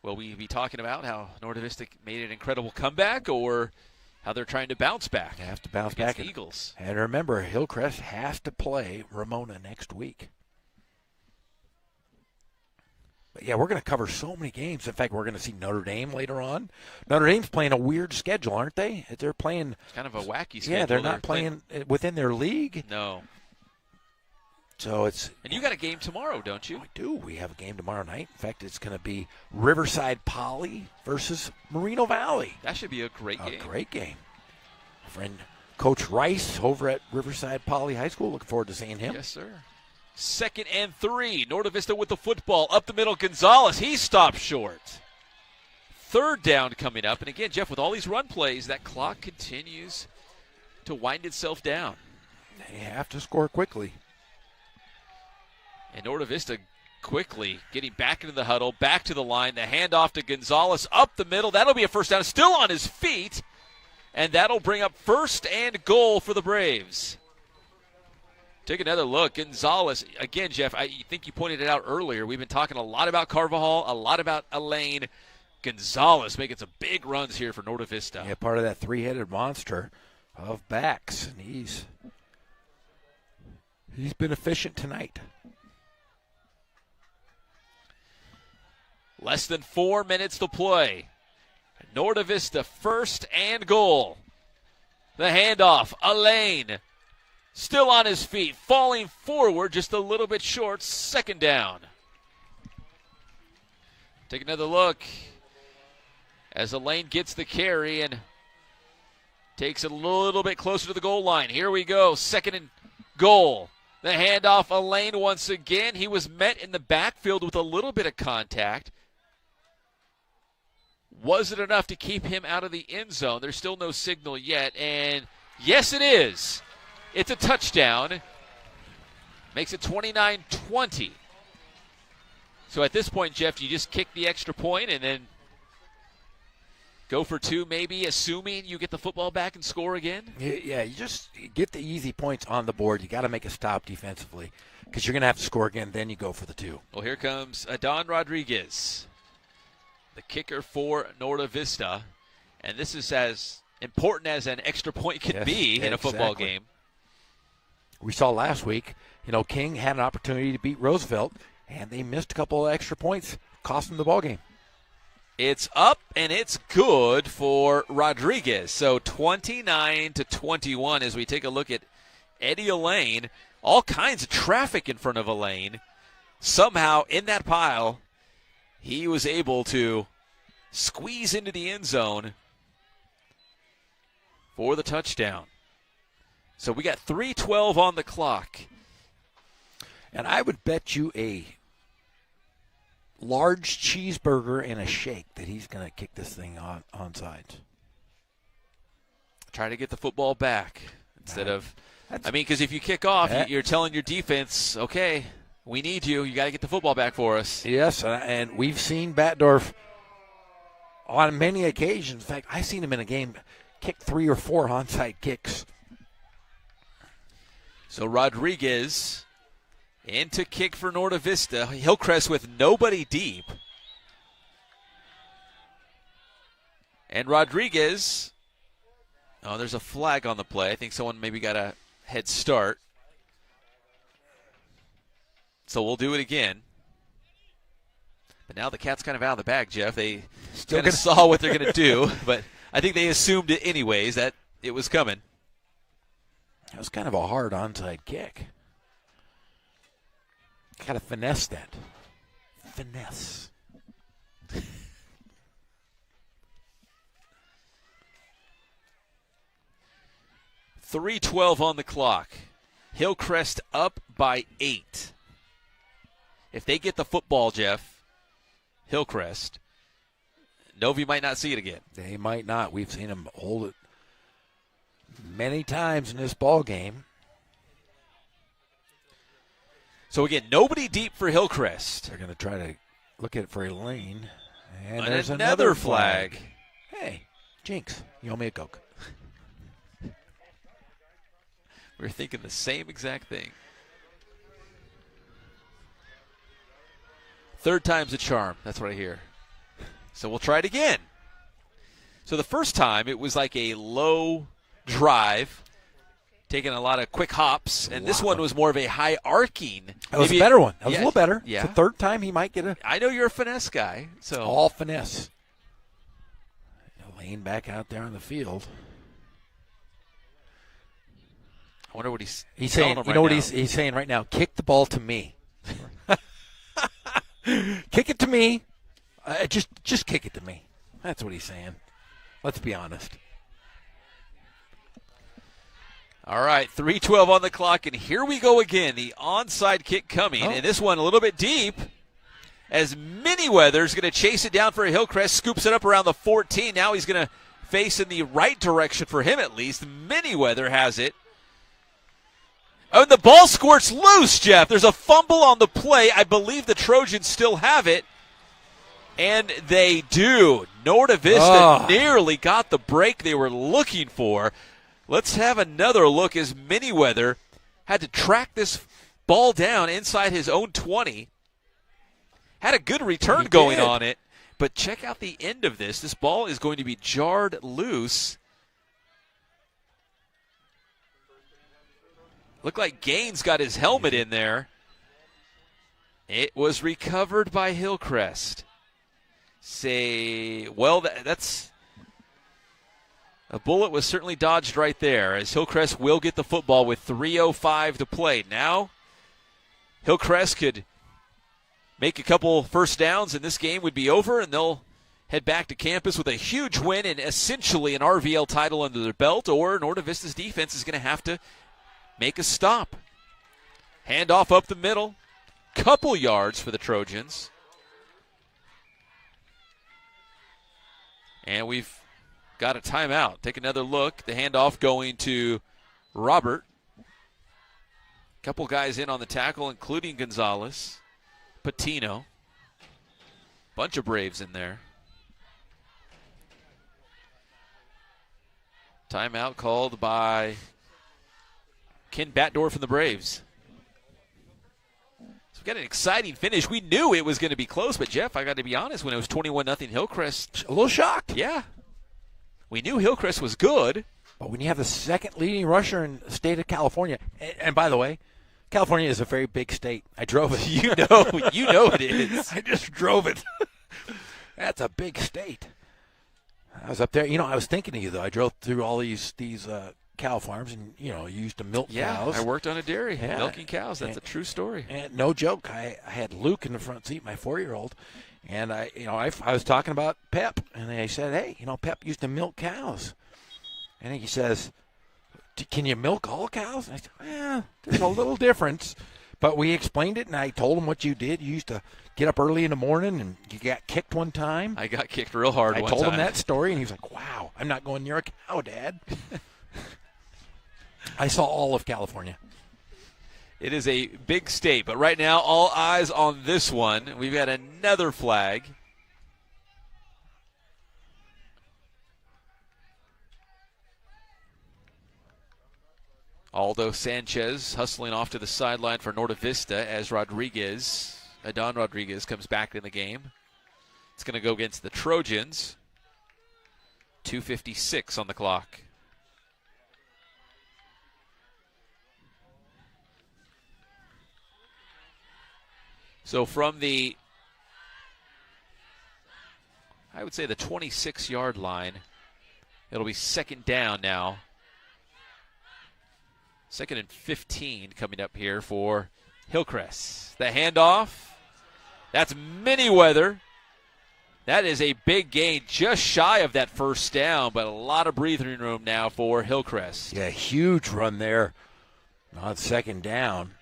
Will we be talking about how Norte Vista made an incredible comeback or how they're trying to bounce back? They have to bounce against back. The Eagles. And remember, Hillcrest has to play Ramona next week. But yeah, we're going to cover so many games. In fact, we're going to see Notre Dame later on. Notre Dame's playing a weird schedule, aren't they? They're playing it's kind of a wacky schedule. Yeah, they're not playing within their league. No. So it's. And you got a game tomorrow, don't you? I do. We have a game tomorrow night. In fact, it's going to be Riverside Poly versus Moreno Valley. That should be a great game. A great game. My friend Coach Rice over at Riverside Poly High School. Looking forward to seeing him. Yes, sir. 2nd and 3. Norte Vista with the football. Up the middle, Gonzalez. He stopped short. 3rd down coming up. And again, Jeff, with all these run plays, that clock continues to wind itself down. They have to score quickly. And Norte Vista quickly getting back into the huddle, back to the line. The handoff to Gonzalez up the middle. That'll be a first down. Still on his feet. And that'll bring up 1st and goal for the Braves. Take another look. Gonzalez, again, Jeff, I think you pointed it out earlier. We've been talking a lot about Carvajal, a lot about Elaine. Gonzalez making some big runs here for Norte Vista. Yeah, part of that three-headed monster of backs. And he's been efficient tonight. Less than 4 minutes to play. Norte Vista 1st and goal. The handoff, Elaine. Still on his feet, falling forward just a little bit short. 2nd down. Take another look as Elaine gets the carry and takes it a little bit closer to the goal line. Here we go, 2nd and goal. The handoff, Elaine once again. He was met in the backfield with a little bit of contact. Was it enough to keep him out of the end zone? There's still no signal yet, and yes, it is. It's a touchdown. Makes it 29-20. So at this point, Jeff, you just kick the extra point and then go for 2 maybe, assuming you get the football back and score again? Yeah, you just get the easy points on the board. You got to make a stop defensively because you're going to have to score again, then you go for the 2. Well, here comes Adon Rodriguez, the kicker for Norte Vista. And this is as important as an extra point can be in a football game. We saw last week, King had an opportunity to beat Roosevelt, and they missed a couple of extra points, cost them the ball game. It's up, and it's good for Rodriguez. So 29-21 as we take a look at Eddie Elaine. All kinds of traffic in front of Elaine. Somehow, in that pile, he was able to squeeze into the end zone for the touchdown. So we got 3:12 on the clock. And I would bet you a large cheeseburger and a shake that he's going to kick this thing onside. Try to get the football back instead of – because if you kick off, you're telling your defense, okay, we need you. You got to get the football back for us. Yes, and we've seen Batdorf on many occasions. In fact, I've seen him in a game kick 3 or 4 onside kicks. So Rodriguez into kick for Norte Vista. Hillcrest with nobody deep. And Rodriguez, there's a flag on the play. I think someone maybe got a head start. So we'll do it again. But now the cat's kind of out of the bag, Jeff. They kind of saw what they're going to do, but I think they assumed it anyways that it was coming. That was kind of a hard onside kick. Got to finesse that. Finesse. 3:12 on the clock. Hillcrest up by 8. If they get the football, Jeff, Hillcrest, Novi might not see it again. They might not. We've seen them hold it many times in this ball game. So again, nobody deep for Hillcrest. They're going to try to look at it for Elaine. And there's another flag. Hey, Jinx, you owe me a Coke. We're thinking the same exact thing. 3rd time's a charm. That's what I hear. So we'll try it again. So the first time it was like a low drive, taking a lot of quick hops, and this one was more of a high arcing. That was a better one. That was a little better. Yeah. The 3rd time he might get a. I know you're a finesse guy. So all finesse. Elaine back out there on the field. I wonder what he's saying. You know what he's saying right now? Kick the ball to me. Kick it to me. Just kick it to me. That's what he's saying. Let's be honest. All right, 3:12 on the clock, and here we go again. The onside kick coming, and this one a little bit deep as Manyweather's going to chase it down for Hillcrest, scoops it up around the 14. Now he's going to face in the right direction for him at least. Manyweather has it. Oh, and the ball squirts loose, Jeff. There's a fumble on the play. I believe the Trojans still have it, and they do. Norda Vista nearly got the break they were looking for. Let's have another look as Manyweather had to track this ball down inside his own 20. Had a good return going on it, but check out the end of this. This ball is going to be jarred loose. Looked like Gaines got his helmet in there. It was recovered by Hillcrest. That's a bullet was certainly dodged right there, as Hillcrest will get the football with 3:05 to play. Now, Hillcrest could make a couple first downs, and this game would be over, and they'll head back to campus with a huge win and essentially an RVL title under their belt, or Norda Vista's defense is going to have to make a stop. Handoff up the middle. Couple yards for the Trojans. And we've got a timeout. Take another look. The handoff going to Robert. Couple guys in on the tackle, including Gonzalez, Patino. Bunch of Braves in there. Timeout called by Ken Batdorf from the Braves. So we got an exciting finish. We knew it was going to be close, but Jeff, I got to be honest, when it was 21-0 Hillcrest, a little shocked. Yeah. We knew Hillcrest was good. But when you have the second leading rusher in the state of California, and by the way, California is a very big state. I drove it. You know it is. I just drove it. That's a big state. I was up there. I was thinking of you, though. I drove through all these cow farms and, used to milk cows. I worked on a dairy, milking cows. That's a true story. And no joke, I had Luke in the front seat, my 4-year-old, and I was talking about Pep, and they said, hey, Pep used to milk cows. And he says, can you milk all cows? And I said, there's a little difference. But we explained it, and I told him what you did. You used to get up early in the morning, and you got kicked one time. I got kicked real hard one time. I told him that story, and he was like, wow, I'm not going near a cow, Dad. I saw all of California. It is a big state, but right now all eyes on this one. We've got another flag. Aldo Sanchez hustling off to the sideline for Norda Vista as Adon Rodriguez comes back in the game. It's going to go against the Trojans. 2:56 on the clock. So from the 26-yard line, it'll be second down now. 2nd and 15 coming up here for Hillcrest. The handoff, that's Manyweather. That is a big gain, just shy of that first down, but a lot of breathing room now for Hillcrest. Yeah, huge run there on second down.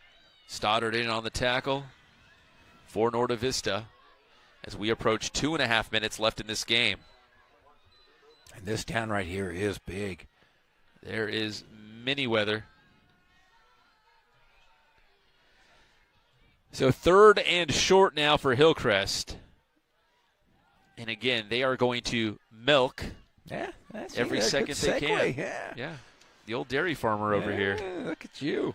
Stoddard in on the tackle for Norda Vista as we approach 2.5 minutes left in this game. And this down right here is big. There is Manyweather. So 3rd and short now for Hillcrest. And again, they are going to milk every second they can. Yeah, the old dairy farmer over here. Look at you.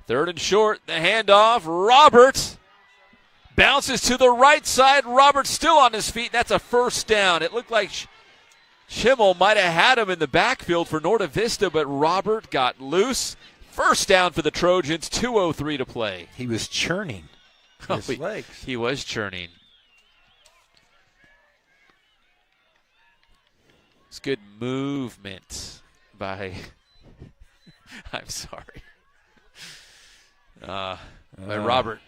3rd and short, the handoff. Robert bounces to the right side. Robert still on his feet. That's a first down. It looked like Schimmel might have had him in the backfield for Norda Vista, but Robert got loose. First down for the Trojans, 2:03 to play. He was churning his legs. He was churning. It's good movement by, I'm sorry, by Robert.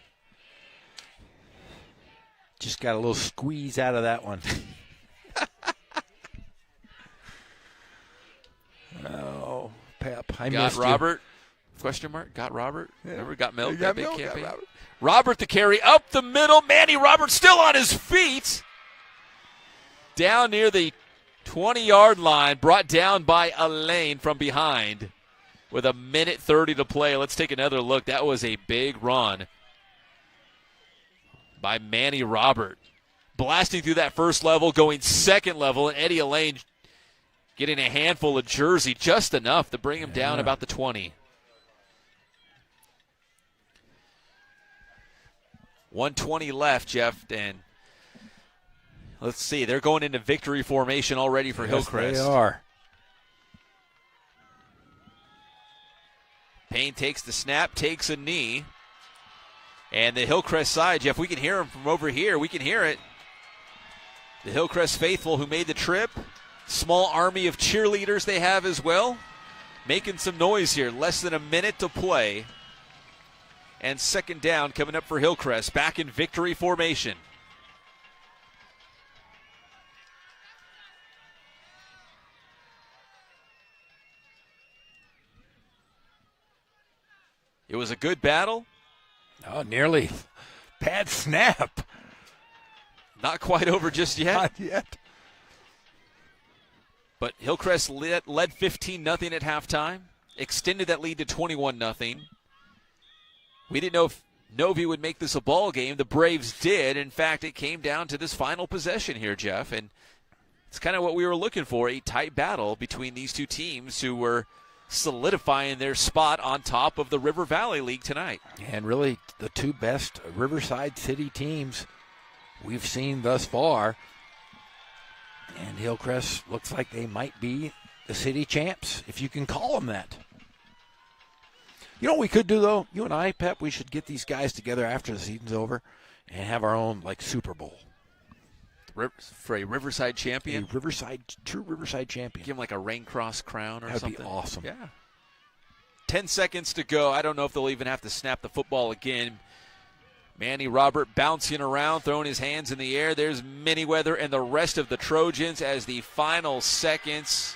Just got a little squeeze out of that one. I got missed you. Robert. Question mark. Got Robert. Yeah. Remember, got Milk. Got That big Milk, campaign. got Robert. Robert the carry up the middle. Manny Robert still on his feet. Down near the 20-yard line, brought down by Elaine from behind with 1:30 to play. Let's take another look. That was a big run by Manny Robert. Blasting through that first level, going second level, and Eddie Elaine getting a handful of jersey, just enough to bring him down about the 20. 1:20 left, Jeff, and let's see. They're going into victory formation already for Hillcrest. They are. Payne takes the snap, takes a knee. And the Hillcrest side, Jeff, we can hear him from over here. We can hear it. The Hillcrest faithful who made the trip. Small army of cheerleaders they have as well. Making some noise here. Less than a minute to play. And second down coming up for Hillcrest. Back in victory formation. It was a good battle. Oh, nearly. Bad snap. Not quite over just yet. Not yet. But Hillcrest led 15-0 at halftime. Extended that lead to 21-0. We didn't know if Novi would make this a ball game. The Braves did. In fact, it came down to this final possession here, Jeff. And it's kind of what we were looking for, a tight battle between these two teams who were solidifying their spot on top of the River Valley League tonight. And really the two best Riverside City teams we've seen thus far. And Hillcrest looks like they might be the city champs, if you can call them that. You know what we could do, though? You and I, Pep, we should get these guys together after the season's over and have our own, Super Bowl. For a Riverside champion? True Riverside champion. Give him like a Raincross crown or That'd something. That'd be awesome. Yeah. 10 seconds to go. I don't know if they'll even have to snap the football again. Manny Robert bouncing around, throwing his hands in the air. There's Manyweather and the rest of the Trojans as the final seconds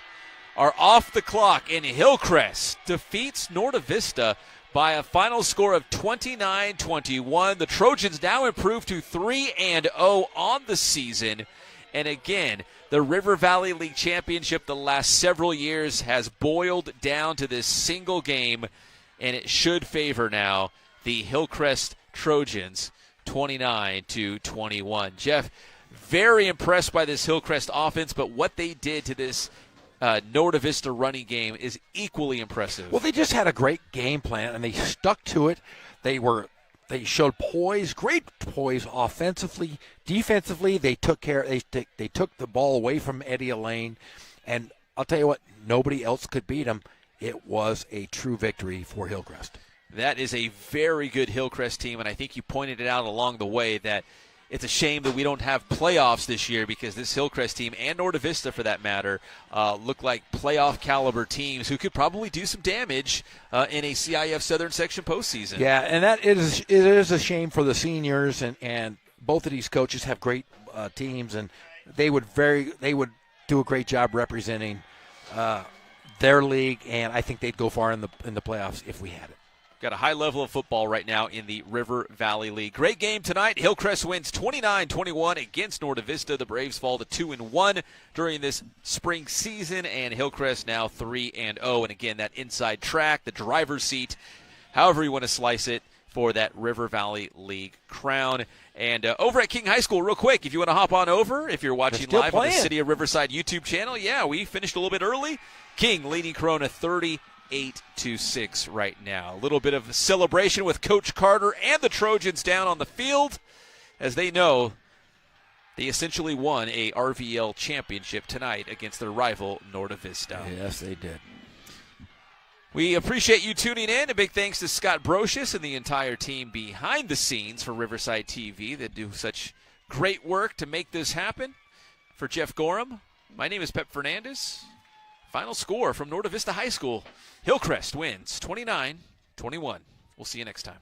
are off the clock. And Hillcrest defeats Norte Vista by a final score of 29-21. The Trojans now improve to 3-0 on the season. And again, the River Valley League Championship the last several years has boiled down to this single game, and it should favor now the Hillcrest Trojans 29-21. Jeff, very impressed by this Hillcrest offense, but what they did to this Norte Vista running game is equally impressive. Well, they just had a great game plan, and they stuck to it. They showed poise, great poise offensively, defensively. They took care. They took the ball away from Eddie Elaine, and I'll tell you what, nobody else could beat them. It was a true victory for Hillcrest. That is a very good Hillcrest team, and I think you pointed it out along the way that it's a shame that we don't have playoffs this year because this Hillcrest team, and Norte Vista for that matter, look like playoff caliber teams who could probably do some damage in a CIF Southern Section postseason. Yeah, and it is a shame for the seniors, and both of these coaches have great teams, and they would do a great job representing their league, and I think they'd go far in the playoffs if we had it. Got a high level of football right now in the River Valley League. Great game tonight. Hillcrest wins 29-21 against Norte Vista. The Braves fall to 2-1 during this spring season, and Hillcrest now 3-0. And again, that inside track, the driver's seat, however you want to slice it, for that River Valley League crown. And over at King High School, real quick, if you want to hop on over, if you're watching live on the City of Riverside YouTube channel, yeah, we finished a little bit early. King leading Corona 38-6 right now. A little bit of a celebration with Coach Carter and the Trojans down on the field, as they know they essentially won a RVL championship tonight against their rival Norte Vista. Yes, they did. We appreciate you tuning in. A big thanks to Scott Brocious and the entire team behind the scenes for Riverside TV that do such great work to make this happen. For Jeff Gorham, my name is Pep Fernandez. Final score from Norte Vista High School. Hillcrest wins 29-21. We'll see you next time.